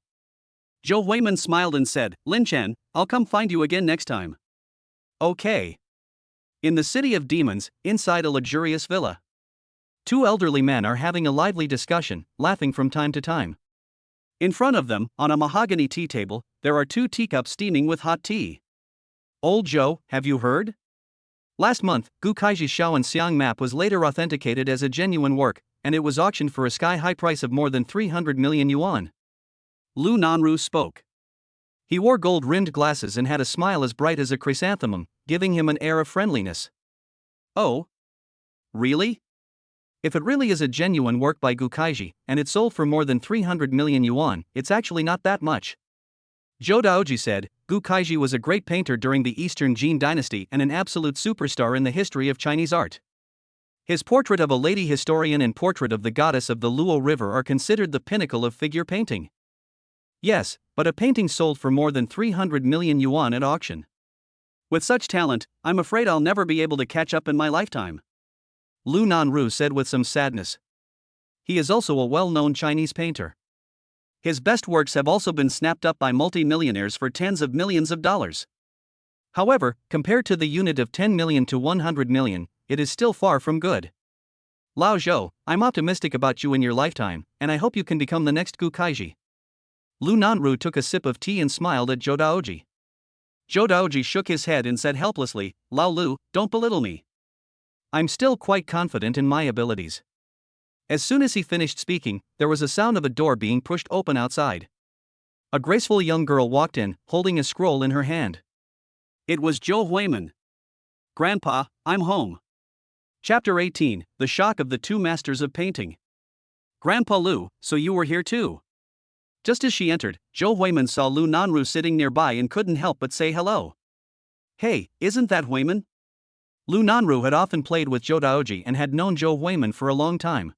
Zhou Huimin smiled and said, Lin Chen, I'll come find you again next time. Okay. In the City of Demons, inside a luxurious villa, 2 elderly men are having a lively discussion, laughing from time to time. In front of them, on a mahogany tea table, there are 2 teacups steaming with hot tea. Old Zhou, have you heard? Last month, Gu Kaiji's Shaoan Xiang map was later authenticated as a genuine work, and it was auctioned for a sky-high price of more than 300 million yuan. Lu Nanru spoke. He wore gold-rimmed glasses and had a smile as bright as a chrysanthemum, giving him an air of friendliness. Oh? Really? If it really is a genuine work by Gu Kaiji, and it sold for more than 300 million yuan, it's actually not that much. Zhou Daoji said, Gu Kaiji was a great painter during the Eastern Jin dynasty and an absolute superstar in the history of Chinese art. His portrait of a lady historian and portrait of the goddess of the Luo River are considered the pinnacle of figure painting. Yes, but a painting sold for more than 300 million yuan at auction. With such talent, I'm afraid I'll never be able to catch up in my lifetime. Lu Nanru said with some sadness. He is also a well-known Chinese painter. His best works have also been snapped up by multi-millionaires for tens of millions of dollars. However, compared to the unit of 10 million to 100 million, it is still far from good. Lao Zhou, I'm optimistic about you in your lifetime, and I hope you can become the next Gu Kaiji. Lu Nanru took a sip of tea and smiled at Zhou Daoji. Zhou Daoji shook his head and said helplessly, Lao Lu, don't belittle me. I'm still quite confident in my abilities. As soon as he finished speaking, there was a sound of a door being pushed open outside. A graceful young girl walked in, holding a scroll in her hand. It was Zhou Huimin. Grandpa, I'm home. Chapter 18, The Shock of the Two Masters of Painting. Grandpa Lu, so you were here too. Just as she entered, Zhou Huimin saw Lu Nanru sitting nearby and couldn't help but say hello. Hey, isn't that Huimin? Lu Nanru had often played with Zhou Daoji and had known Zhou Huimin for a long time.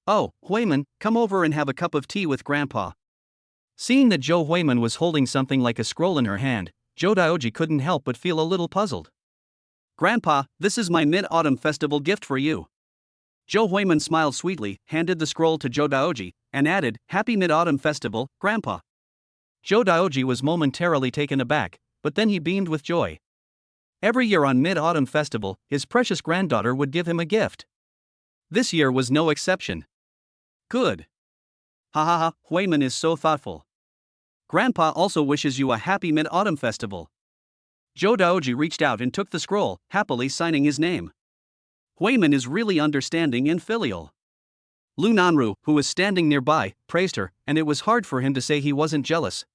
Oh, Huimin, come over and have a cup of tea with Grandpa. Seeing that Zhou Huimin was holding something like a scroll in her hand, Zhou Daoji couldn't help but feel a little puzzled. Grandpa, this is my Mid-Autumn Festival gift for you. Zhou Huimin smiled sweetly, handed the scroll to Zhou Daoji, and added, Happy Mid-Autumn Festival, Grandpa. Zhou Daoji was momentarily taken aback, but then he beamed with joy. Every year on Mid-Autumn Festival, his precious granddaughter would give him a gift. This year was no exception. Good. Ha ha ha, Huimin is so thoughtful. Grandpa also wishes you a happy Mid-Autumn Festival. Zhou Daoji reached out and took the scroll, happily signing his name. Huimin is really understanding and filial. Lu Nanru, who was standing nearby, praised her, and it was hard for him to say he wasn't jealous.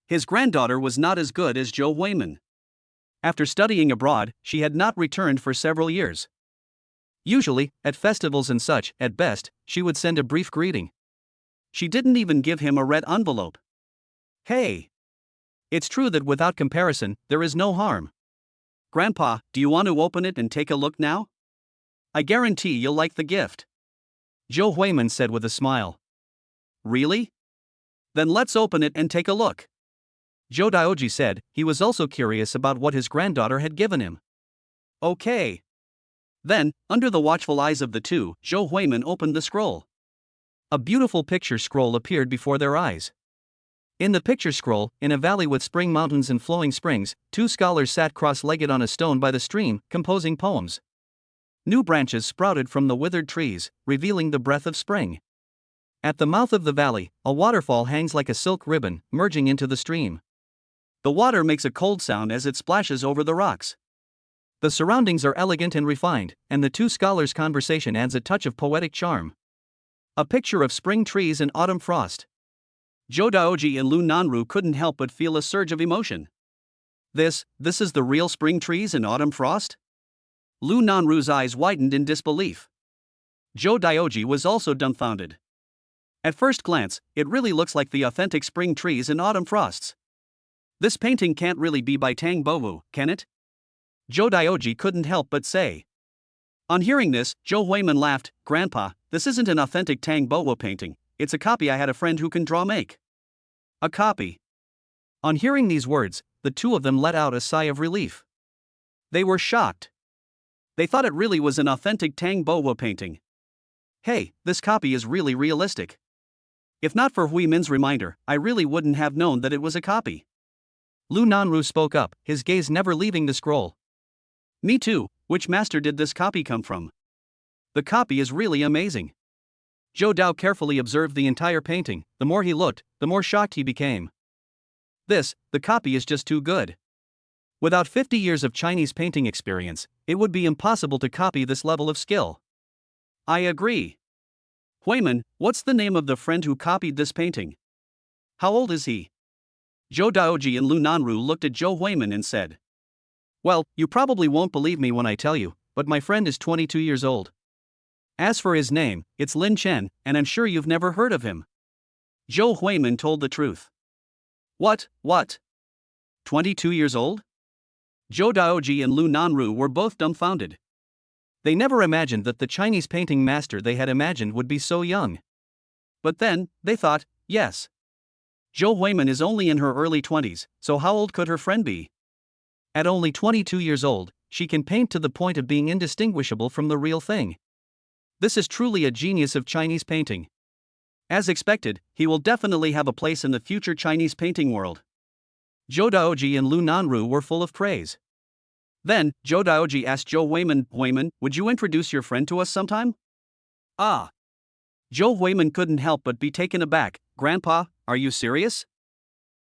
His granddaughter was not as good as Zhou Huimin. After studying abroad, she had not returned for several years. Usually, at festivals and such, at best, she would send a brief greeting. She didn't even give him a red envelope. Hey! It's true that without comparison, there is no harm. Grandpa, do you want to open it and take a look now? I guarantee you'll like the gift. Zhou Huimin said with a smile. Really? Then let's open it and take a look. Zhou Daoji said. He was also curious about what his granddaughter had given him. Okay. Then, under the watchful eyes of the two, Zhou Huimin opened the scroll. A beautiful picture scroll appeared before their eyes. In the picture scroll, in a valley with spring mountains and flowing springs, two scholars sat cross-legged on a stone by the stream, composing poems. New branches sprouted from the withered trees, revealing the breath of spring. At the mouth of the valley, a waterfall hangs like a silk ribbon, merging into the stream. The water makes a cold sound as it splashes over the rocks. The surroundings are elegant and refined, and the two scholars' conversation adds a touch of poetic charm. A picture of spring trees and autumn frost. Zhou Daoji and Lu Nanru couldn't help but feel a surge of emotion. This is the real spring trees and autumn frost? Lu Nanru's eyes widened in disbelief. Zhou Daoji was also dumbfounded. At first glance, it really looks like the authentic spring trees and autumn frosts. This painting can't really be by Tang Bowu, can it? Zhou Daoji couldn't help but say. On hearing this, Zhou Huimin laughed. Grandpa, this isn't an authentic Tang Bowu painting, it's a copy I had a friend who can make. A copy. On hearing these words, the two of them let out a sigh of relief. They were shocked. They thought it really was an authentic Tang Bowu painting. Hey, this copy is really realistic. If not for Huimin's reminder, I really wouldn't have known that it was a copy. Lu Nanru spoke up, his gaze never leaving the scroll. Me too, which master did this copy come from? The copy is really amazing. Zhou Dao carefully observed the entire painting. The more he looked, the more shocked he became. The copy is just too good. Without 50 years of Chinese painting experience, it would be impossible to copy this level of skill. I agree. Huimin, what's the name of the friend who copied this painting? How old is he? Zhou Daoji and Lu Nanru looked at Zhou Huimin and said. Well, you probably won't believe me when I tell you, but my friend is 22 years old. As for his name, it's Lin Chen, and I'm sure you've never heard of him. Zhou Huimin told the truth. What? 22 years old? Zhou Daoji and Lu Nanru were both dumbfounded. They never imagined that the Chinese painting master they had imagined would be so young. But then, they thought, yes. Zhou Huimin is only in her early 20s, so how old could her friend be? At only 22 years old, she can paint to the point of being indistinguishable from the real thing. This is truly a genius of Chinese painting. As expected, he will definitely have a place in the future Chinese painting world. Zhou Daoji and Lu Nanru were full of praise. Then, Zhou Daoji asked Zhou Huiman, would you introduce your friend to us sometime? Ah. Zhou Huiman couldn't help but be taken aback. Grandpa, are you serious?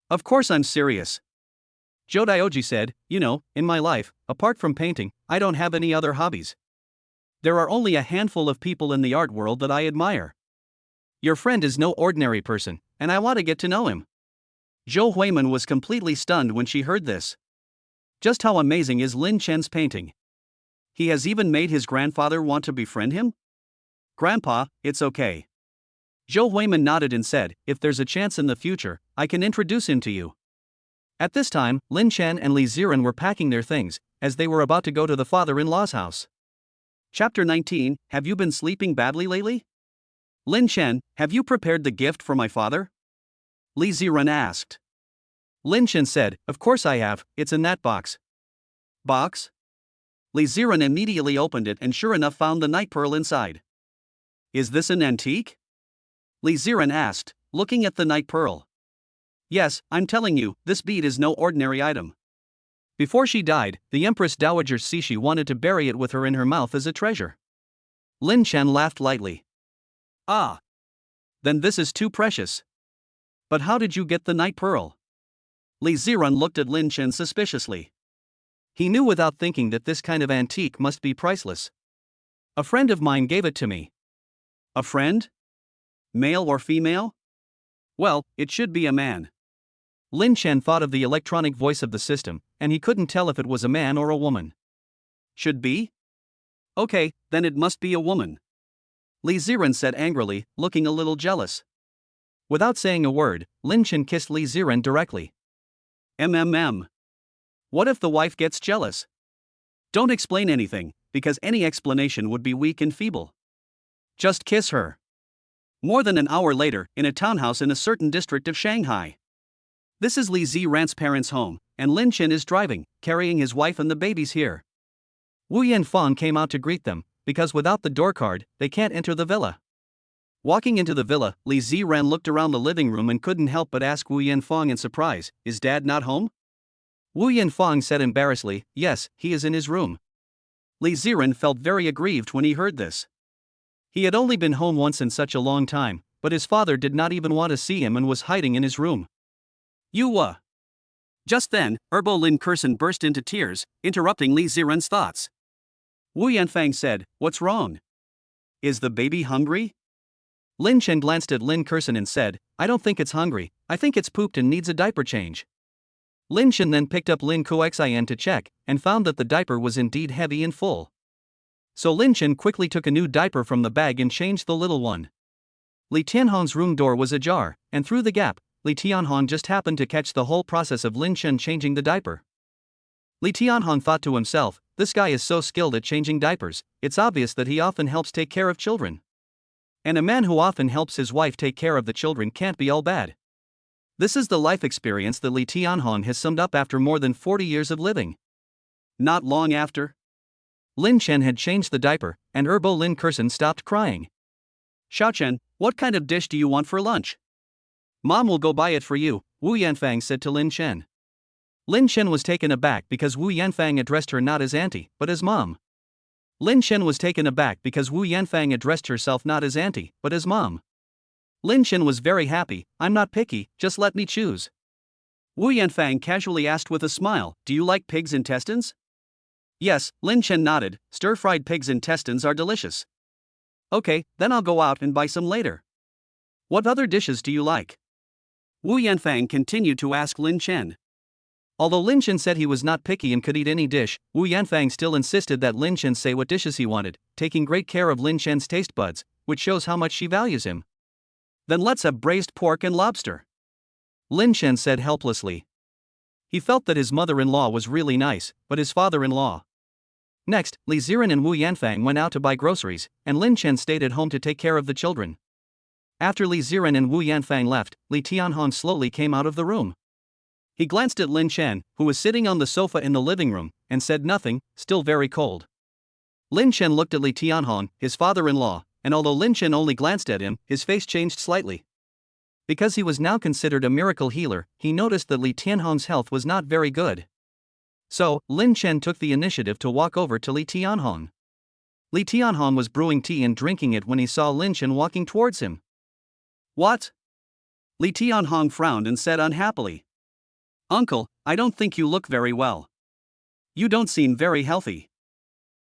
Of course I'm serious. Zhou Daoji said, in my life, apart from painting, I don't have any other hobbies. There are only a handful of people in the art world that I admire. Your friend is no ordinary person, and I want to get to know him. Zhou Huiman was completely stunned when she heard this. Just how amazing is Lin Chen's painting? He has even made his grandfather want to befriend him? Grandpa, it's okay. Zhou Huiman nodded and said, if there's a chance in the future, I can introduce him to you. At this time, Lin Chen and Li Ziran were packing their things, as they were about to go to the father-in-law's house. Chapter 19, Have you been sleeping badly lately? Lin Chen, have you prepared the gift for my father? Li Ziran asked. Lin Chen said, of course I have, it's in that box. Box? Li Ziran immediately opened it and sure enough found the night pearl inside. Is this an antique? Li Ziran asked, looking at the night pearl. Yes, I'm telling you, this bead is no ordinary item. Before she died, the Empress Dowager Cixi wanted to bury it with her in her mouth as a treasure. Lin Chen laughed lightly. Ah. Then this is too precious. But how did you get the night pearl? Li Ziran looked at Lin Chen suspiciously. He knew without thinking that this kind of antique must be priceless. A friend of mine gave it to me. A friend? Male or female? Well, it should be a man. Lin Chen thought of the electronic voice of the system, and he couldn't tell if it was a man or a woman. Should be? Okay, then it must be a woman. Li Ziran said angrily, looking a little jealous. Without saying a word, Lin Chen kissed Li Ziran directly. What if the wife gets jealous? Don't explain anything, because any explanation would be weak and feeble. Just kiss her. More than an hour later, in a townhouse in a certain district of Shanghai. This is Li Ziran's parents' home, and Lin Chen is driving, carrying his wife and the babies here. Wu Yanfang came out to greet them, because without the door card, they can't enter the villa. Walking into the villa, Li Ziran looked around the living room and couldn't help but ask Wu Yanfang in surprise, is Dad not home? Wu Yanfang said embarrassedly, yes, he is in his room. Li Ziran felt very aggrieved when he heard this. He had only been home once in such a long time, but his father did not even want to see him and was hiding in his room. Just then, Lin Kursen burst into tears, interrupting Li Ziran's thoughts. Wu Yanfang said, what's wrong? Is the baby hungry? Lin Chen glanced at Lin Kursen and said, I don't think it's hungry, I think it's pooped and needs a diaper change. Lin Chen then picked up Lin Kuxin to check, and found that the diaper was indeed heavy and full. So Lin Chen quickly took a new diaper from the bag and changed the little one. Li Tianhong's room door was ajar, and through the gap, Li Tianhong just happened to catch the whole process of Lin Chen changing the diaper. Li Tianhong thought to himself, this guy is so skilled at changing diapers, it's obvious that he often helps take care of children. And a man who often helps his wife take care of the children can't be all bad. This is the life experience that Li Tianhong has summed up after more than 40 years of living. Not long after, Lin Chen had changed the diaper, and Lin Kursen stopped crying. Xiaochen, what kind of dish do you want for lunch? Mom will go buy it for you, Wu Yanfang said to Lin Chen. Lin Chen was taken aback because Wu Yanfang addressed her not as auntie, but as mom. Lin Chen was taken aback because Wu Yanfang addressed herself not as auntie, but as mom. Lin Chen was very happy, I'm not picky, just let me choose. Wu Yanfang casually asked with a smile, do you like pig's intestines? Yes, Lin Chen nodded, stir-fried pig's intestines are delicious. Okay, then I'll go out and buy some later. What other dishes do you like? Wu Yanfang continued to ask Lin Chen. Although Lin Chen said he was not picky and could eat any dish, Wu Yanfang still insisted that Lin Chen say what dishes he wanted, taking great care of Lin Chen's taste buds, which shows how much she values him. Then let's have braised pork and lobster. Lin Chen said helplessly. He felt that his mother-in-law was really nice, but his father-in-law. Next, Li Ziran and Wu Yanfang went out to buy groceries, and Lin Chen stayed at home to take care of the children. After Li Ziran and Wu Yanfang left, Li Tianhong slowly came out of the room. He glanced at Lin Chen, who was sitting on the sofa in the living room, and said nothing, still very cold. Lin Chen looked at Li Tianhong, his father-in-law, and although Lin Chen only glanced at him, his face changed slightly. Because he was now considered a miracle healer, he noticed that Li Tianhong's health was not very good. So, Lin Chen took the initiative to walk over to Li Tianhong. Li Tianhong was brewing tea and drinking it when he saw Lin Chen walking towards him. What? Li Tianhong frowned and said unhappily. Uncle, I don't think you look very well. You don't seem very healthy.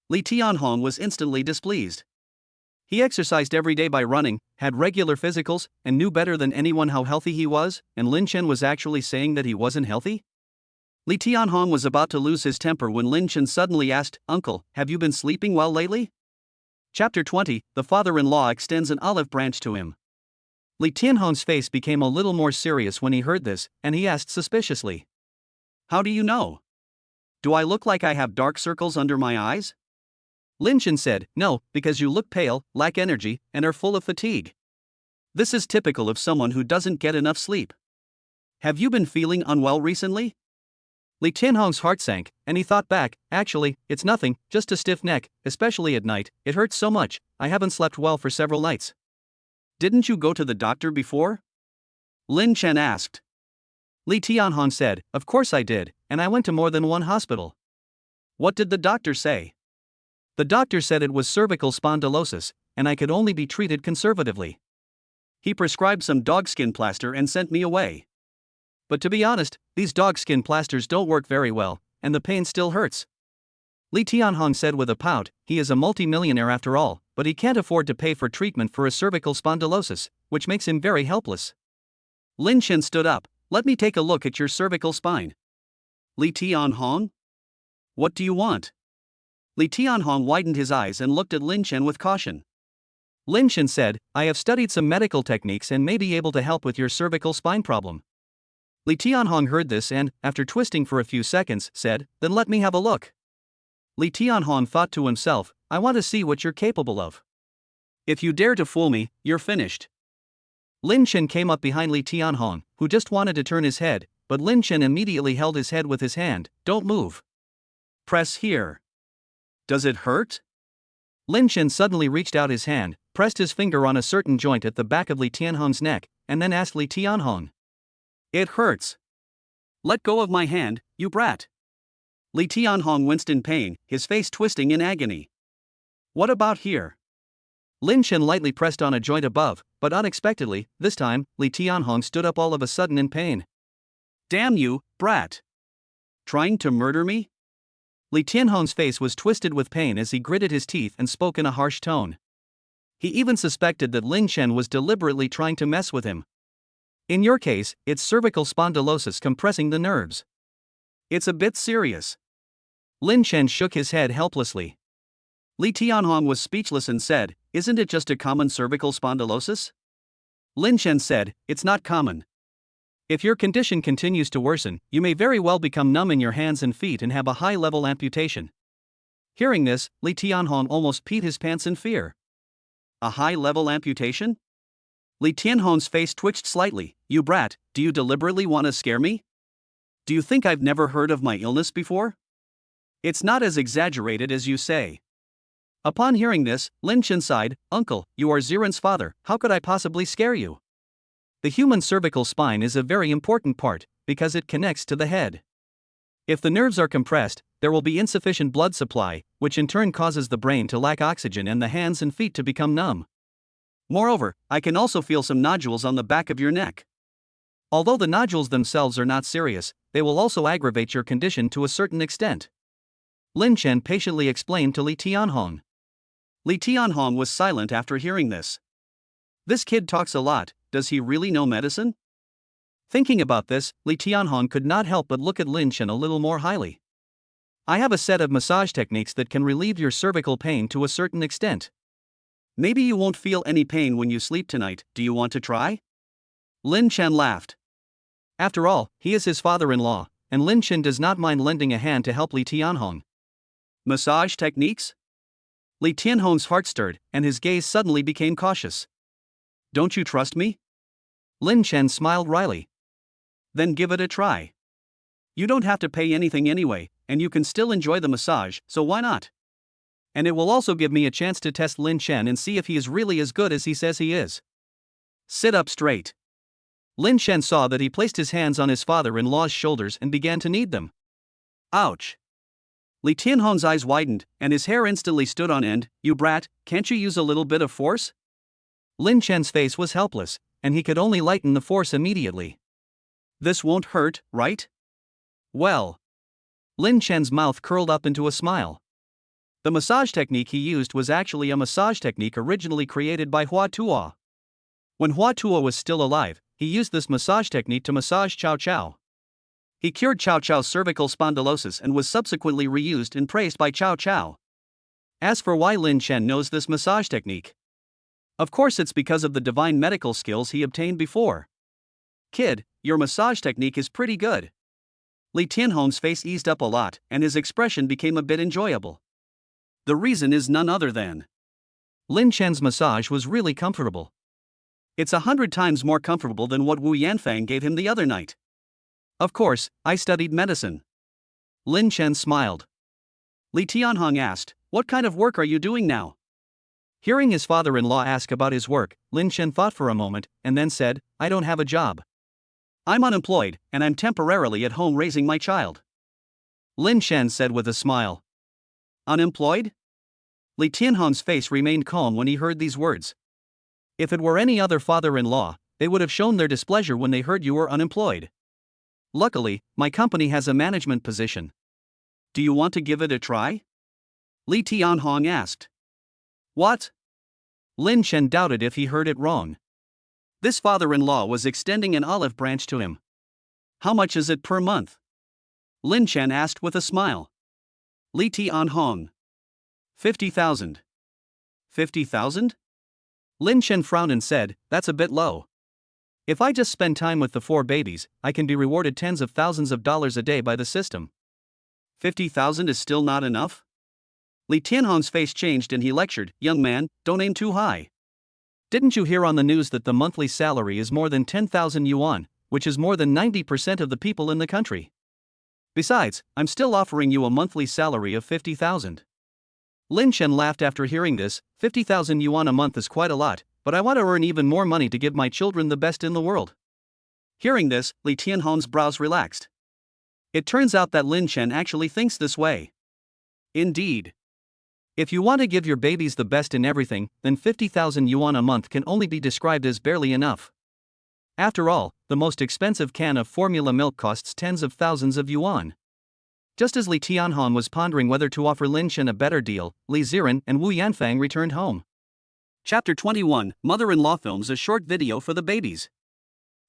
Li Tianhong was instantly displeased. He exercised every day by running, had regular physicals, and knew better than anyone how healthy he was, and Lin Chen was actually saying that he wasn't healthy? Li Tianhong was about to lose his temper when Lin Chen suddenly asked, Uncle, have you been sleeping well lately? Chapter 20, the father-in-law extends an olive branch to him. Li Tianhong's face became a little more serious when he heard this, and he asked suspiciously. How do you know? Do I look like I have dark circles under my eyes? Lin Chen said, No, because you look pale, lack energy, and are full of fatigue. This is typical of someone who doesn't get enough sleep. Have you been feeling unwell recently? Li Tianhong's heart sank, and he thought back, actually, it's nothing, just a stiff neck, especially at night, it hurts so much, I haven't slept well for several nights. Didn't you go to the doctor before? Lin Chen asked. Li Tianhong said, Of course I did, and I went to more than one hospital. What did the doctor say? The doctor said it was cervical spondylosis, and I could only be treated conservatively. He prescribed some dogskin plaster and sent me away. But to be honest, these dogskin plasters don't work very well, and the pain still hurts. Li Tianhong said with a pout, he is a multi-millionaire after all, but he can't afford to pay for treatment for a cervical spondylosis, which makes him very helpless. Lin Chen stood up, Let me take a look at your cervical spine. Li Tianhong? What do you want? Li Tianhong widened his eyes and looked at Lin Chen with caution. Lin Chen said, I have studied some medical techniques and may be able to help with your cervical spine problem. Li Tianhong heard this and, after twisting for a few seconds, said, Then let me have a look. Li Tianhong thought to himself, I want to see what you're capable of. If you dare to fool me, you're finished. Lin Chen came up behind Li Tianhong, who just wanted to turn his head, but Lin Chen immediately held his head with his hand, Don't move. Press here. Does it hurt? Lin Chen suddenly reached out his hand, pressed his finger on a certain joint at the back of Li Tianhong's neck, and then asked Li Tianhong. It hurts. Let go of my hand, you brat. Li Tianhong winced in pain, his face twisting in agony. What about here? Lin Chen lightly pressed on a joint above, but unexpectedly, this time, Li Tianhong stood up all of a sudden in pain. Damn you, brat. Trying to murder me? Li Tianhong's face was twisted with pain as he gritted his teeth and spoke in a harsh tone. He even suspected that Lin Chen was deliberately trying to mess with him. In your case, it's cervical spondylosis compressing the nerves. It's a bit serious. Lin Chen shook his head helplessly. Li Tianhong was speechless and said, Isn't it just a common cervical spondylosis? Lin Chen said, It's not common. If your condition continues to worsen, you may very well become numb in your hands and feet and have a high-level amputation. Hearing this, Li Tianhong almost peed his pants in fear. A high-level amputation? Li Tianhong's face twitched slightly. You brat, do you deliberately want to scare me? Do you think I've never heard of my illness before? It's not as exaggerated as you say. Upon hearing this, Lin Chen sighed, Uncle, you are Ziran's father, how could I possibly scare you? The human cervical spine is a very important part, because it connects to the head. If the nerves are compressed, there will be insufficient blood supply, which in turn causes the brain to lack oxygen and the hands and feet to become numb. Moreover, I can also feel some nodules on the back of your neck. Although the nodules themselves are not serious, they will also aggravate your condition to a certain extent. Lin Chen patiently explained to Li Tianhong. Li Tianhong was silent after hearing this. This kid talks a lot, does he really know medicine? Thinking about this, Li Tianhong could not help but look at Lin Chen a little more highly. I have a set of massage techniques that can relieve your cervical pain to a certain extent. Maybe you won't feel any pain when you sleep tonight, do you want to try? Lin Chen laughed. After all, he is his father-in-law, and Lin Chen does not mind lending a hand to help Li Tianhong. Massage techniques? Li Tianhong's heart stirred, and his gaze suddenly became cautious. Don't you trust me? Lin Chen smiled wryly. Then give it a try. You don't have to pay anything anyway, and you can still enjoy the massage, so why not? And it will also give me a chance to test Lin Chen and see if he is really as good as he says he is. Sit up straight. Lin Chen saw that he placed his hands on his father-in-law's shoulders and began to knead them. Ouch. Li Tianhong's eyes widened, and his hair instantly stood on end. You brat, can't you use a little bit of force? Lin Chen's face was helpless, and he could only lighten the force immediately. This won't hurt, right? Well. Lin Chen's mouth curled up into a smile. The massage technique he used was actually a massage technique originally created by Hua Tuo. When Hua Tuo was still alive, he used this massage technique to massage Cao Cao. He cured Cao Cao's cervical spondylosis and was subsequently reused and praised by Cao Cao. As for why Lin Chen knows this massage technique, of course it's because of the divine medical skills he obtained before. Kid, your massage technique is pretty good. Li Tianhong's face eased up a lot, and his expression became a bit enjoyable. The reason is none other than Lin Chen's massage was really comfortable. It's 100 times more comfortable than what Wu Yanfang gave him the other night. Of course, I studied medicine. Lin Chen smiled. Li Tianhong asked, what kind of work are you doing now? Hearing his father-in-law ask about his work, Lin Chen thought for a moment, and then said, I don't have a job. I'm unemployed, and I'm temporarily at home raising my child. Lin Chen said with a smile. Unemployed? Li Tianhong's face remained calm when he heard these words. If it were any other father-in-law, they would have shown their displeasure when they heard you were unemployed. Luckily, my company has a management position. Do you want to give it a try? Li Tianhong asked. What? Lin Chen doubted if he heard it wrong. This father-in-law was extending an olive branch to him. How much is it per month? Lin Chen asked with a smile. Li Tianhong. 50,000. 50,000? Lin Chen frowned and said, that's a bit low. If I just spend time with the 4 babies, I can be rewarded tens of thousands of dollars a day by the system. 50,000 is still not enough? Li Tianhong's face changed and he lectured, young man, don't aim too high. Didn't you hear on the news that the monthly salary is more than 10,000 yuan, which is more than 90% of the people in the country? Besides, I'm still offering you a monthly salary of 50,000. Lin Chen laughed after hearing this. 50,000 yuan a month is quite a lot, but I want to earn even more money to give my children the best in the world. Hearing this, Li Tianhong's brows relaxed. It turns out that Lin Chen actually thinks this way. Indeed. If you want to give your babies the best in everything, then 50,000 yuan a month can only be described as barely enough. After all, the most expensive can of formula milk costs tens of thousands of yuan. Just as Li Tianhong was pondering whether to offer Lin Chen a better deal, Li Ziran and Wu Yanfang returned home. Chapter 21, Mother-in-law films a short video for the babies.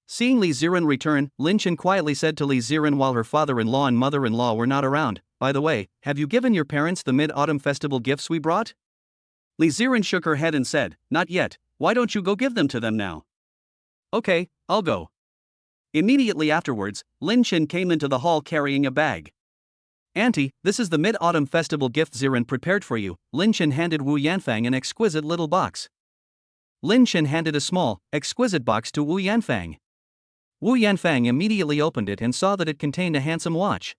Seeing Li Ziran return, Lin Chen quietly said to Li Ziran while her father-in-law and mother-in-law were not around, by the way, have you given your parents the Mid-Autumn Festival gifts we brought? Li Ziran shook her head and said, not yet, why don't you go give them to them now? Okay, I'll go. Immediately afterwards, Lin Chen came into the hall carrying a bag. Auntie, this is the Mid-Autumn Festival gift Ziran prepared for you. Lin Chen handed Wu Yanfang an exquisite little box. Lin Chen handed a small, exquisite box to Wu Yanfang. Wu Yanfang immediately opened it and saw that it contained a handsome watch.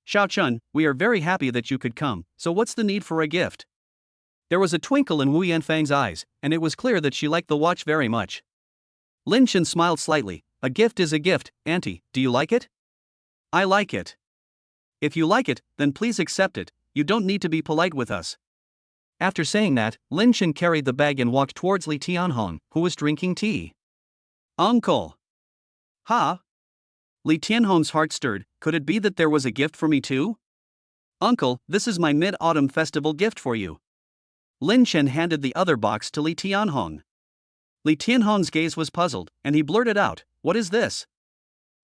Xiao Chun, we are very happy that you could come, so what's the need for a gift? There was a twinkle in Wu Yanfang's eyes, and it was clear that she liked the watch very much. Lin Chen smiled slightly. A gift is a gift, Auntie, do you like it? I like it. If you like it, then please accept it, you don't need to be polite with us. After saying that, Lin Chen carried the bag and walked towards Li Tianhong, who was drinking tea. Uncle! Ha! Li Tianhong's heart stirred. Could it be that there was a gift for me too? Uncle, this is my Mid-Autumn Festival gift for you. Lin Chen handed the other box to Li Tianhong. Li Tianhong's gaze was puzzled, and he blurted out, what is this?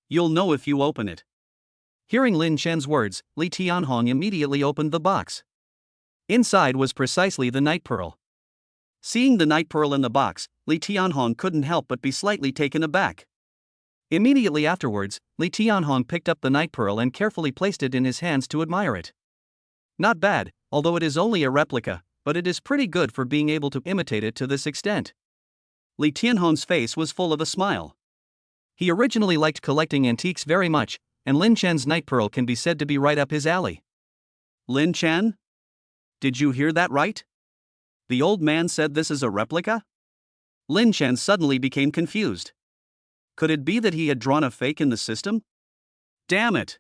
You'll know if you open it. Hearing Lin Chen's words, Li Tianhong immediately opened the box. Inside was precisely the night pearl. Seeing the night pearl in the box, Li Tianhong couldn't help but be slightly taken aback. Immediately afterwards, Li Tianhong picked up the night pearl and carefully placed it in his hands to admire it. Not bad, although it is only a replica, but it is pretty good for being able to imitate it to this extent. Li Tianhong's face was full of a smile. He originally liked collecting antiques very much, and Lin Chen's night pearl can be said to be right up his alley. Lin Chen? Did you hear that right? The old man said this is a replica? Lin Chen suddenly became confused. Could it be that he had drawn a fake in the system? Damn it!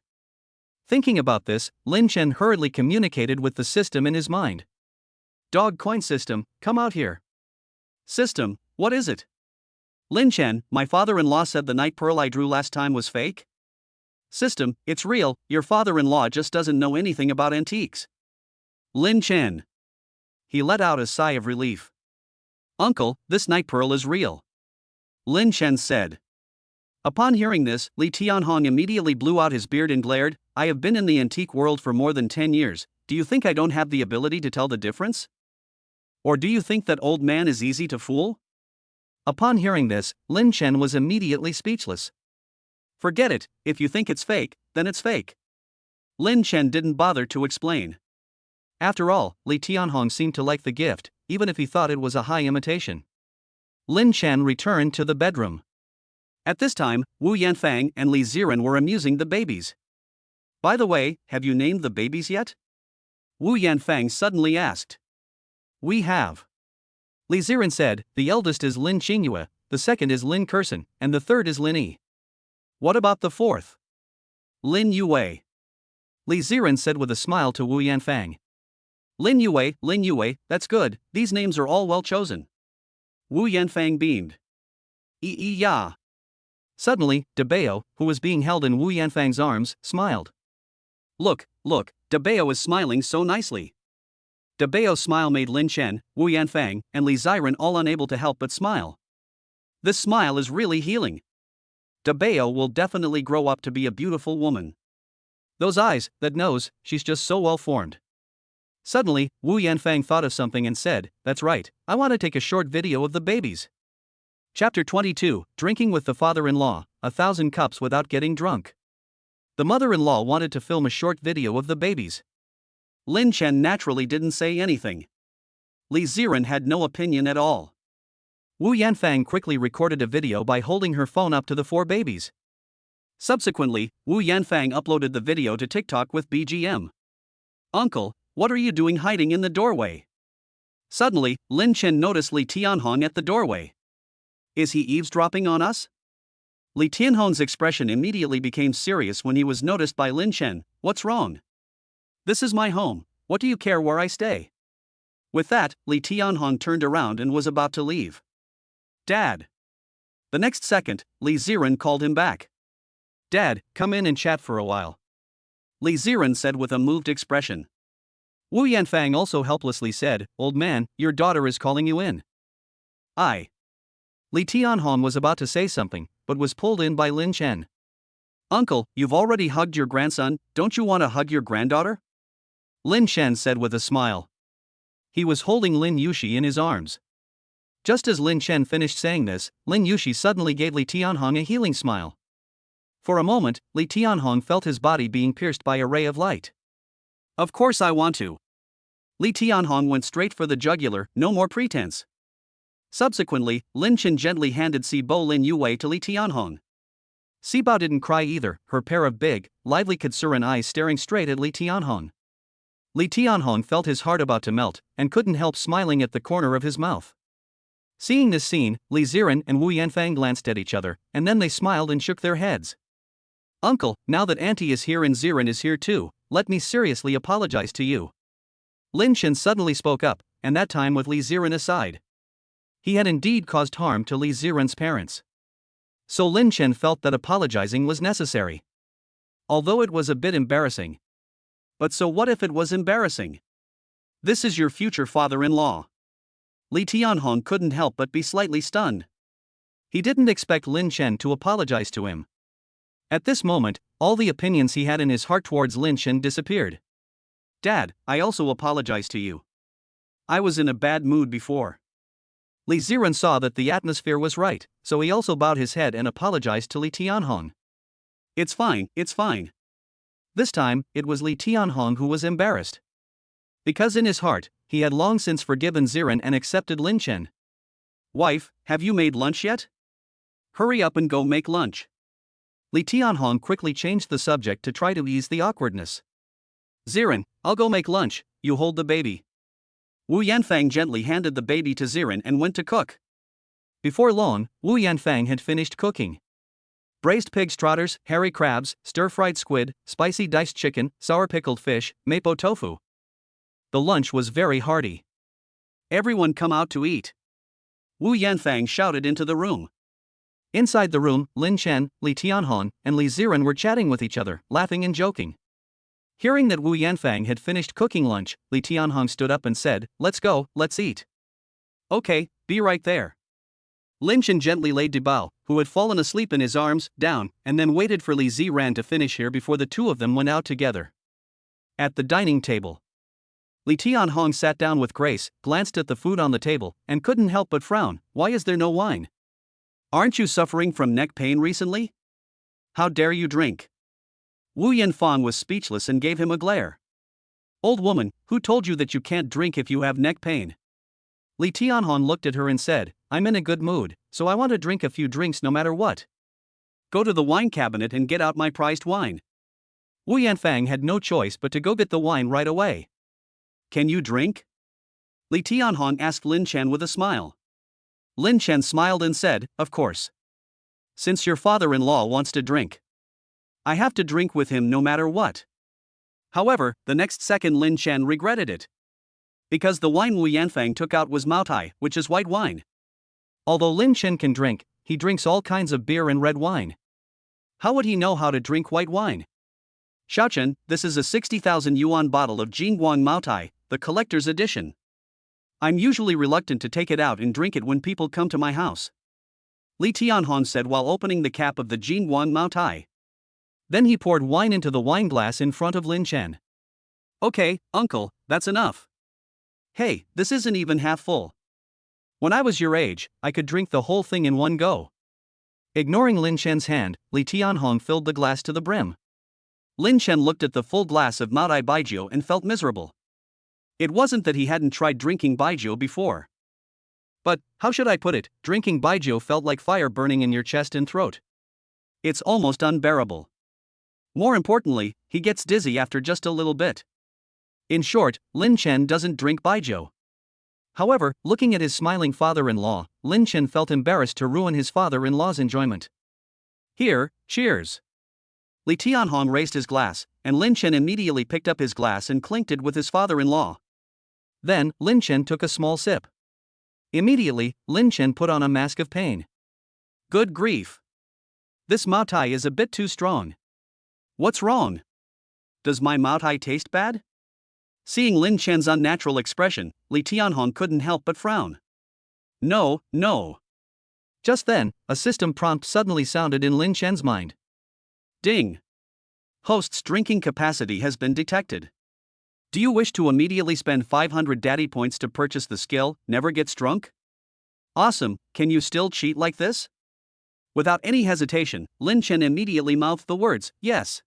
Thinking about this, Lin Chen hurriedly communicated with the system in his mind. Dog coin system, come out here. System, what is it? Lin Chen, my father-in-law said the night pearl I drew last time was fake. System, it's real, your father-in-law just doesn't know anything about antiques. Lin Chen. He let out a sigh of relief. Uncle, this night pearl is real. Lin Chen said. Upon hearing this, Li Tianhong immediately blew out his beard and glared, I have been in the antique world for more than 10 years, do you think I don't have the ability to tell the difference? Or do you think that old man is easy to fool? Upon hearing this, Lin Chen was immediately speechless. Forget it, if you think it's fake, then it's fake. Lin Chen didn't bother to explain. After all, Li Tianhong seemed to like the gift, even if he thought it was a high imitation. Lin Chen returned to the bedroom. At this time, Wu Yanfang and Li Ziran were amusing the babies. By the way, have you named the babies yet? Wu Yanfang suddenly asked. We have. Li Ziran said, the eldest is Lin Qingyue, the second is Lin Kersen, and the third is Lin Yi. What about the fourth? Lin Yue. Li Ziran said with a smile to Wu Yanfang. Lin Yue, that's good, these names are all well chosen. Wu Yanfang beamed. Ya. Suddenly, Debao, who was being held in Wu Yanfang's arms, smiled. Look, Debao is smiling so nicely. Debao's smile made Lin Chen, Wu Yanfang, and Li Ziran all unable to help but smile. This smile is really healing. Debao will definitely grow up to be a beautiful woman. Those eyes, that nose, she's just so well formed. Suddenly, Wu Yanfang thought of something and said, that's right, I want to take a short video of the babies. Chapter 22, Drinking with the Father-in-Law, 1,000 Cups Without Getting Drunk. The mother-in-law wanted to film a short video of the babies. Lin Chen naturally didn't say anything. Li Ziran had no opinion at all. Wu Yanfang quickly recorded a video by holding her phone up to the 4 babies. Subsequently, Wu Yanfang uploaded the video to TikTok with BGM. Uncle, what are you doing hiding in the doorway? Suddenly, Lin Chen noticed Li Tianhong at the doorway. Is he eavesdropping on us? Li Tianhong's expression immediately became serious when he was noticed by Lin Chen. What's wrong? This is my home, what do you care where I stay? With that, Li Tianhong turned around and was about to leave. Dad. The next second, Li Ziran called him back. Dad, come in and chat for a while. Li Ziran said with a moved expression. Wu Yanfang also helplessly said, Old man, your daughter is calling you in. Li Tianhong was about to say something, but was pulled in by Lin Chen. Uncle, you've already hugged your grandson, don't you want to hug your granddaughter? Lin Chen said with a smile. He was holding Lin Yushi in his arms. Just as Lin Chen finished saying this, Lin Yushi suddenly gave Li Tianhong a healing smile. For a moment, Li Tianhong felt his body being pierced by a ray of light. Of course I want to. Li Tianhong went straight for the jugular, no more pretense. Subsequently, Lin Chen gently handed Sibo Lin Yue to Li Tianhong. Sibao didn't cry either, her pair of big, lively Katsuran eyes staring straight at Li Tianhong. Li Tianhong felt his heart about to melt, and couldn't help smiling at the corner of his mouth. Seeing this scene, Li Ziran and Wu Yanfang glanced at each other, and then they smiled and shook their heads. Uncle, now that Auntie is here and Ziran is here too, let me seriously apologize to you. Lin Chen suddenly spoke up, and that time with Li Ziran aside. He had indeed caused harm to Li Ziran's parents. So Lin Chen felt that apologizing was necessary. Although it was a bit embarrassing. But so what if it was embarrassing? This is your future father-in-law. Li Tianhong couldn't help but be slightly stunned. He didn't expect Lin Chen to apologize to him. At this moment, all the opinions he had in his heart towards Lin Chen disappeared. Dad, I also apologize to you. I was in a bad mood before. Li Ziran saw that the atmosphere was right, so he also bowed his head and apologized to Li Tianhong. It's fine. This time, it was Li Tianhong who was embarrassed. Because in his heart, he had long since forgiven Ziran and accepted Lin Chen. Wife, have you made lunch yet? Hurry up and go make lunch. Li Tianhong quickly changed the subject to try to ease the awkwardness. Ziran, I'll go make lunch, you hold the baby. Wu Yanfang gently handed the baby to Ziran and went to cook. Before long, Wu Yanfang had finished cooking. Braised pig's trotters, hairy crabs, stir-fried squid, spicy diced chicken, sour pickled fish, mapo tofu. The lunch was very hearty. Everyone come out to eat. Wu Yanfang shouted into the room. Inside the room, Lin Chen, Li Tianhong, and Li Ziran were chatting with each other, laughing and joking. Hearing that Wu Yanfang had finished cooking lunch, Li Tianhong stood up and said, "Let's go, let's eat." "Okay, be right there." Lin Chen gently laid Dubao, who had fallen asleep in his arms, down, and then waited for Li Ziran to finish here before the two of them went out together. At the dining table, Li Tianhong sat down with grace, glanced at the food on the table, and couldn't help but frown. "Why is there no wine? Aren't you suffering from neck pain recently? How dare you drink?" Wu Yanfang was speechless and gave him a glare. "Old woman, who told you that you can't drink if you have neck pain?" Li Tianhong looked at her and said, "I'm in a good mood, so I want to drink a few drinks no matter what. Go to the wine cabinet and get out my prized wine." Wu Yanfang had no choice but to go get the wine right away. "Can you drink?" Li Tianhong asked Lin Chen with a smile. Lin Chen smiled and said, "Of course. Since your father-in-law wants to drink, I have to drink with him no matter what." However, the next second Lin Chen regretted it. Because the wine Wu Yanfang took out was Maotai, which is white wine. Although Lin Chen can drink, he drinks all kinds of beer and red wine. How would he know how to drink white wine? "Xiaochen, this is a 60,000 yuan bottle of Jingguang Maotai, the collector's edition. I'm usually reluctant to take it out and drink it when people come to my house," Li Tianhong said while opening the cap of the Jingguang Maotai. Then he poured wine into the wine glass in front of Lin Chen. "Okay, uncle, that's enough. Hey, this isn't even half full. When I was your age, I could drink the whole thing in one go." Ignoring Lin Chen's hand, Li Tianhong filled the glass to the brim. Lin Chen looked at the full glass of Maotai Baijiu and felt miserable. It wasn't that he hadn't tried drinking Baijiu before. But, how should I put it, drinking Baijiu felt like fire burning in your chest and throat. It's almost unbearable. More importantly, he gets dizzy after just a little bit. In short, Lin Chen doesn't drink Baijiu. However, looking at his smiling father-in-law, Lin Chen felt embarrassed to ruin his father-in-law's enjoyment. "Here, cheers." Li Tianhong raised his glass, and Lin Chen immediately picked up his glass and clinked it with his father-in-law. Then, Lin Chen took a small sip. Immediately, Lin Chen put on a mask of pain. "Good grief. This Maotai is a bit too strong. What's wrong? Does my Maotai taste bad?" Seeing Lin Chen's unnatural expression, Li Tianhong couldn't help but frown. "No, no." Just then, a system prompt suddenly sounded in Lin Chen's mind. Ding. Host's drinking capacity has been detected. Do you wish to immediately spend 500 daddy points to purchase the skill, Never Gets Drunk? Awesome, can you still cheat like this? Without any hesitation, Lin Chen immediately mouthed the words, "Yes."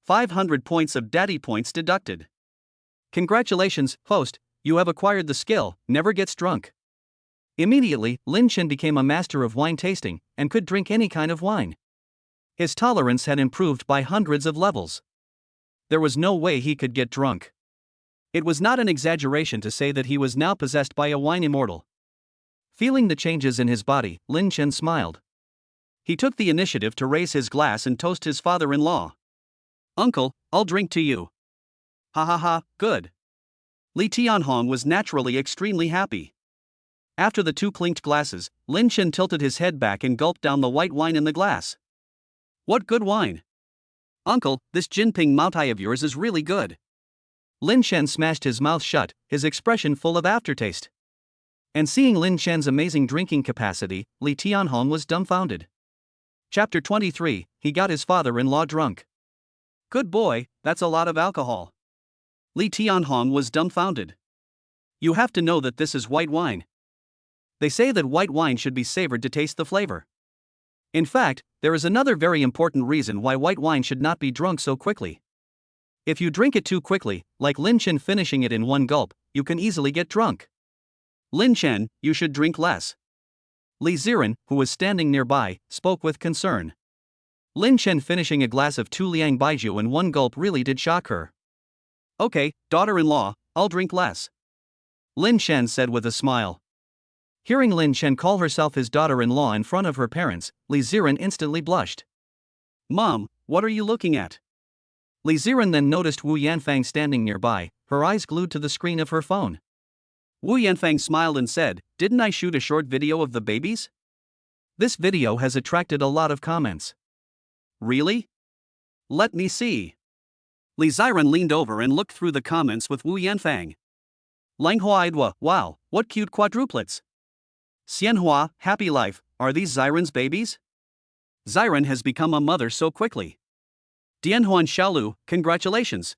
500 points of daddy points deducted. Congratulations, host, you have acquired the skill, Never Gets Drunk. Immediately, Lin Chen became a master of wine tasting, and could drink any kind of wine. His tolerance had improved by hundreds of levels. There was no way he could get drunk. It was not an exaggeration to say that he was now possessed by a wine immortal. Feeling the changes in his body, Lin Chen smiled. He took the initiative to raise his glass and toast his father-in-law. "Uncle, I'll drink to you." "Ha ha ha, good." Li Tianhong was naturally extremely happy. After the two clinked glasses, Lin Chen tilted his head back and gulped down the white wine in the glass. "What good wine! Uncle, this Jinping Maotai of yours is really good." Lin Chen smashed his mouth shut, his expression full of aftertaste. And seeing Lin Chen's amazing drinking capacity, Li Tianhong was dumbfounded. Chapter 23, he got his father-in-law drunk. "Good boy, that's a lot of alcohol." Li Tianhong was dumbfounded. "You have to know that this is white wine. They say that white wine should be savored to taste the flavor. In fact, there is another very important reason why white wine should not be drunk so quickly. If you drink it too quickly, like Lin Chen finishing it in one gulp, you can easily get drunk. Lin Chen, you should drink less." Li Ziran, who was standing nearby, spoke with concern. Lin Chen finishing a glass of Tu Liang Baiju in one gulp really did shock her. Okay, daughter-in-law, I'll drink less, Lin Chen said with a smile. Hearing Lin Chen call herself his daughter-in-law in front of her parents, Li Ziran instantly blushed. Mom, what are you looking at? Li Ziran then noticed Wu Yanfang standing nearby, her eyes glued to the screen of her phone. Wu Yanfang smiled and said, "Didn't I shoot a short video of the babies? This video has attracted a lot of comments." Really? Let me see. Li Ziran leaned over and looked through the comments with Wu Yanfang. Langhua Idwa, wow, what cute quadruplets. Xianhua, happy life, are these Ziran's babies? Ziran has become a mother so quickly. Dianhuan Xiaolu, congratulations.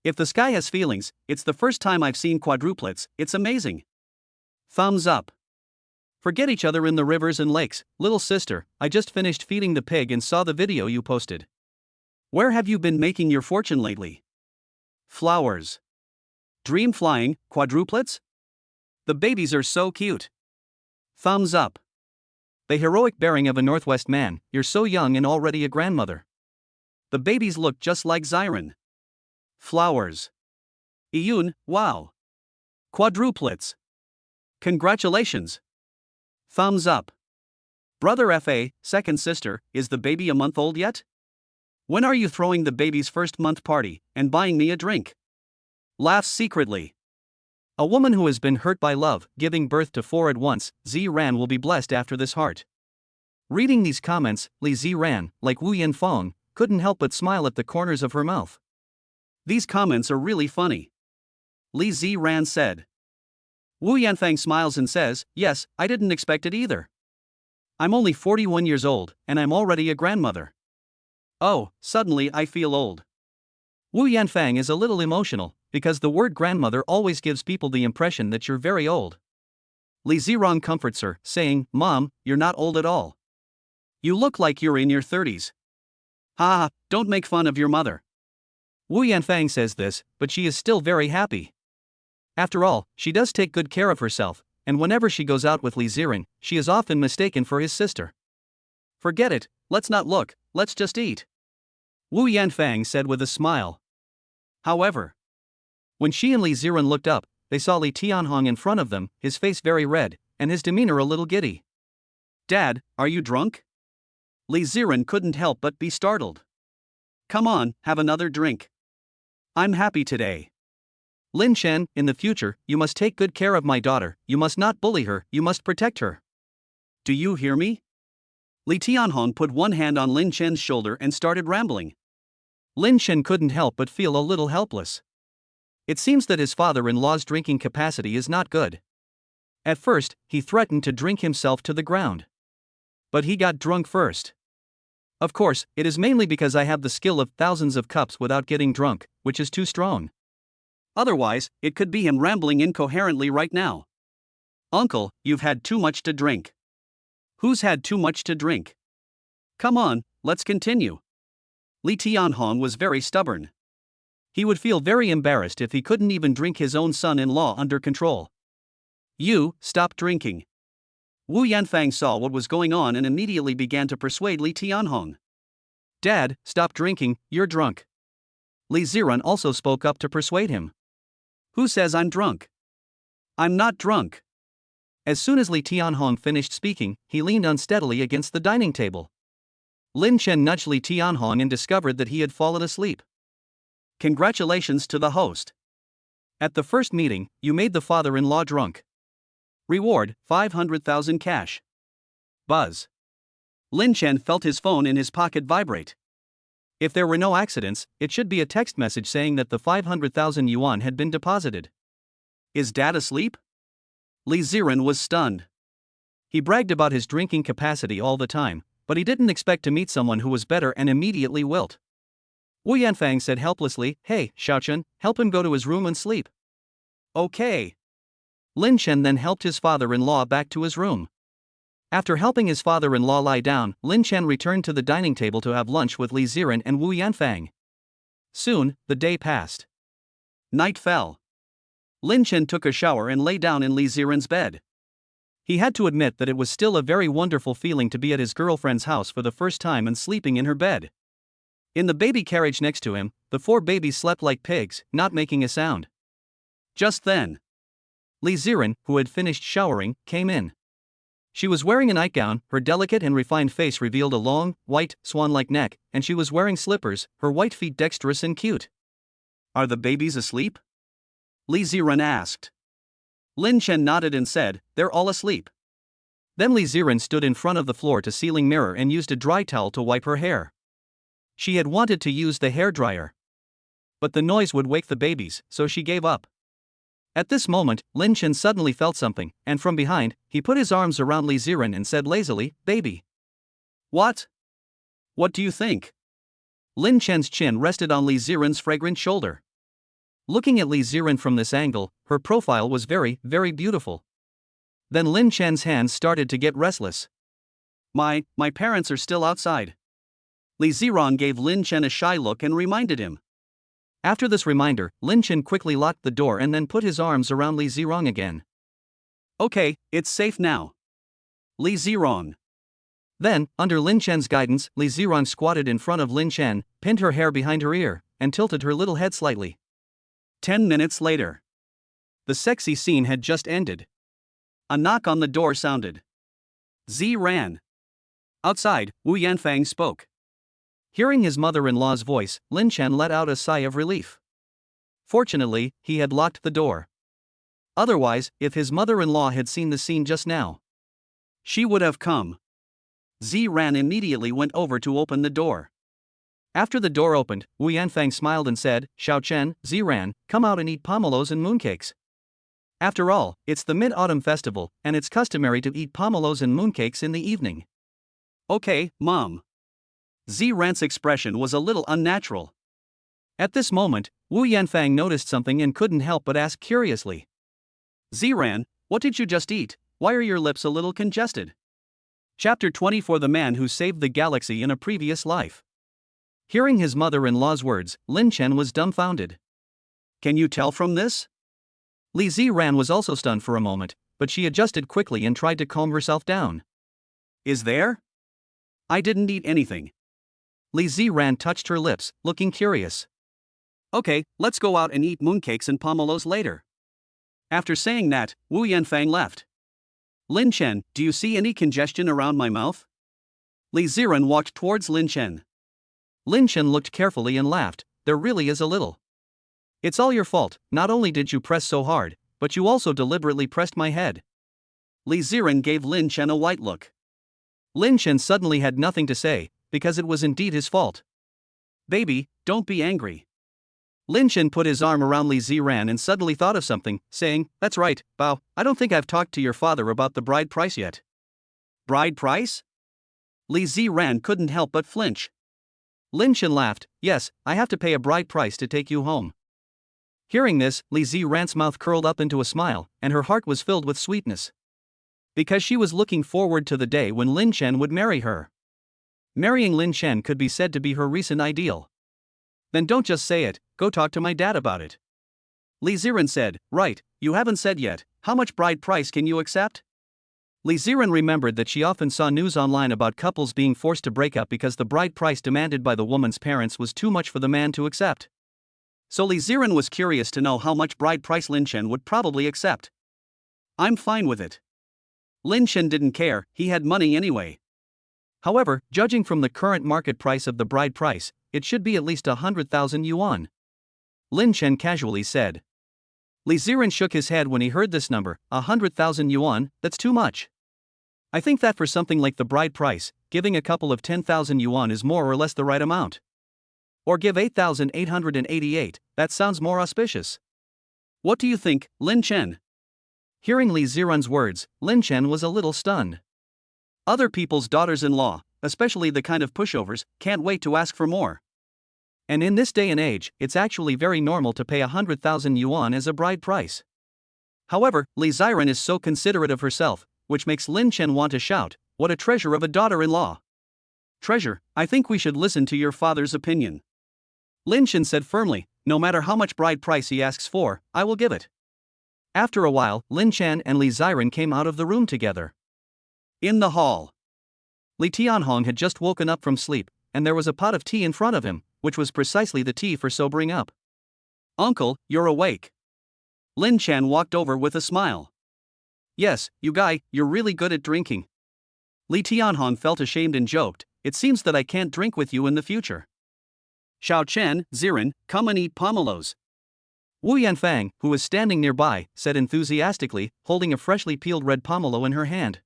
If the sky has feelings, it's the first time I've seen quadruplets, it's amazing. Thumbs up. Forget each other in the rivers and lakes, little sister, I just finished feeding the pig and saw the video you posted. Where have you been making your fortune lately? Flowers. Dream flying, quadruplets? The babies are so cute. Thumbs up. The heroic bearing of a Northwest man, you're so young and already a grandmother. The babies look just like Ziran. Flowers. Iyun, wow. Quadruplets. Congratulations. Thumbs up. Brother FA, second sister, is the baby a month old yet? When are you throwing the baby's first month party and buying me a drink? Laughs secretly. A woman who has been hurt by love, giving birth to 4 at once, Ziran will be blessed after this heart. Reading these comments, Li Ziran, like Wu Yanfang, couldn't help but smile at the corners of her mouth. These comments are really funny, Li Ziran said. Wu Yanfang smiles and says, yes, I didn't expect it either. I'm only 41 years old, and I'm already a grandmother. Oh, suddenly I feel old. Wu Yanfang is a little emotional, because the word grandmother always gives people the impression that you're very old. Li Ziran comforts her, saying, Mom, you're not old at all. You look like you're in your 30s. Ha, don't make fun of your mother. Wu Yanfang says this, but she is still very happy. After all, she does take good care of herself, and whenever she goes out with Li Ziran, she is often mistaken for his sister. Forget it, let's not look, let's just eat, Wu Yanfang said with a smile. However, when she and Li Ziran looked up, they saw Li Tianhong in front of them, his face very red, and his demeanor a little giddy. Dad, are you drunk? Li Ziran couldn't help but be startled. Come on, have another drink. I'm happy today. Lin Chen, in the future, you must take good care of my daughter, you must not bully her, you must protect her. Do you hear me? Li Tianhong put one hand on Lin Chen's shoulder and started rambling. Lin Chen couldn't help but feel a little helpless. It seems that his father-in-law's drinking capacity is not good. At first, he threatened to drink himself to the ground. But he got drunk first. Of course, it is mainly because I have the skill of thousands of cups without getting drunk, which is too strong. Otherwise, it could be him rambling incoherently right now. Uncle, you've had too much to drink. Who's had too much to drink? Come on, let's continue. Li Tianhong was very stubborn. He would feel very embarrassed if he couldn't even drink his own son-in-law under control. You, stop drinking. Wu Yanfang saw what was going on and immediately began to persuade Li Tianhong. Dad, stop drinking, you're drunk. Li Ziran also spoke up to persuade him. Who says I'm drunk? I'm not drunk. As soon as Li Tianhong finished speaking, he leaned unsteadily against the dining table. Lin Chen nudged Li Tianhong and discovered that he had fallen asleep. Congratulations to the host. At the first meeting, you made the father-in-law drunk. Reward, 500,000 cash. Buzz. Lin Chen felt his phone in his pocket vibrate. If there were no accidents, it should be a text message saying that the 500,000 yuan had been deposited. Is Dad asleep? Li Ziran was stunned. He bragged about his drinking capacity all the time, but he didn't expect to meet someone who was better and immediately wilt. Wu Yanfang said helplessly, Hey, Xiaochen, help him go to his room and sleep. Okay. Lin Chen then helped his father-in-law back to his room. After helping his father-in-law lie down, Lin Chen returned to the dining table to have lunch with Li Ziran and Wu Yanfang. Soon, the day passed. Night fell. Lin Chen took a shower and lay down in Li Ziran's bed. He had to admit that it was still a very wonderful feeling to be at his girlfriend's house for the first time and sleeping in her bed. In the baby carriage next to him, the 4 babies slept like pigs, not making a sound. Just then, Li Ziran, who had finished showering, came in. She was wearing a nightgown, her delicate and refined face revealed a long, white, swan-like neck, and she was wearing slippers, her white feet dexterous and cute. "Are the babies asleep?" Li Ziran asked. Lin Chen nodded and said, "They're all asleep." Then Li Ziran stood in front of the floor-to-ceiling mirror and used a dry towel to wipe her hair. She had wanted to use the hairdryer, but the noise would wake the babies, so she gave up. At this moment, Lin Chen suddenly felt something, and from behind, he put his arms around Li Ziran and said lazily, "Baby." "What? What do you think?" Lin Chen's chin rested on Li Ziran's fragrant shoulder. Looking at Li Ziran from this angle, her profile was very, very beautiful. Then Lin Chen's hands started to get restless. My parents are still outside." Li Ziran gave Lin Chen a shy look and reminded him. After this reminder, Lin Chen quickly locked the door and then put his arms around Li Ziran again. "Okay, it's safe now." Li Ziran. Then, under Lin Chen's guidance, Li Ziran squatted in front of Lin Chen, pinned her hair behind her ear, and tilted her little head slightly. 10 minutes later. The sexy scene had just ended. A knock on the door sounded. Ziran. Outside, Wu Yanfang spoke. Hearing his mother-in-law's voice, Lin Chen let out a sigh of relief. Fortunately, he had locked the door. Otherwise, if his mother-in-law had seen the scene just now, she would have come. Ziran immediately went over to open the door. After the door opened, Wu Yanfang smiled and said, "Xiao Chen, Ziran, come out and eat pomelos and mooncakes. After all, it's the Mid-Autumn Festival, and it's customary to eat pomelos and mooncakes in the evening." "Okay, Mom." Ziran's expression was a little unnatural. At this moment, Wu Yanfang noticed something and couldn't help but ask curiously, "Ziran, what did you just eat? Why are your lips a little congested?" Chapter 24: The Man Who Saved the Galaxy in a Previous Life. Hearing his mother-in-law's words, Lin Chen was dumbfounded. "Can you tell from this?" Li Ziran was also stunned for a moment, but she adjusted quickly and tried to calm herself down. "Is there?" "I didn't eat anything." Li Ziran touched her lips, looking curious. "Okay, let's go out and eat mooncakes and pomelos later." After saying that, Wu Yanfang left. "Lin Chen, do you see any congestion around my mouth?" Li Ziran walked towards Lin Chen. Lin Chen looked carefully and laughed. "There really is a little. It's all your fault. Not only did you press so hard, but you also deliberately pressed my head." Li Ziran gave Lin Chen a white look. Lin Chen suddenly had nothing to say, because it was indeed his fault. "Baby, don't be angry." Lin Chen put his arm around Li Ziran and suddenly thought of something, saying, "That's right, Bao, I don't think I've talked to your father about the bride price yet." "Bride price?" Li Ziran couldn't help but flinch. Lin Chen laughed, "Yes, I have to pay a bride price to take you home." Hearing this, Li Ziran's mouth curled up into a smile, and her heart was filled with sweetness. Because she was looking forward to the day when Lin Chen would marry her. Marrying Lin Chen could be said to be her recent ideal. "Then don't just say it, go talk to my dad about it." Li Ziran said, "Right, you haven't said yet, how much bride price can you accept?" Li Ziran remembered that she often saw news online about couples being forced to break up because the bride price demanded by the woman's parents was too much for the man to accept. So Li Ziran was curious to know how much bride price Lin Chen would probably accept. "I'm fine with it." Lin Chen didn't care, he had money anyway. However, judging from the current market price of the bride price, it should be at least 100,000 yuan. Lin Chen casually said. Li Ziran shook his head when he heard this number. 100,000 yuan, that's too much. "I think that for something like the bride price, giving a couple of 10,000 yuan is more or less the right amount. Or give 8,888, that sounds more auspicious. What do you think, Lin Chen?" Hearing Li Ziran's words, Lin Chen was a little stunned. Other people's daughters-in-law, especially the kind of pushovers, can't wait to ask for more. And in this day and age, it's actually very normal to pay 100,000 yuan as a bride price. However, Li Ziran is so considerate of herself, which makes Lin Chen want to shout, "What a treasure of a daughter-in-law!" "Treasure, I think we should listen to your father's opinion." Lin Chen said firmly, "No matter how much bride price he asks for, I will give it." After a while, Lin Chen and Li Ziran came out of the room together. In the hall, Li Tianhong had just woken up from sleep, and there was a pot of tea in front of him, which was precisely the tea for sobering up. "Uncle, you're awake." Lin Chen walked over with a smile. "Yes, you guy, you're really good at drinking." Li Tianhong felt ashamed and joked, "It seems that I can't drink with you in the future." "Xiao Chen, Ziran, come and eat pomelos." Wu Yanfang, who was standing nearby, said enthusiastically, holding a freshly peeled red pomelo in her hand.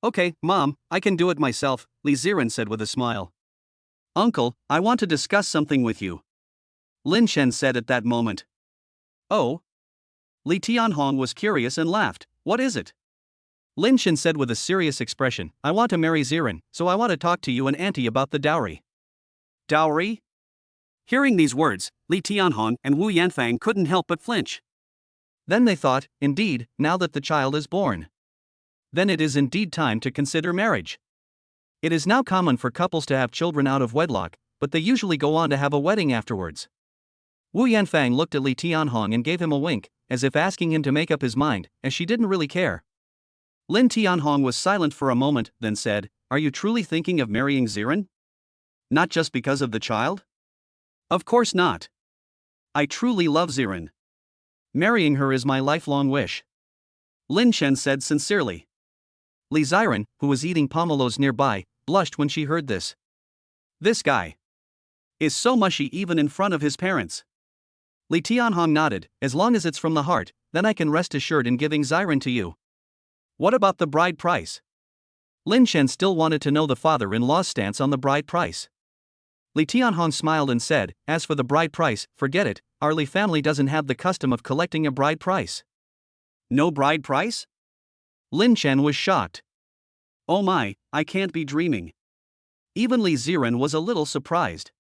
"Okay, Mom, I can do it myself," Li Ziran said with a smile. "Uncle, I want to discuss something with you," Lin Chen said at that moment. "Oh?" Li Tianhong was curious and laughed. "What is it?" Lin Chen said with a serious expression, "I want to marry Ziran, so I want to talk to you and Auntie about the dowry." "Dowry?" Hearing these words, Li Tianhong and Wu Yanfang couldn't help but flinch. Then they thought, indeed, now that the child is born, then it is indeed time to consider marriage. It is now common for couples to have children out of wedlock, but they usually go on to have a wedding afterwards. Wu Yanfang looked at Li Tianhong and gave him a wink, as if asking him to make up his mind, as she didn't really care. Lin Tianhong was silent for a moment, then said, "Are you truly thinking of marrying Ziran? Not just because of the child?" "Of course not. I truly love Ziran. Marrying her is my lifelong wish," Lin Chen said sincerely. Li Ziran, who was eating pomelos nearby, blushed when she heard this. "This guy is so mushy even in front of his parents." Li Tianhong nodded, "As long as it's from the heart, then I can rest assured in giving Ziran to you." "What about the bride price?" Lin Chen still wanted to know the father-in-law's stance on the bride price. Li Tianhong smiled and said, "As for the bride price, forget it, our Li family doesn't have the custom of collecting a bride price." "No bride price?" Lin Chen was shocked. "Oh my, I can't be dreaming." Even Li Ziran was a little surprised.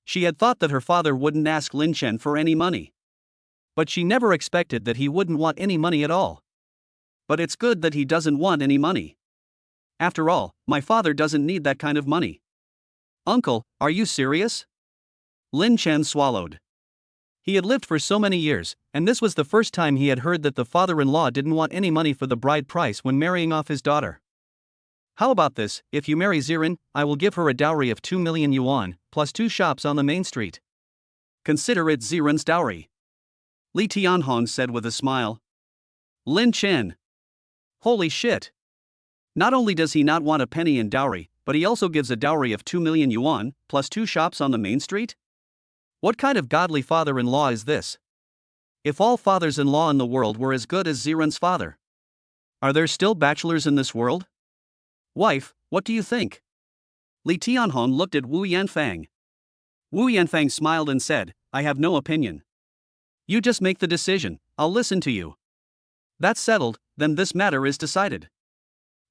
She had thought that her father wouldn't ask Lin Chen for any money. But she never expected that he wouldn't want any money at all. "But it's good that he doesn't want any money. After all, my father doesn't need that kind of money." "Uncle, are you serious?" Lin Chen swallowed. He had lived for so many years, and this was the first time he had heard that the father-in-law didn't want any money for the bride price when marrying off his daughter. "How about this, if you marry Ziran, I will give her a dowry of 2 million yuan, plus 2 shops on the main street. Consider it Ziran's dowry," Li Tianhong said with a smile. Lin Chen. Holy shit. Not only does he not want a penny in dowry, but he also gives a dowry of 2 million yuan, plus 2 shops on the main street? What kind of godly father-in-law is this? If all fathers-in-law in the world were as good as Ziran's father. Are there still bachelors in this world? Wife, what do you think? Li Tianhong looked at Wu Yanfang. Wu Yanfang smiled and said, "I have no opinion. You just make the decision, I'll listen to you." "That's settled, then this matter is decided."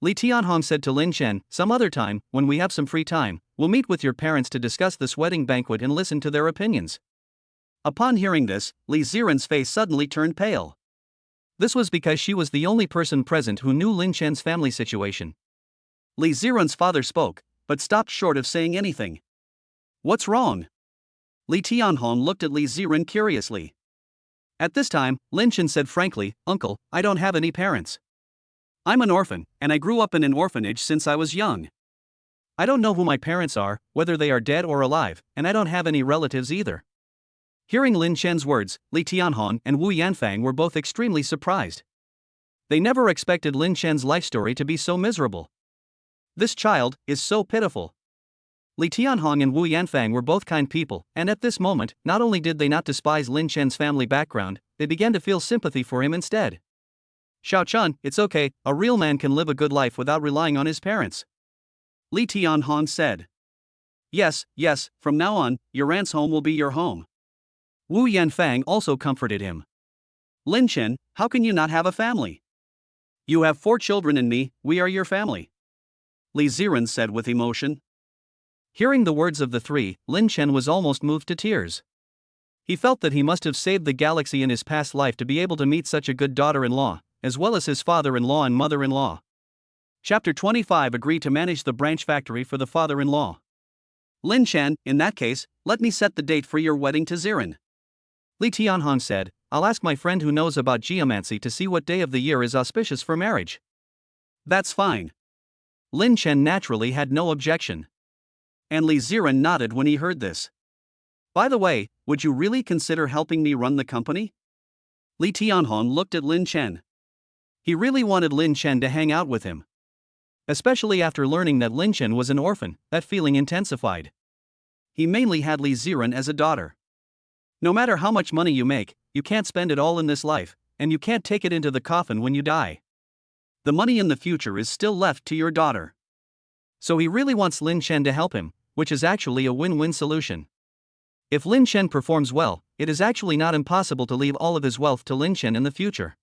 Li Tianhong said to Lin Chen, "Some other time, when we have some free time, we'll meet with your parents to discuss this wedding banquet and listen to their opinions." Upon hearing this, Li Ziran's face suddenly turned pale. This was because she was the only person present who knew Lin Chen's family situation. Li Ziran's father spoke, but stopped short of saying anything. "What's wrong?" Li Tianhong looked at Li Ziran curiously. At this time, Lin Chen said frankly, "Uncle, I don't have any parents. I'm an orphan, and I grew up in an orphanage since I was young. I don't know who my parents are, whether they are dead or alive, and I don't have any relatives either." Hearing Lin Chen's words, Li Tianhong and Wu Yanfang were both extremely surprised. They never expected Lin Chen's life story to be so miserable. This child is so pitiful. Li Tianhong and Wu Yanfang were both kind people, and at this moment, not only did they not despise Lin Chen's family background, they began to feel sympathy for him instead. "Xiao Chun, it's okay, a real man can live a good life without relying on his parents," Li Tianhong said. Yes, from now on, your aunt's home will be your home." Wu Yanfang also comforted him. "Lin Chen, how can you not have a family? You have 4 children and me, we are your family," Li Ziran said with emotion. Hearing the words of the 3, Lin Chen was almost moved to tears. He felt that he must have saved the galaxy in his past life to be able to meet such a good daughter-in-law, as well as his father-in-law and mother-in-law. Chapter 25 Agree to manage the branch factory for the father-in-law. "Lin Chen, in that case, let me set the date for your wedding to Ziran." Li Tianhong said, I'll ask my friend who knows about geomancy to see what day of the year is auspicious for marriage. That's fine. Lin Chen naturally had no objection. And Li Ziran nodded when he heard this. By the way, would you really consider helping me run the company? Li Tianhong looked at Lin Chen. He really wanted Lin Chen to hang out with him. Especially after learning that Lin Chen was an orphan, that feeling intensified. He mainly had Li Ziran as a daughter. No matter how much money you make, you can't spend it all in this life, and you can't take it into the coffin when you die. The money in the future is still left to your daughter. So he really wants Lin Chen to help him, which is actually a win-win solution. If Lin Chen performs well, it is actually not impossible to leave all of his wealth to Lin Chen in the future.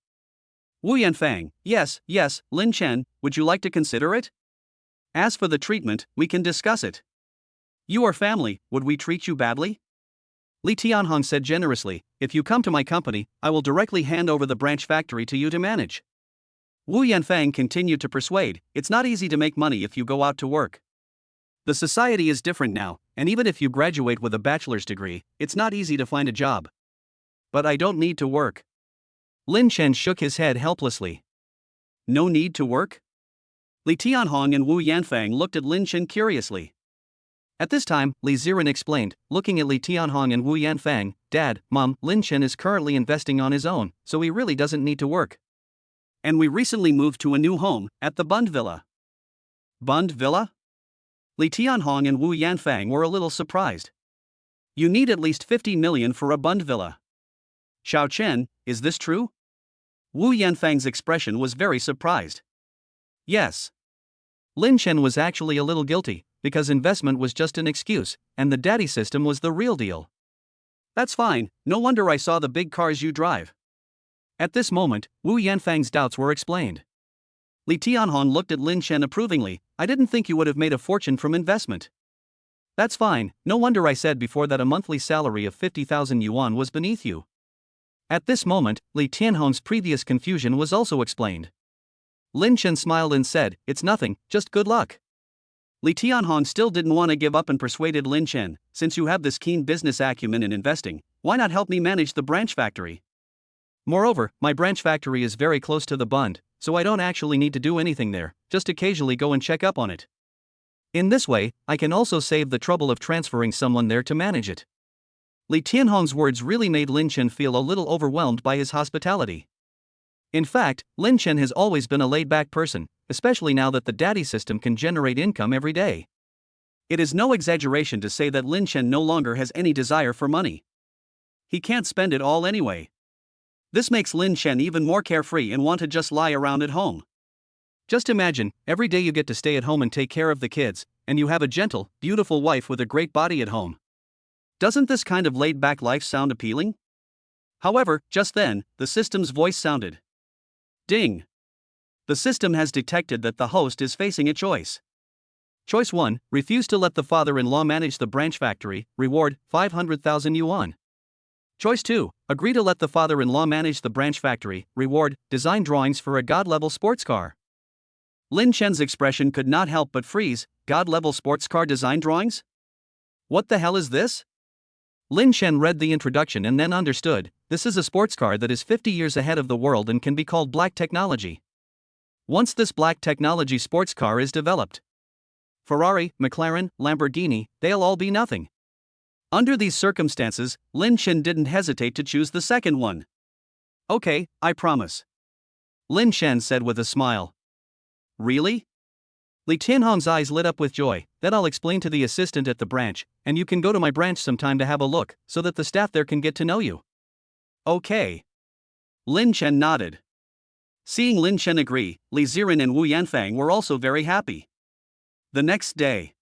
Wu Yanfang, yes, Lin Chen, would you like to consider it? As for the treatment, we can discuss it. You are family, would we treat you badly? Li Tianhong said generously, if you come to my company, I will directly hand over the branch factory to you to manage. Wu Yanfang continued to persuade, it's not easy to make money if you go out to work. The society is different now, and even if you graduate with a bachelor's degree, it's not easy to find a job. But I don't need to work. Lin Chen shook his head helplessly. No need to work? Li Tianhong and Wu Yanfang looked at Lin Chen curiously. At this time, Li Ziran explained, looking at Li Tianhong and Wu Yanfang, Dad, Mom, Lin Chen is currently investing on his own, so he really doesn't need to work. And we recently moved to a new home, at the Bund Villa. Bund Villa? Li Tianhong and Wu Yanfang were a little surprised. You need at least 50 million for a Bund Villa. Xiao Chen, is this true? Wu Yanfang's expression was very surprised. Yes. Lin Chen was actually a little guilty, because investment was just an excuse, and the daddy system was the real deal. That's fine, no wonder I saw the big cars you drive. At this moment, Wu Yanfang's doubts were explained. Li Tianhong looked at Lin Chen approvingly, I didn't think you would have made a fortune from investment. That's fine, no wonder I said before that a monthly salary of 50,000 yuan was beneath you. At this moment, Li Tianhong's previous confusion was also explained. Lin Chen smiled and said, it's nothing, just good luck. Li Tianhong still didn't want to give up and persuaded Lin Chen, since you have this keen business acumen in investing, why not help me manage the branch factory? Moreover, my branch factory is very close to the Bund, so I don't actually need to do anything there, just occasionally go and check up on it. In this way, I can also save the trouble of transferring someone there to manage it. Li Tianhong's words really made Lin Chen feel a little overwhelmed by his hospitality. In fact, Lin Chen has always been a laid-back person, especially now that the daddy system can generate income every day. It is no exaggeration to say that Lin Chen no longer has any desire for money. He can't spend it all anyway. This makes Lin Chen even more carefree and want to just lie around at home. Just imagine, every day you get to stay at home and take care of the kids, and you have a gentle, beautiful wife with a great body at home. Doesn't this kind of laid-back life sound appealing? However, just then, the system's voice sounded. Ding! The system has detected that the host is facing a choice. Choice 1, refuse to let the father-in-law manage the branch factory, reward 500,000 yuan. Choice 2, agree to let the father-in-law manage the branch factory, reward design drawings for a god-level sports car. Lin Chen's expression could not help but freeze, god-level sports car design drawings? What the hell is this? Lin Chen read the introduction and then understood, this is a sports car that is 50 years ahead of the world and can be called black technology. Once this black technology sports car is developed, Ferrari, McLaren, Lamborghini, they'll all be nothing. Under these circumstances, Lin Chen didn't hesitate to choose the second one. Okay, I promise. Lin Chen said with a smile. Really? Li Tianhong's eyes lit up with joy, then I'll explain to the assistant at the branch, and you can go to my branch sometime to have a look, so that the staff there can get to know you. Okay. Lin Chen nodded. Seeing Lin Chen agree, Li Ziran and Wu Yanfang were also very happy. The next day.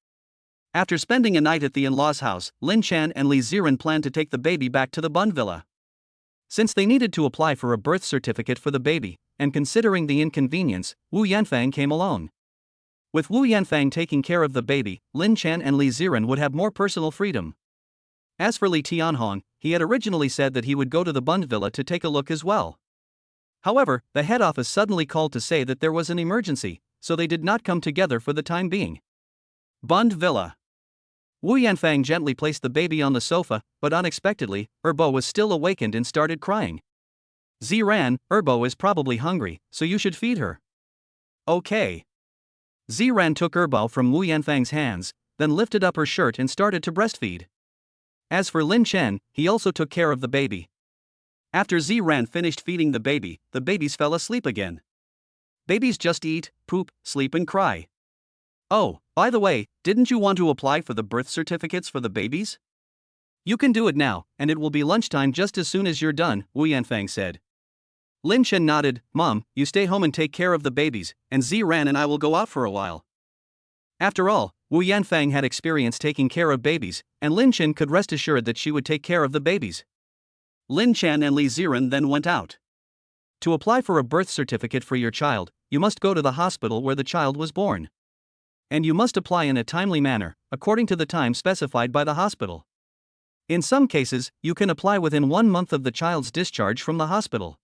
After spending a night at the in-laws' house, Lin Chen and Li Ziran planned to take the baby back to the Bund Villa. Since they needed to apply for a birth certificate for the baby, and considering the inconvenience, Wu Yanfang came alone. With Wu Yanfang taking care of the baby, Lin Chen and Li Ziran would have more personal freedom. As for Li Tianhong, he had originally said that he would go to the Bund Villa to take a look as well. However, the head office suddenly called to say that there was an emergency, so they did not come together for the time being. Bund Villa. Wu Yanfang gently placed the baby on the sofa, but unexpectedly, Erbo was still awakened and started crying. Ziran, Erbo is probably hungry, so you should feed her. Okay. Ziran took Erbo from Wu Yanfang's hands, then lifted up her shirt and started to breastfeed. As for Lin Chen, he also took care of the baby. After Ziran finished feeding the babies fell asleep again. Babies just eat, poop, sleep and cry. Oh, by the way, didn't you want to apply for the birth certificates for the babies? You can do it now, and it will be lunchtime just as soon as you're done, Wu Yanfang said. Lin Chen nodded. Mom, you stay home and take care of the babies, and Ziran and I will go out for a while. After all, Wu Yanfang had experience taking care of babies, and Lin Chen could rest assured that she would take care of the babies. Lin Chen and Li Ziran then went out. To apply for a birth certificate for your child, you must go to the hospital where the child was born. And you must apply in a timely manner, according to the time specified by the hospital. In some cases, you can apply within 1 month of the child's discharge from the hospital.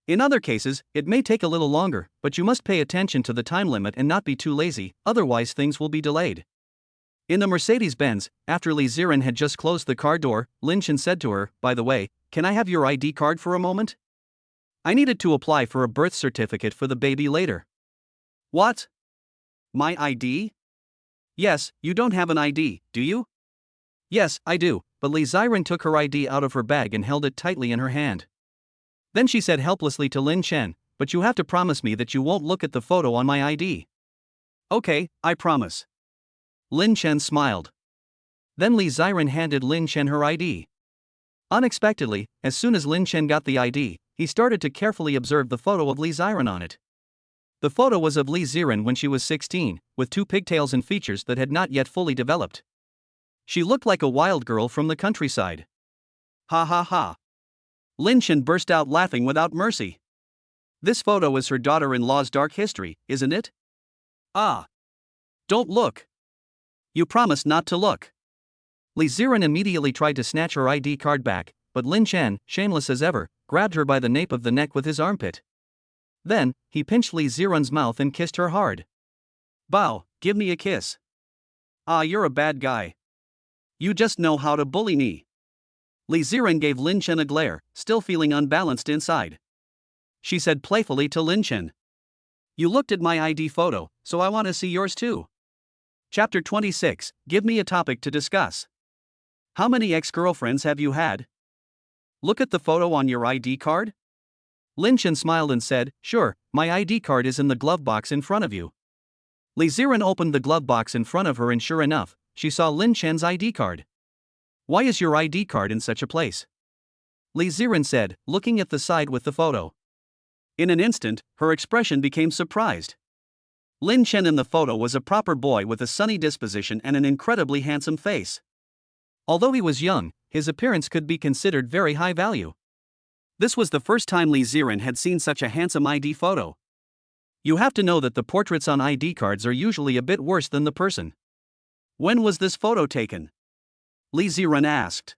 In other cases, it may take a little longer, but you must pay attention to the time limit and not be too lazy, otherwise things will be delayed. In the Mercedes-Benz, after Li Ziran had just closed the car door, Lin Chen said to her, by the way, can I have your ID card for a moment? I needed to apply for a birth certificate for the baby later. What? My ID? Yes, you don't have an ID, do you? Yes, I do, but Li Ziran took her ID out of her bag and held it tightly in her hand. Then she said helplessly to Lin Chen, but you have to promise me that you won't look at the photo on my ID. Okay, I promise. Lin Chen smiled. Then Li Ziran handed Lin Chen her ID. Unexpectedly, as soon as Lin Chen got the ID, he started to carefully observe the photo of Li Ziran on it. The photo was of Li Ziran when she was 16, with 2 pigtails and features that had not yet fully developed. She looked like a wild girl from the countryside. Ha ha ha. Lin Chen burst out laughing without mercy. This photo is her daughter-in-law's dark history, isn't it? Ah. Don't look. You promised not to look. Li Ziran immediately tried to snatch her ID card back, but Lin Chen, shameless as ever, grabbed her by the nape of the neck with his armpit. Then, he pinched Li Ziran's mouth and kissed her hard. Bow, give me a kiss. Ah, you're a bad guy. You just know how to bully me. Li Ziran gave Lin Chen a glare, still feeling unbalanced inside. She said playfully to Lin Chen. You looked at my ID photo, so I want to see yours too. Chapter 26, give me a topic to discuss. How many ex-girlfriends have you had? Look at the photo on your ID card. Lin Chen smiled and said, sure, my ID card is in the glove box in front of you. Li Ziran opened the glove box in front of her and sure enough, she saw Lin Chen's ID card. Why is your ID card in such a place? Li Ziran said, looking at the side with the photo. In an instant, her expression became surprised. Lin Chen in the photo was a proper boy with a sunny disposition and an incredibly handsome face. Although he was young, his appearance could be considered very high value. This was the first time Li Ziran had seen such a handsome ID photo. You have to know that the portraits on ID cards are usually a bit worse than the person. When was this photo taken? Li Ziran asked.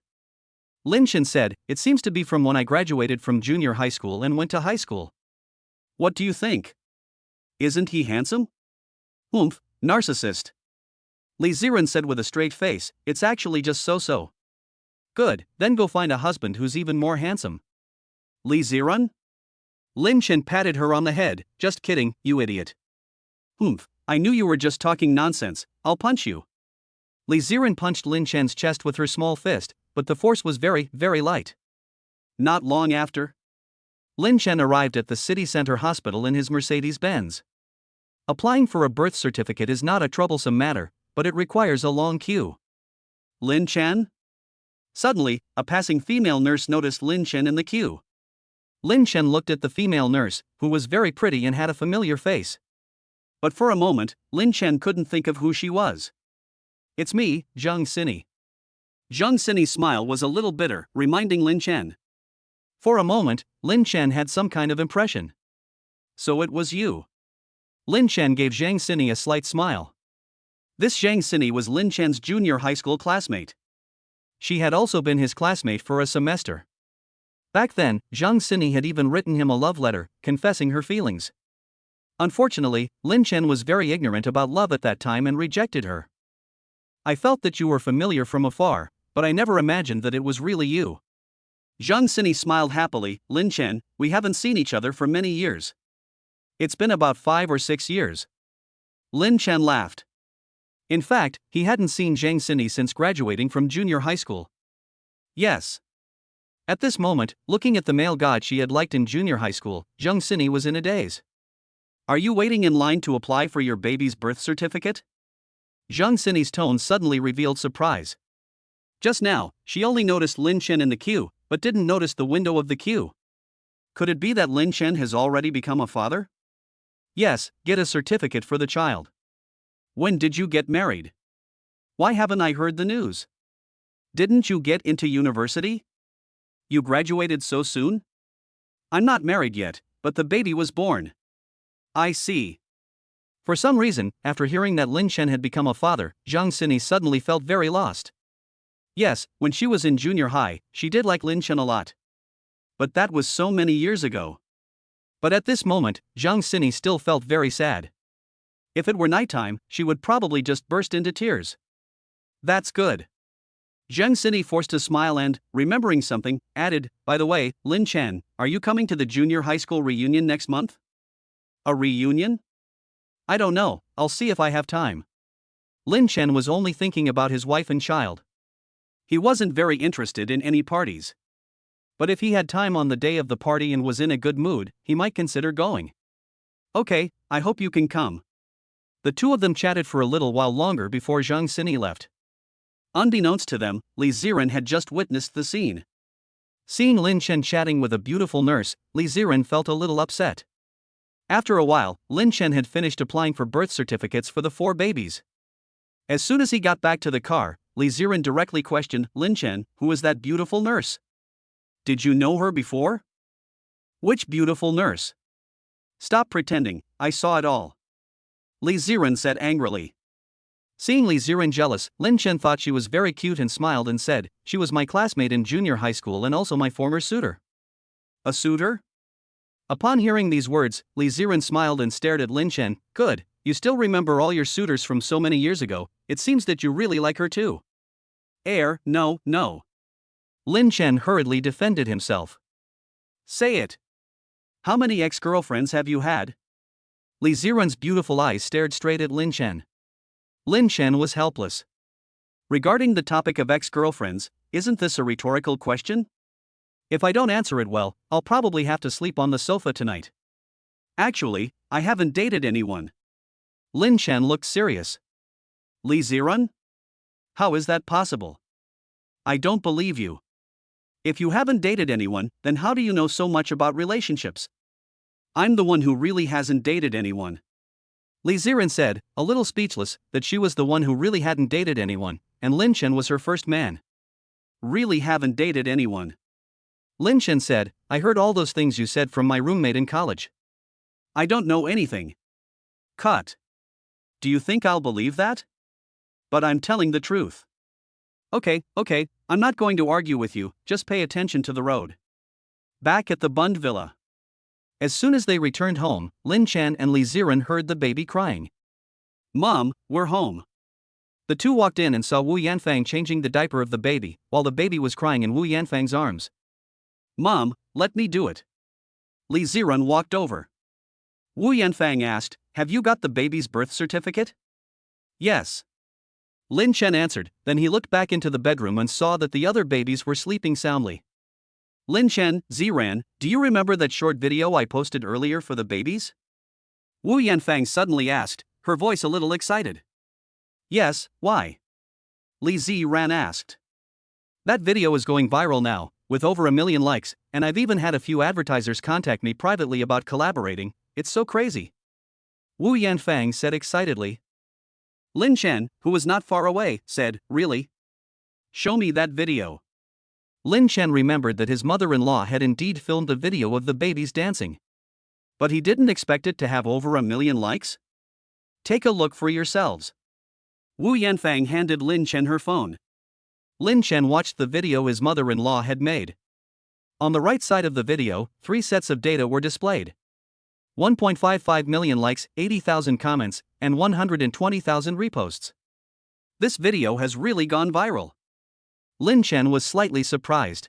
Lin Chen said, it seems to be from when I graduated from junior high school and went to high school. What do you think? Isn't he handsome? Oomph, narcissist. Li Ziran said with a straight face, it's actually just so-so. Good, then go find a husband who's even more handsome. Li Ziran? Lin Chen patted her on the head, just kidding, you idiot. Oomph, I knew you were just talking nonsense, I'll punch you. Li Ziran punched Lin Chen's chest with her small fist, but the force was very, very light. Not long after, Lin Chen arrived at the city center hospital in his Mercedes-Benz. Applying for a birth certificate is not a troublesome matter, but it requires a long queue. Lin Chen? Suddenly, a passing female nurse noticed Lin Chen in the queue. Lin Chen looked at the female nurse, who was very pretty and had a familiar face. But for a moment, Lin Chen couldn't think of who she was. It's me, Zheng Sini. Zheng Sini's smile was a little bitter, reminding Lin Chen. For a moment, Lin Chen had some kind of impression. So it was you. Lin Chen gave Zheng Sini a slight smile. This Zheng Sini was Lin Chen's junior high school classmate. She had also been his classmate for a semester. Back then, Zheng Sini had even written him a love letter, confessing her feelings. Unfortunately, Lin Chen was very ignorant about love at that time and rejected her. I felt that you were familiar from afar, but I never imagined that it was really you. Zhang Sini smiled happily. Lin Chen, we haven't seen each other for many years. It's been about 5 or 6 years. Lin Chen laughed. In fact, he hadn't seen Zhang Sini since graduating from junior high school. Yes. At this moment, looking at the male god she had liked in junior high school, Zhang Sini was in a daze. Are you waiting in line to apply for your baby's birth certificate? Zhang Sini's tone suddenly revealed surprise. Just now, she only noticed Lin Chen in the queue, but didn't notice the window of the queue. Could it be that Lin Chen has already become a father? Yes, get a certificate for the child. When did you get married? Why haven't I heard the news? Didn't you get into university? You graduated so soon? I'm not married yet, but the baby was born. I see. For some reason, after hearing that Lin Chen had become a father, Zhang Sini suddenly felt very lost. Yes, when she was in junior high, she did like Lin Chen a lot. But that was so many years ago. But at this moment, Zhang Sini still felt very sad. If it were nighttime, she would probably just burst into tears. That's good. Zhang Sini forced a smile and, remembering something, added, by the way, Lin Chen, are you coming to the junior high school reunion next month? A reunion? I don't know, I'll see if I have time. Lin Chen was only thinking about his wife and child. He wasn't very interested in any parties. But if he had time on the day of the party and was in a good mood, he might consider going. Okay, I hope you can come. The two of them chatted for a little while longer before Zhang Sini left. Unbeknownst to them, Li Ziran had just witnessed the scene. Seeing Lin Chen chatting with a beautiful nurse, Li Ziran felt a little upset. After a while, Lin Chen had finished applying for birth certificates for the 4 babies. As soon as he got back to the car, Li Ziran directly questioned, Lin Chen, who is that beautiful nurse? Did you know her before? Which beautiful nurse? Stop pretending, I saw it all. Li Ziran said angrily. Seeing Li Ziran jealous, Lin Chen thought she was very cute and smiled and said, she was my classmate in junior high school and also my former suitor. A suitor? Upon hearing these words, Li Ziran smiled and stared at Lin Chen. Good, you still remember all your suitors from so many years ago, it seems that you really like her too. No. Lin Chen hurriedly defended himself. Say it. How many ex-girlfriends have you had? Li Ziran's beautiful eyes stared straight at Lin Chen. Lin Chen was helpless. Regarding the topic of ex-girlfriends, isn't this a rhetorical question? If I don't answer it well, I'll probably have to sleep on the sofa tonight. Actually, I haven't dated anyone. Lin Chen looked serious. Li Ziran? How is that possible? I don't believe you. If you haven't dated anyone, then how do you know so much about relationships? I'm the one who really hasn't dated anyone. Li Ziran said, a little speechless, that she was the one who really hadn't dated anyone, and Lin Chen was her first man. Really haven't dated anyone. Lin Chen said, I heard all those things you said from my roommate in college. I don't know anything. Cut. Do you think I'll believe that? But I'm telling the truth. Okay, I'm not going to argue with you, just pay attention to the road. Back at the Bund Villa. As soon as they returned home, Lin Chen and Li Ziran heard the baby crying. Mom, we're home. The two walked in and saw Wu Yanfang changing the diaper of the baby, while the baby was crying in Wu Yanfang's arms. Mom, let me do it. Li Ziran walked over. Wu Yanfang asked, have you got the baby's birth certificate? Yes. Lin Chen answered, then he looked back into the bedroom and saw that the other babies were sleeping soundly. Lin Chen, Ziran, do you remember that short video I posted earlier for the babies? Wu Yanfang suddenly asked, her voice a little excited. Yes, why? Li Ziran asked. That video is going viral now, with over 1 million likes, and I've even had a few advertisers contact me privately about collaborating, it's so crazy. Wu Yanfang said excitedly. Lin Chen, who was not far away, said, really? Show me that video. Lin Chen remembered that his mother-in-law had indeed filmed a video of the babies dancing. But he didn't expect it to have over 1 million likes? Take a look for yourselves. Wu Yanfang handed Lin Chen her phone. Lin Chen watched the video his mother-in-law had made. On the right side of the video, 3 sets of data were displayed. 1.55 million likes, 80,000 comments, and 120,000 reposts. This video has really gone viral. Lin Chen was slightly surprised.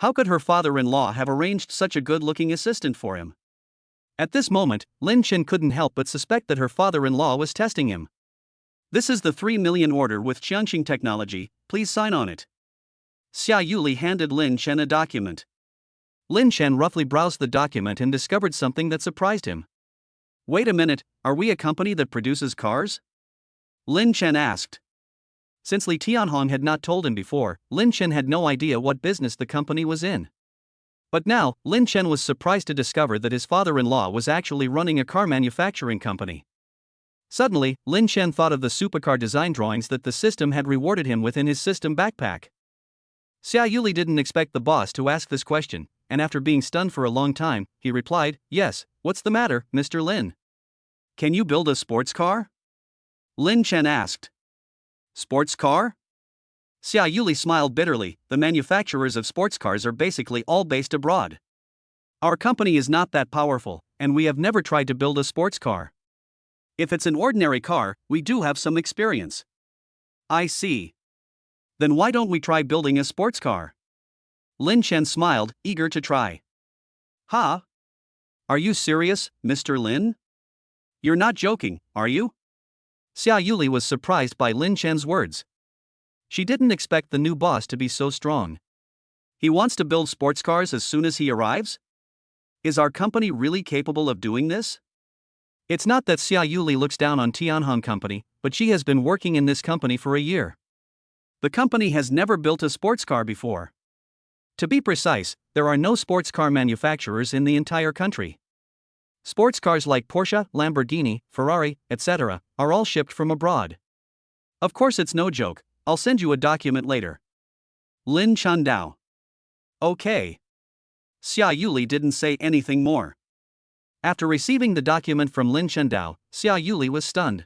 How could her father-in-law have arranged such a good-looking assistant for him? At this moment, Lin Chen couldn't help but suspect that her father-in-law was testing him. This is the 3 million order with Qianxing technology, please sign on it. Xia Yuli handed Lin Chen a document. Lin Chen roughly browsed the document and discovered something that surprised him. Wait a minute, are we a company that produces cars? Lin Chen asked. Since Li Tianhong had not told him before, Lin Chen had no idea what business the company was in. But now, Lin Chen was surprised to discover that his father-in-law was actually running a car manufacturing company. Suddenly, Lin Chen thought of the supercar design drawings that the system had rewarded him with in his system backpack. Xia Yuli didn't expect the boss to ask this question, and after being stunned for a long time, he replied, "Yes, what's the matter, Mr. Lin? Can you build a sports car?" Lin Chen asked. Sports car? Xia Yuli smiled bitterly. The manufacturers of sports cars are basically all based abroad. Our company is not that powerful, and we have never tried to build a sports car. If it's an ordinary car, we do have some experience. I see. Then why don't we try building a sports car? Lin Chen smiled, eager to try. Ha? Are you serious, Mr. Lin? You're not joking, are you? Xia Yuli was surprised by Lin Chen's words. She didn't expect the new boss to be so strong. He wants to build sports cars as soon as he arrives? Is our company really capable of doing this? It's not that Xia Yuli looks down on Tianhong Company, but she has been working in this company for a year. The company has never built a sports car before. To be precise, there are no sports car manufacturers in the entire country. Sports cars like Porsche, Lamborghini, Ferrari, etc., are all shipped from abroad. Of course, it's no joke. I'll send you a document later. Lin Chandao. Okay. Xia Yuli didn't say anything more. After receiving the document from Lin Chandao, Xia Yuli was stunned.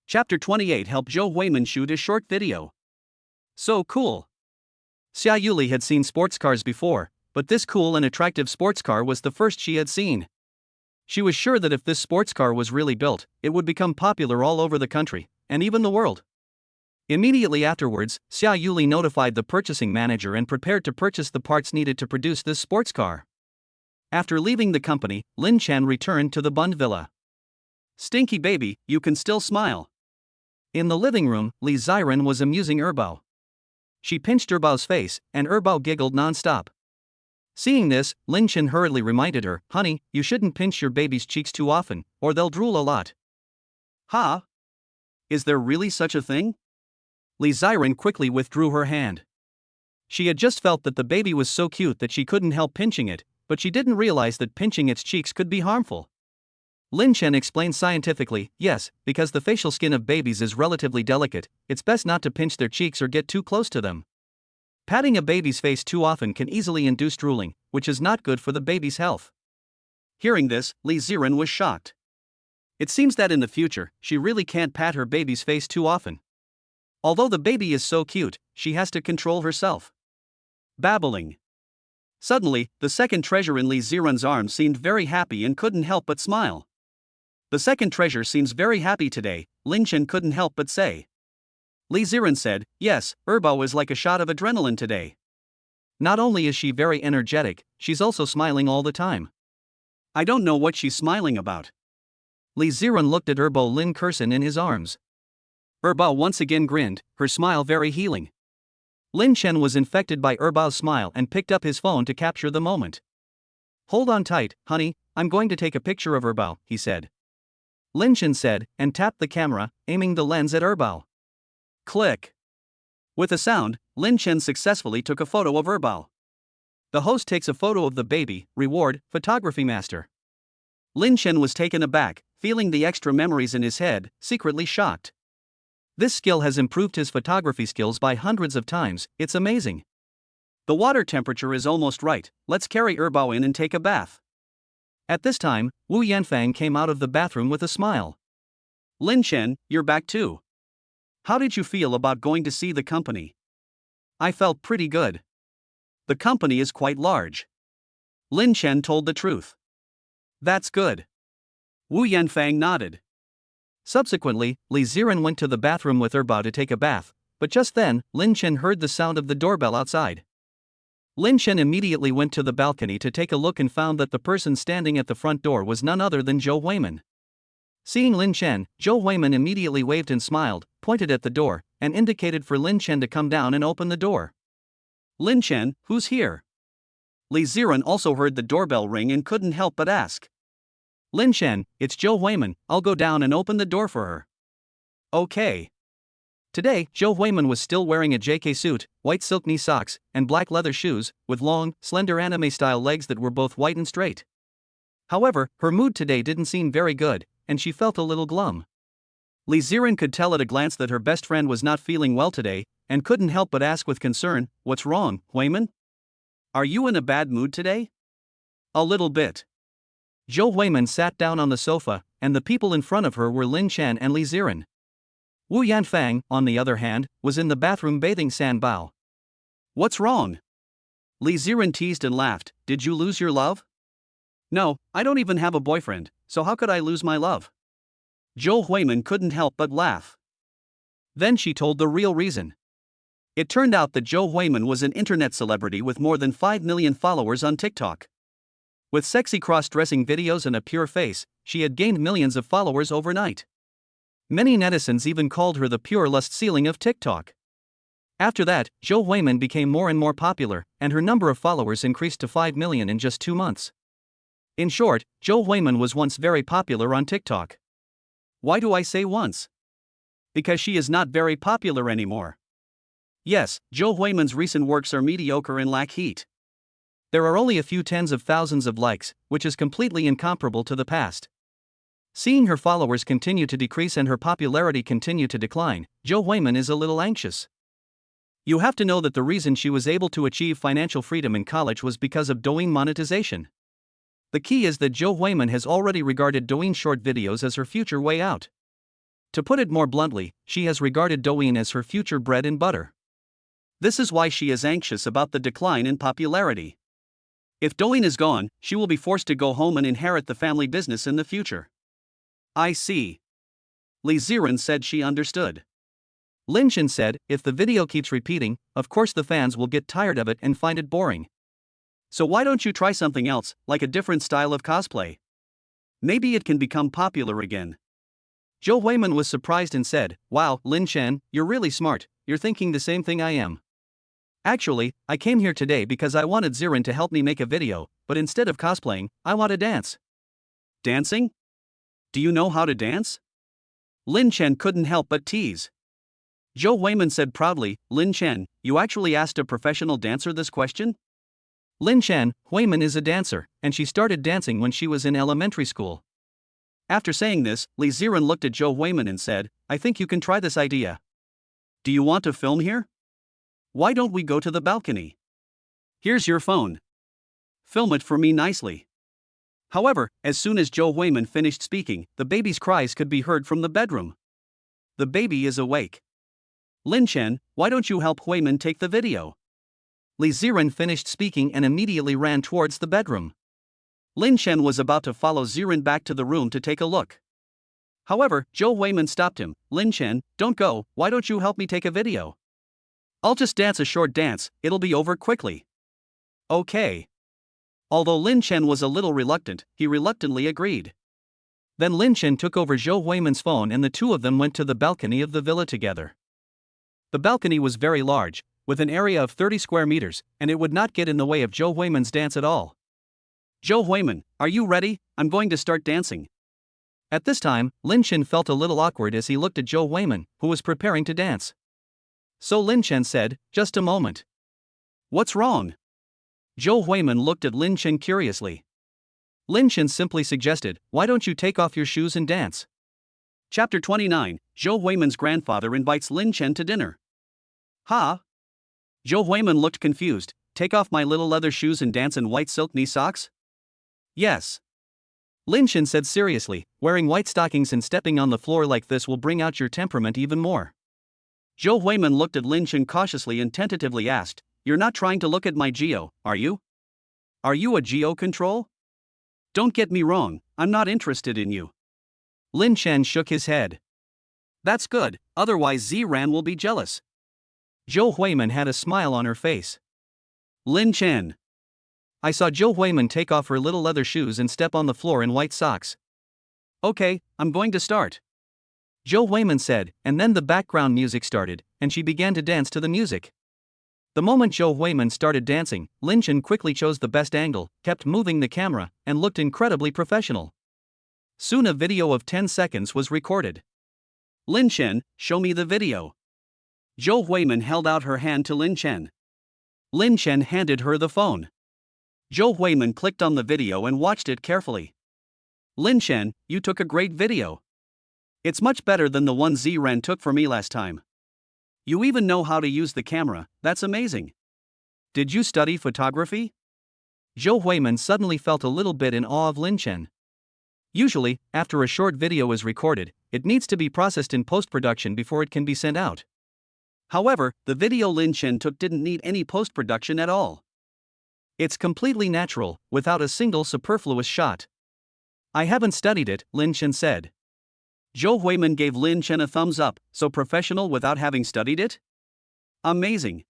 Chapter 28 helped Zhou Huimin shoot a short video. So cool. Xia Yuli had seen sports cars before, but this cool and attractive sports car was the first she had seen. She was sure that if this sports car was really built, it would become popular all over the country, and even the world. Immediately afterwards, Xia Yuli notified the purchasing manager and prepared to purchase the parts needed to produce this sports car. After leaving the company, Lin Chen returned to the Bund Villa. Stinky baby, you can still smile. In the living room, Li Ziran was amusing Erbao. She pinched Erbao's face, and Erbao giggled non-stop. Seeing this, Lin Chen hurriedly reminded her, "Honey, you shouldn't pinch your baby's cheeks too often, or they'll drool a lot." Ha? Is there really such a thing? Li Ziran quickly withdrew her hand. She had just felt that the baby was so cute that she couldn't help pinching it, but she didn't realize that pinching its cheeks could be harmful. Lin Chen explained scientifically, yes, because the facial skin of babies is relatively delicate, it's best not to pinch their cheeks or get too close to them. Patting a baby's face too often can easily induce drooling, which is not good for the baby's health. Hearing this, Li Ziran was shocked. It seems that in the future, she really can't pat her baby's face too often. Although the baby is so cute, she has to control herself. Babbling. Suddenly, the second treasure in Li Ziran's arms seemed very happy and couldn't help but smile. The second treasure seems very happy today, Lin Chen couldn't help but say. Li Ziran said, yes, Erbao is like a shot of adrenaline today. Not only is she very energetic, she's also smiling all the time. I don't know what she's smiling about. Li Ziran looked at Erbao Lin Kursen in his arms. Erbao once again grinned, her smile very healing. Lin Chen was infected by Erbao's smile and picked up his phone to capture the moment. Hold on tight, honey, I'm going to take a picture of Erbao, he said. Lin Chen said, and tapped the camera, aiming the lens at Erbao. Click. With a sound, Lin Chen successfully took a photo of Erbao. The host takes a photo of the baby, reward, photography master. Lin Chen was taken aback, feeling the extra memories in his head, secretly shocked. This skill has improved his photography skills by hundreds of times, it's amazing. The water temperature is almost right, let's carry Erbao in and take a bath. At this time, Wu Yanfang came out of the bathroom with a smile. Lin Chen, you're back too. How did you feel about going to see the company? I felt pretty good. The company is quite large. Lin Chen told the truth. That's good. Wu Yanfang nodded. Subsequently, Li Ziran went to the bathroom with Erbao to take a bath, but just then, Lin Chen heard the sound of the doorbell outside. Lin Chen immediately went to the balcony to take a look and found that the person standing at the front door was none other than Zhou Huimin. Seeing Lin Chen, Zhou Huimin immediately waved and smiled, pointed at the door, and indicated for Lin Chen to come down and open the door. Lin Chen, who's here? Li Ziran also heard the doorbell ring and couldn't help but ask. Lin Chen, it's Zhou Huimin, I'll go down and open the door for her. Okay. Today, Zhou Huimin was still wearing a JK suit, white silk knee socks, and black leather shoes, with long, slender anime-style legs that were both white and straight. However, her mood today didn't seem very good, and she felt a little glum. Li Ziran could tell at a glance that her best friend was not feeling well today, and couldn't help but ask with concern, "What's wrong, Huimin? Are you in a bad mood today?" "A little bit." Zhou Huimin sat down on the sofa, and the people in front of her were Lin Chen and Li Ziran. Wu Yanfang, on the other hand, was in the bathroom bathing San Bao. "What's wrong?" Li Ziran teased and laughed. "Did you lose your love?" "No, I don't even have a boyfriend, so how could I lose my love?" Zhou Huimin couldn't help but laugh. Then she told the real reason. It turned out that Zhou Huimin was an internet celebrity with more than 5 million followers on TikTok. With sexy cross-dressing videos and a pure face, she had gained millions of followers overnight. Many netizens even called her the pure lust ceiling of TikTok. After that, Zhou Huimin became more and more popular, and her number of followers increased to 5 million in just 2 months. In short, Zhou Huimin was once very popular on TikTok. Why do I say once? Because she is not very popular anymore. Yes, Zhou Huimin's recent works are mediocre and lack heat. There are only a few tens of thousands of likes, which is completely incomparable to the past. Seeing her followers continue to decrease and her popularity continue to decline, Zhou Huimin is a little anxious. You have to know that the reason she was able to achieve financial freedom in college was because of Douyin monetization. The key is that Zhou Huimin has already regarded Douyin short videos as her future way out. To put it more bluntly, she has regarded Douyin as her future bread and butter. This is why she is anxious about the decline in popularity. If Douyin is gone, she will be forced to go home and inherit the family business in the future. I see. Li Ziran said she understood. Lin Chen said, if the video keeps repeating, of course the fans will get tired of it and find it boring. So why don't you try something else, like a different style of cosplay? Maybe it can become popular again. Zhou Huimin was surprised and said, wow, Lin Chen, you're really smart, you're thinking the same thing I am. Actually, I came here today because I wanted Ziran to help me make a video, but instead of cosplaying, I want to dance. Dancing? Do you know how to dance? Lin Chen couldn't help but tease. Zhou Huimin said proudly, Lin Chen, you actually asked a professional dancer this question? Lin Chen, Huimin is a dancer, and she started dancing when she was in elementary school. After saying this, Li Ziran looked at Zhou Huimin and said, I think you can try this idea. Do you want to film here? Why don't we go to the balcony? Here's your phone. Film it for me nicely. However, as soon as Zhou Huimin finished speaking, the baby's cries could be heard from the bedroom. The baby is awake. Lin Chen, why don't you help Huimin take the video? Li Ziran finished speaking and immediately ran towards the bedroom. Lin Chen was about to follow Ziran back to the room to take a look. However, Zhou Huimin stopped him. Lin Chen, don't go, why don't you help me take a video? I'll just dance a short dance, it'll be over quickly. Okay. Although Lin Chen was a little reluctant, he reluctantly agreed. Then Lin Chen took over Zhou Huimin's phone and the two of them went to the balcony of the villa together. The balcony was very large, with an area of 30 square meters, and it would not get in the way of Zhou Huimin's dance at all. Zhou Huimin, are you ready? I'm going to start dancing. At this time, Lin Chen felt a little awkward as he looked at Zhou Huimin, who was preparing to dance. So Lin Chen said, just a moment. What's wrong? Zhou Huimin looked at Lin Chen curiously. Lin Chen simply suggested, why don't you take off your shoes and dance? Chapter 29, Zhou Huimin's grandfather invites Lin Chen to dinner. Huh? Zhou Huimin looked confused. Take off my little leather shoes and dance in white silk knee socks? Yes. Lin Chen said seriously, wearing white stockings and stepping on the floor like this will bring out your temperament even more. Zhou Huimin looked at Lin Chen cautiously and tentatively asked, you're not trying to look at my geo, are you? Are you a geo control? Don't get me wrong, I'm not interested in you. Lin Chen shook his head. That's good, otherwise Ziran will be jealous. Zhou Huimin had a smile on her face. Lin Chen. I saw Zhou Huimin take off her little leather shoes and step on the floor in white socks. Okay, I'm going to start. Zhou Huimin said, and then the background music started, and she began to dance to the music. The moment Zhou Huimin started dancing, Lin Chen quickly chose the best angle, kept moving the camera, and looked incredibly professional. Soon a video of 10 seconds was recorded. Lin Chen, show me the video. Zhou Huimin held out her hand to Lin Chen. Lin Chen handed her the phone. Zhou Huimin clicked on the video and watched it carefully. Lin Chen, you took a great video. It's much better than the one Ziran took for me last time. You even know how to use the camera, that's amazing. Did you study photography? Zhou Huimin suddenly felt a little bit in awe of Lin Chen. Usually, after a short video is recorded, it needs to be processed in post-production before it can be sent out. However, the video Lin Chen took didn't need any post-production at all. It's completely natural, without a single superfluous shot. I haven't studied it, Lin Chen said. Zhou Huimin gave Lin Chen a thumbs up, so professional without having studied it? Amazing.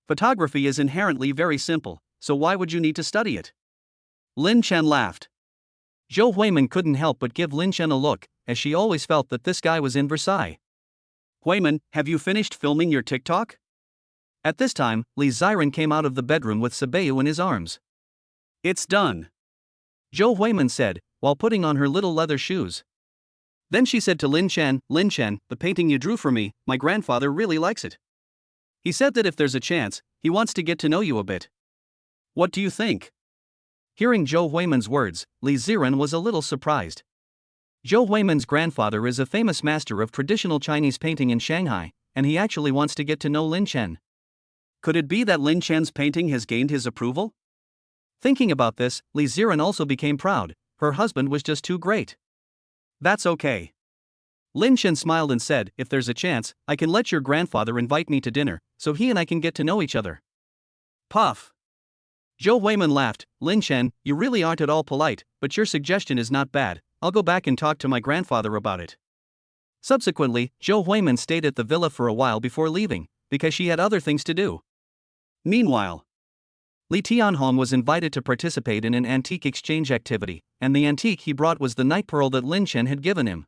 Photography is inherently very simple, so why would you need to study it? Lin Chen laughed. Zhou Huimin couldn't help but give Lin Chen a look, as she always felt that this guy was in Versailles. Huimin, have you finished filming your TikTok? At this time, Li Ziran came out of the bedroom with Sabayu in his arms. It's done. Zhou Huimin said, while putting on her little leather shoes. Then she said to Lin Chen, the painting you drew for me, my grandfather really likes it. He said that if there's a chance, he wants to get to know you a bit. What do you think? Hearing Zhou Huimin's words, Li Ziran was a little surprised. Zhou Huimin's grandfather is a famous master of traditional Chinese painting in Shanghai, and he actually wants to get to know Lin Chen. Could it be that Lin Chen's painting has gained his approval? Thinking about this, Li Ziran also became proud. Her husband was just too great. That's okay. Lin Chen smiled and said, if there's a chance, I can let your grandfather invite me to dinner, so he and I can get to know each other. Puff. Zhou Huimin laughed. Lin Chen, you really aren't at all polite, but your suggestion is not bad. I'll go back and talk to my grandfather about it. Subsequently, Zhou Huimin stayed at the villa for a while before leaving, because she had other things to do. Meanwhile, Li Tianhong was invited to participate in an antique exchange activity, and the antique he brought was the night pearl that Lin Chen had given him.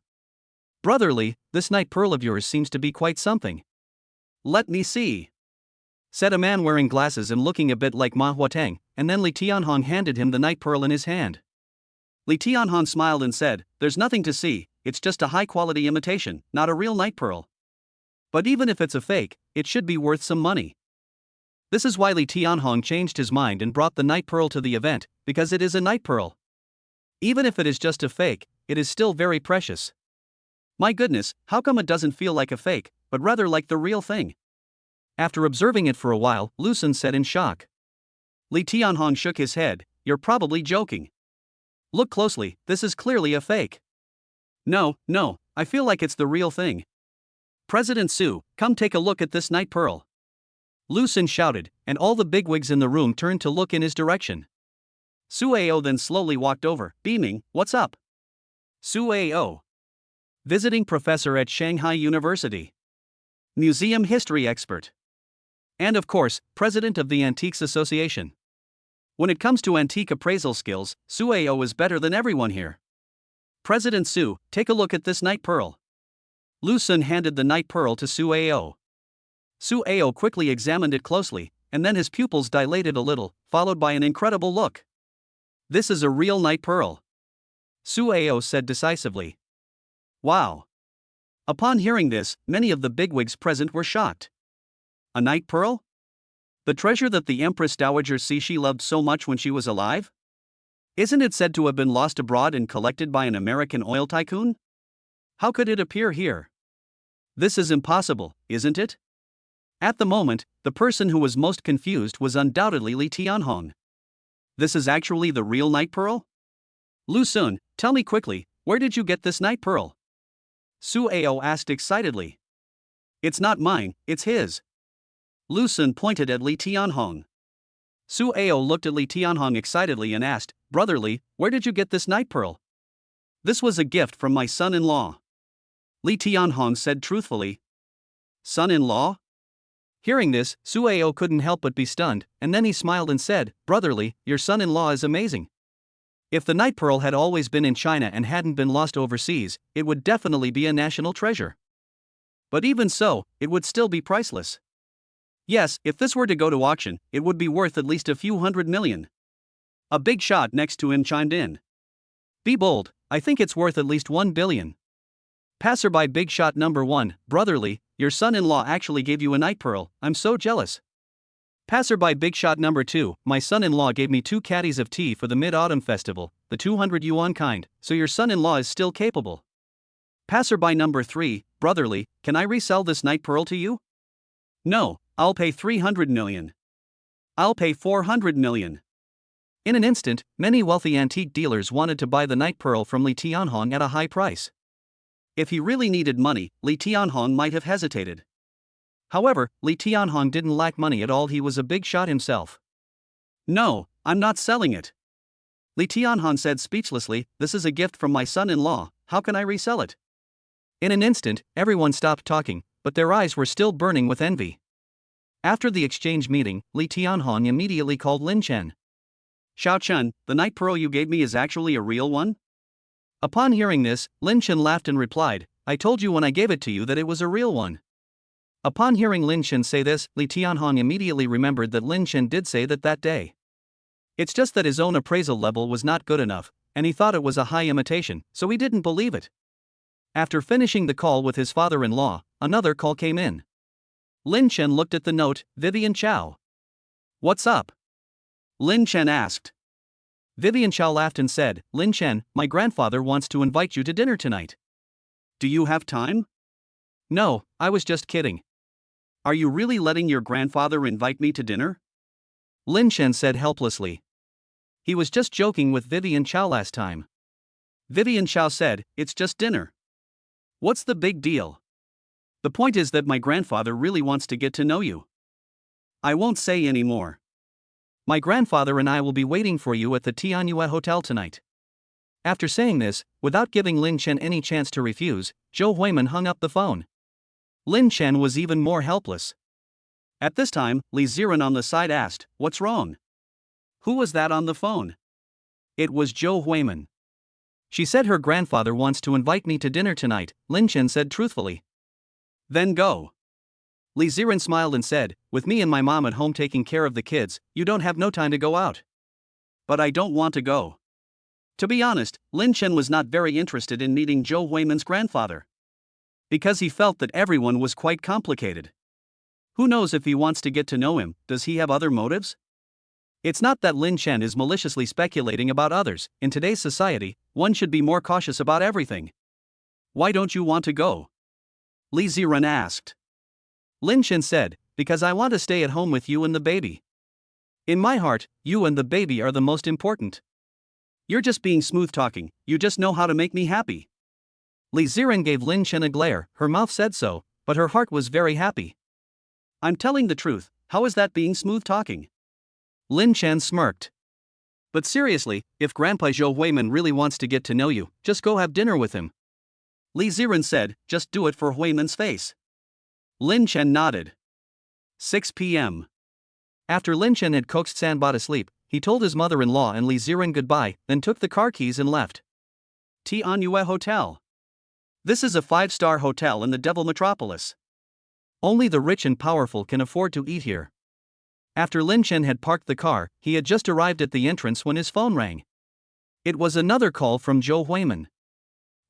Brother Li, this night pearl of yours seems to be quite something. Let me see, said a man wearing glasses and looking a bit like Ma Huateng, and then Li Tianhong handed him the night pearl in his hand. Li Tianhong smiled and said, there's nothing to see, it's just a high-quality imitation, not a real night pearl. But even if it's a fake, it should be worth some money. This is why Li Tianhong changed his mind and brought the night pearl to the event, because it is a night pearl. Even if it is just a fake, it is still very precious. My goodness, how come it doesn't feel like a fake, but rather like the real thing? After observing it for a while, Lucen said in shock. Li Tianhong shook his head, you're probably joking. Look closely, this is clearly a fake. No, I feel like it's the real thing. President Su, come take a look at this night pearl. Lucen shouted, and all the bigwigs in the room turned to look in his direction. Su Ao then slowly walked over, beaming, what's up? Su Ao. Visiting professor at Shanghai University. Museum history expert. And of course, president of the Antiques Association. When it comes to antique appraisal skills, Su Ao is better than everyone here. President Su, take a look at this night pearl. Lucen handed the night pearl to Su Ao. Su Ao quickly examined it closely, and then his pupils dilated a little, followed by an incredible look. This is a real night pearl. Su Ao said decisively. Wow. Upon hearing this, many of the bigwigs present were shocked. A night pearl? The treasure that the Empress Dowager Cixi loved so much when she was alive? Isn't it said to have been lost abroad and collected by an American oil tycoon? How could it appear here? This is impossible, isn't it? At the moment, the person who was most confused was undoubtedly Li Tianhong. This is actually the real night pearl? Lucen, tell me quickly, where did you get this night pearl? Su Ao asked excitedly. It's not mine, it's his. Lucen pointed at Li Tianhong. Su Ao looked at Li Tianhong excitedly and asked, Brother Li, where did you get this night pearl? This was a gift from my son-in-law. Li Tianhong said truthfully. Son-in-law? Hearing this, Sueo couldn't help but be stunned, and then he smiled and said, "Brotherly, your son-in-law is amazing. If the night pearl had always been in China and hadn't been lost overseas, it would definitely be a national treasure. But even so, it would still be priceless. Yes, if this were to go to auction, it would be worth at least a few $100 million. A big shot next to him chimed in. Be bold, I think it's worth at least $1 billion. Passerby big shot number 1, brotherly, your son-in-law actually gave you a night pearl, I'm so jealous. Passerby big shot number 2, my son-in-law gave me 2 caddies of tea for the Mid-Autumn Festival, the 200 yuan kind, so your son-in-law is still capable. Passerby number 3, brotherly, can I resell this night pearl to you? No, I'll pay 300 million. I'll pay 400 million. In an instant, many wealthy antique dealers wanted to buy the night pearl from Li Tianhong at a high price. If he really needed money, Li Tianhong might have hesitated. However, Li Tianhong didn't lack money at all, he was a big shot himself. No, I'm not selling it. Li Tianhong said speechlessly, this is a gift from my son-in-law, how can I resell it? In an instant, everyone stopped talking, but their eyes were still burning with envy. After the exchange meeting, Li Tianhong immediately called Lin Chen. Xiao Chen, the night pearl you gave me is actually a real one? Upon hearing this, Lin Chen laughed and replied, I told you when I gave it to you that it was a real one. Upon hearing Lin Chen say this, Li Tianhong immediately remembered that Lin Chen did say that day. It's just that his own appraisal level was not good enough, and he thought it was a high imitation, so he didn't believe it. After finishing the call with his father-in-law, another call came in. Lin Chen looked at the note, Vivian Chow. What's up? Lin Chen asked. Vivian Chow laughed and said, Lin Chen, my grandfather wants to invite you to dinner tonight. Do you have time? No, I was just kidding. Are you really letting your grandfather invite me to dinner? Lin Chen said helplessly. He was just joking with Vivian Chow last time. Vivian Chow said, it's just dinner. What's the big deal? The point is that my grandfather really wants to get to know you. I won't say any more. My grandfather and I will be waiting for you at the Tianyue Hotel tonight. After saying this, without giving Lin Chen any chance to refuse, Zhou Huimin hung up the phone. Lin Chen was even more helpless. At this time, Li Ziran on the side asked, what's wrong? Who was that on the phone? It was Zhou Huimin. She said her grandfather wants to invite me to dinner tonight, Lin Chen said truthfully. Then go. Li Ziran smiled and said, with me and my mom at home taking care of the kids, you don't have no time to go out. But I don't want to go. To be honest, Lin Chen was not very interested in meeting Zhou Huimin's grandfather. Because he felt that everyone was quite complicated. Who knows if he wants to get to know him, does he have other motives? It's not that Lin Chen is maliciously speculating about others, in today's society, one should be more cautious about everything. Why don't you want to go? Li Ziran asked. Lin Chen said, because I want to stay at home with you and the baby. In my heart, you and the baby are the most important. You're just being smooth talking, you just know how to make me happy. Li Ziran gave Lin Chen a glare, her mouth said so, but her heart was very happy. I'm telling the truth, how is that being smooth talking? Lin Chen smirked. But seriously, if Grandpa Zhou Huimin really wants to get to know you, just go have dinner with him. Li Ziran said, just do it for Huimin's face. Lin Chen nodded. 6 p.m. After Lin Chen had coaxed Sanba to sleep, he told his mother-in-law and Li Ziran goodbye, then took the car keys and left. Tianyue Hotel. This is a 5-star hotel in the Devil Metropolis. Only the rich and powerful can afford to eat here. After Lin Chen had parked the car, he had just arrived at the entrance when his phone rang. It was another call from Zhou Huimin.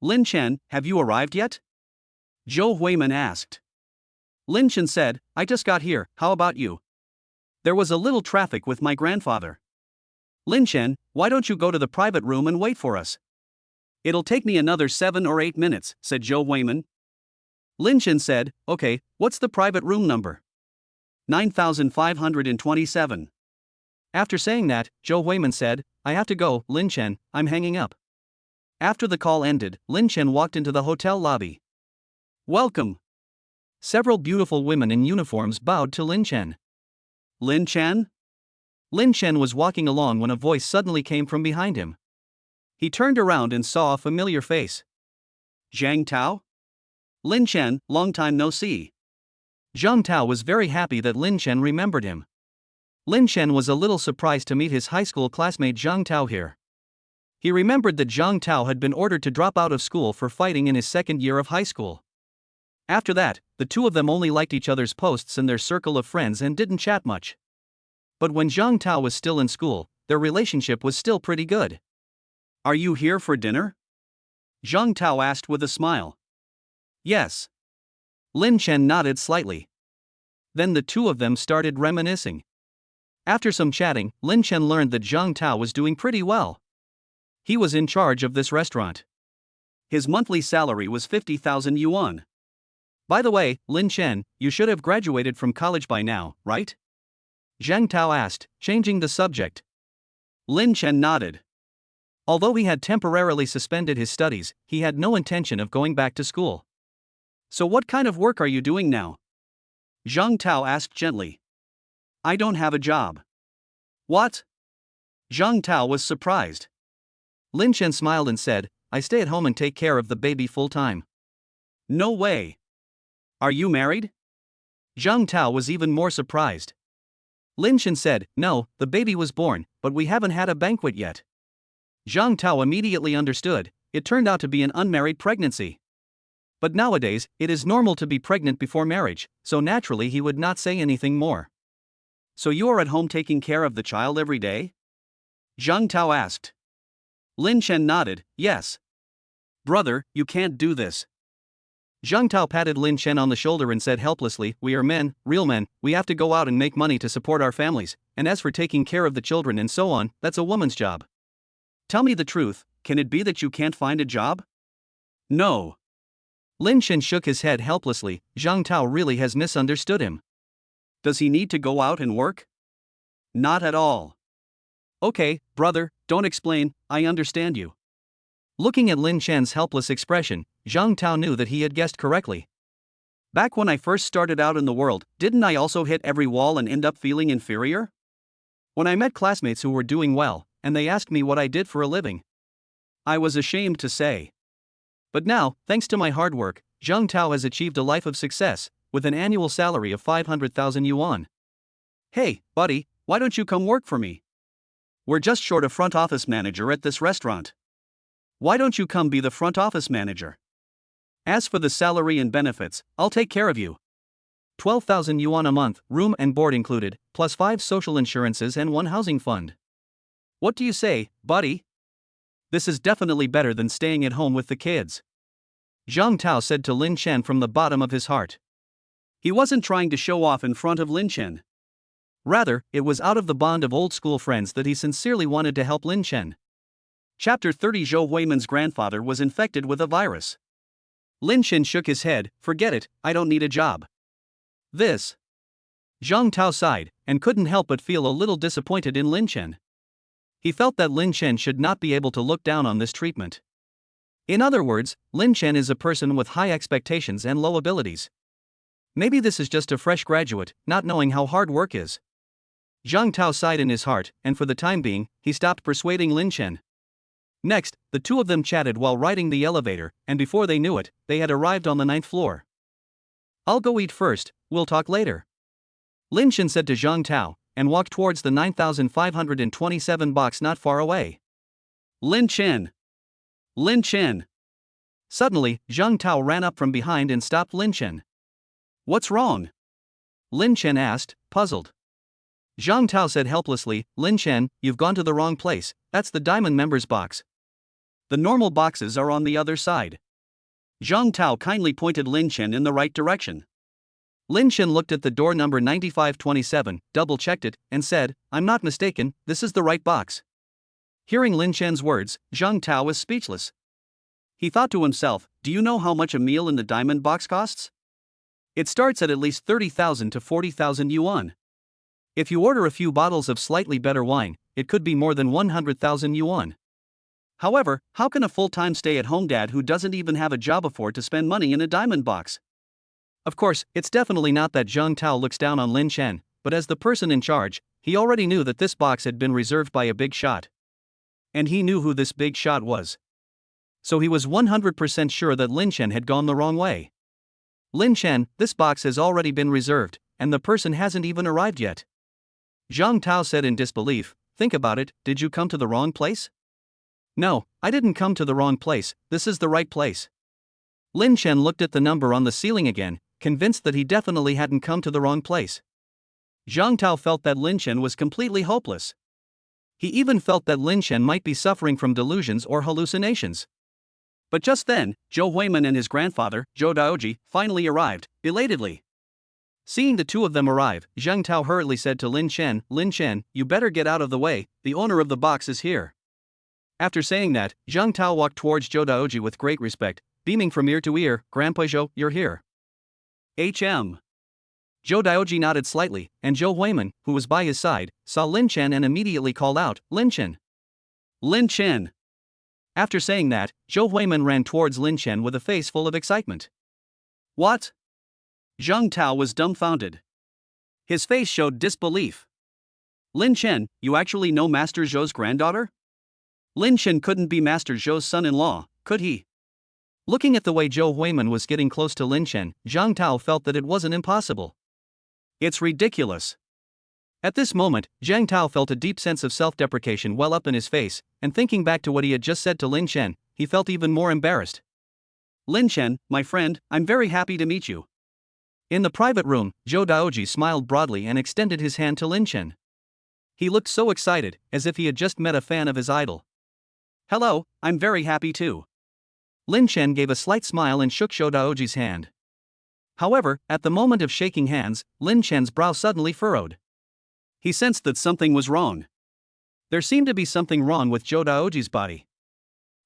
Lin Chen, have you arrived yet? Zhou Huimin asked. Lin Chen said, I just got here, how about you? There was a little traffic with my grandfather. Lin Chen, why don't you go to the private room and wait for us? It'll take me another 7 or 8 minutes, said Zhou Huimin. Lin Chen said, okay, what's the private room number? 9527. After saying that, Zhou Huimin said, I have to go, Lin Chen, I'm hanging up. After the call ended, Lin Chen walked into the hotel lobby. Welcome. Several beautiful women in uniforms bowed to Lin Chen. Lin Chen? Lin Chen was walking along when a voice suddenly came from behind him. He turned around and saw a familiar face. Zhang Tao? Lin Chen, long time no see. Zhang Tao was very happy that Lin Chen remembered him. Lin Chen was a little surprised to meet his high school classmate Zhang Tao here. He remembered that Zhang Tao had been ordered to drop out of school for fighting in his second year of high school. After that, the two of them only liked each other's posts in their circle of friends and didn't chat much. But when Zhang Tao was still in school, their relationship was still pretty good. "Are you here for dinner?" Zhang Tao asked with a smile. "Yes." Lin Chen nodded slightly. Then the two of them started reminiscing. After some chatting, Lin Chen learned that Zhang Tao was doing pretty well. He was in charge of this restaurant. His monthly salary was 50,000 yuan. "By the way, Lin Chen, you should have graduated from college by now, right?" Zhang Tao asked, changing the subject. Lin Chen nodded. Although he had temporarily suspended his studies, he had no intention of going back to school. "So what kind of work are you doing now?" Zhang Tao asked gently. "I don't have a job." "What?" Zhang Tao was surprised. Lin Chen smiled and said, "I stay at home and take care of the baby full time." "No way. Are you married?" Zhang Tao was even more surprised. Lin Chen said, "No, the baby was born, but we haven't had a banquet yet." Zhang Tao immediately understood. It turned out to be an unmarried pregnancy. But nowadays, it is normal to be pregnant before marriage, so naturally he would not say anything more. "So you are at home taking care of the child every day?" Zhang Tao asked. Lin Chen nodded, "Yes." "Brother, you can't do this." Zhang Tao patted Lin Chen on the shoulder and said helplessly, "We are men, real men, we have to go out and make money to support our families, and as for taking care of the children and so on, that's a woman's job. Tell me the truth, can it be that you can't find a job?" "No." Lin Chen shook his head helplessly. Zhang Tao really has misunderstood him. "Does he need to go out and work?" "Not at all." "Okay, brother, don't explain, I understand you." Looking at Lin Chen's helpless expression, Zhang Tao knew that he had guessed correctly. "Back when I first started out in the world, didn't I also hit every wall and end up feeling inferior? When I met classmates who were doing well, and they asked me what I did for a living, I was ashamed to say. But now, thanks to my hard work, Zhang Tao has achieved a life of success, with an annual salary of 500,000 yuan. Hey, buddy, why don't you come work for me? We're just short a front office manager at this restaurant. Why don't you come be the front office manager? As for the salary and benefits, I'll take care of you. 12,000 yuan a month, room and board included, plus 5 social insurances and 1 housing fund. What do you say, buddy? This is definitely better than staying at home with the kids." Zhang Tao said to Lin Chen from the bottom of his heart. He wasn't trying to show off in front of Lin Chen. Rather, it was out of the bond of old school friends that he sincerely wanted to help Lin Chen. Chapter 30. Zhou Huiman's grandfather was infected with a virus. Lin Chen shook his head. "Forget it, I don't need a job." "This." Zhang Tao sighed, and couldn't help but feel a little disappointed in Lin Chen. He felt that Lin Chen should not be able to look down on this treatment. In other words, Lin Chen is a person with high expectations and low abilities. Maybe this is just a fresh graduate, not knowing how hard work is. Zhang Tao sighed in his heart, and for the time being, he stopped persuading Lin Chen. Next, the two of them chatted while riding the elevator, and before they knew it, they had arrived on the 9th floor. "I'll go eat first, we'll talk later," Lin Chen said to Zhang Tao, and walked towards the 9527 box not far away. "Lin Chen! Lin Chen!" Suddenly, Zhang Tao ran up from behind and stopped Lin Chen. "What's wrong?" Lin Chen asked, puzzled. Zhang Tao said helplessly, "Lin Chen, you've gone to the wrong place, that's the diamond members box. The normal boxes are on the other side." Zhang Tao kindly pointed Lin Chen in the right direction. Lin Chen looked at the door number 9527, double-checked it, and said, "I'm not mistaken, this is the right box." Hearing Lin Chen's words, Zhang Tao was speechless. He thought to himself, "Do you know how much a meal in the diamond box costs? It starts at least 30,000 to 40,000 yuan. If you order a few bottles of slightly better wine, it could be more than 100,000 yuan. However, how can a full-time stay-at-home dad who doesn't even have a job afford to spend money in a diamond box?" Of course, it's definitely not that Zhang Tao looks down on Lin Chen, but as the person in charge, he already knew that this box had been reserved by a big shot. And he knew who this big shot was. So he was 100% sure that Lin Chen had gone the wrong way. Lin Chen, this box has already been reserved, and the person hasn't even arrived yet. Zhang Tao said in disbelief, think about it, did you come to the wrong place? No, I didn't come to the wrong place, this is the right place. Lin Chen looked at the number on the ceiling again, convinced that he definitely hadn't come to the wrong place. Zhang Tao felt that Lin Chen was completely hopeless. He even felt that Lin Chen might be suffering from delusions or hallucinations. But just then, Zhou Huimin and his grandfather, Zhou Daoji, finally arrived, belatedly. Seeing the two of them arrive, Zhang Tao hurriedly said to Lin Chen, you better get out of the way, the owner of the box is here. After saying that, Zhang Tao walked towards Zhou Daoji with great respect, beaming from ear to ear, Grandpa Zhou, you're here. HM. Zhou Daoji nodded slightly, and Zhou Huimin, who was by his side, saw Lin Chen and immediately called out, Lin Chen. Lin Chen. After saying that, Zhou Huimin ran towards Lin Chen with a face full of excitement. What? Zhang Tao was dumbfounded. His face showed disbelief. Lin Chen, you actually know Master Zhou's granddaughter? Lin Chen couldn't be Master Zhou's son-in-law, could he? Looking at the way Zhou Huimin was getting close to Lin Chen, Zhang Tao felt that it wasn't impossible. It's ridiculous. At this moment, Zhang Tao felt a deep sense of self-deprecation well up in his face, and thinking back to what he had just said to Lin Chen, he felt even more embarrassed. Lin Chen, my friend, I'm very happy to meet you. In the private room, Zhou Daoji smiled broadly and extended his hand to Lin Chen. He looked so excited, as if he had just met a fan of his idol. Hello, I'm very happy too. Lin Chen gave a slight smile and shook Zhou Daoji's hand. However, at the moment of shaking hands, Lin Chen's brow suddenly furrowed. He sensed that something was wrong. There seemed to be something wrong with Zhou Daoji's body.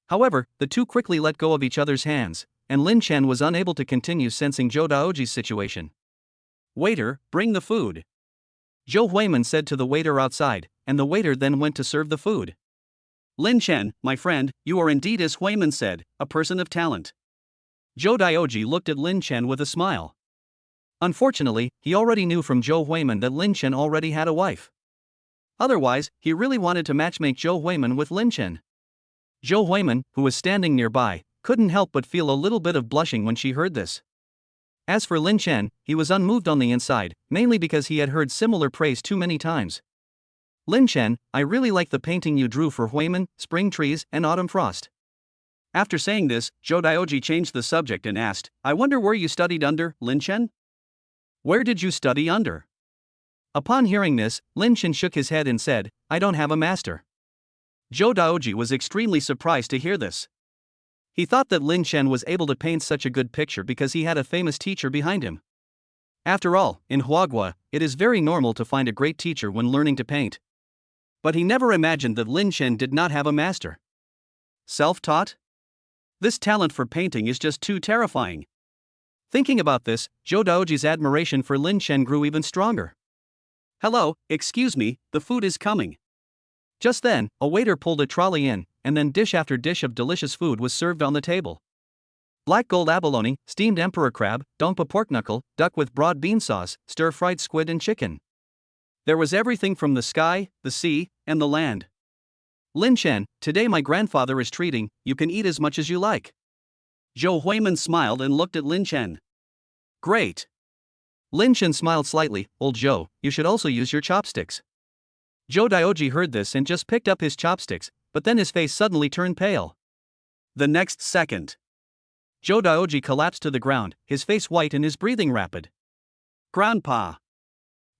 However, the two quickly let go of each other's hands, and Lin Chen was unable to continue sensing Zhou Daoji's situation. Waiter, bring the food. Zhou Huimin said to the waiter outside, and the waiter then went to serve the food. Lin Chen, my friend, you are indeed, as Huimin said, a person of talent. Zhou Daoji looked at Lin Chen with a smile. Unfortunately, he already knew from Zhou Huimin that Lin Chen already had a wife. Otherwise, he really wanted to matchmake Zhou Huimin with Lin Chen. Zhou Huimin, who was standing nearby, couldn't help but feel a little bit of blushing when she heard this. As for Lin Chen, he was unmoved on the inside, mainly because he had heard similar praise too many times. Lin Chen, I really like the painting you drew for Huimin, spring trees and autumn frost. After saying this, Zhou Daoji changed the subject and asked, I wonder where you studied under, Lin Chen? Where did you study under? Upon hearing this, Lin Chen shook his head and said, I don't have a master. Zhou Daoji was extremely surprised to hear this. He thought that Lin Chen was able to paint such a good picture because he had a famous teacher behind him. After all, in Huagua, it is very normal to find a great teacher when learning to paint. But he never imagined that Lin Chen did not have a master. Self-taught? This talent for painting is just too terrifying. Thinking about this, Zhou Daoji's admiration for Lin Chen grew even stronger. Hello, excuse me, the food is coming. Just then, a waiter pulled a trolley in, and then dish after dish of delicious food was served on the table. Black gold abalone, steamed emperor crab, dongpa pork knuckle, duck with broad bean sauce, stir-fried squid and chicken. There was everything from the sky, the sea, and the land. Lin Chen, today my grandfather is treating, you can eat as much as you like. Zhou Huimin smiled and looked at Lin Chen. Great. Lin Chen smiled slightly, old Zhou, you should also use your chopsticks. Zhou Daoji heard this and just picked up his chopsticks, but then his face suddenly turned pale. The next second, Zhou Daoji collapsed to the ground, his face white and his breathing rapid. Grandpa.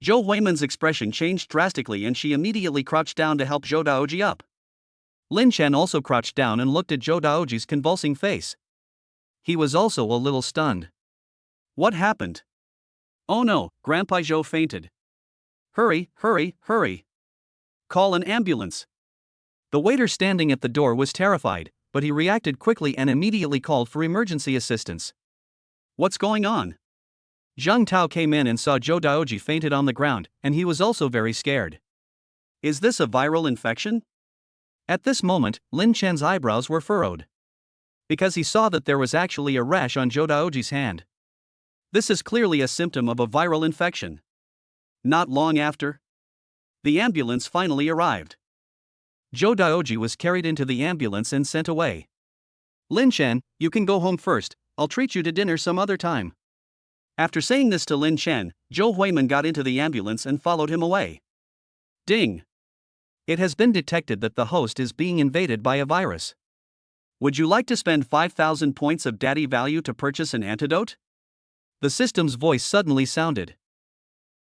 Zhou Huimin's expression changed drastically and she immediately crouched down to help Zhou Daoji up. Lin Chen also crouched down and looked at Zhou Daoji's convulsing face. He was also a little stunned. What happened? Oh no, Grandpa Zhou fainted. Hurry, hurry, hurry. Call an ambulance. The waiter standing at the door was terrified, but he reacted quickly and immediately called for emergency assistance. What's going on? Zhang Tao came in and saw Zhou Daoji fainted on the ground, and he was also very scared. Is this a viral infection? At this moment, Lin Chen's eyebrows were furrowed. Because he saw that there was actually a rash on Zhou Daoji's hand. This is clearly a symptom of a viral infection. Not long after, the ambulance finally arrived. Zhou Daoji was carried into the ambulance and sent away. Lin Chen, you can go home first, I'll treat you to dinner some other time. After saying this to Lin Chen, Zhou Huiman got into the ambulance and followed him away. Ding! It has been detected that the host is being invaded by a virus. Would you like to spend 5,000 points of daddy value to purchase an antidote? The system's voice suddenly sounded.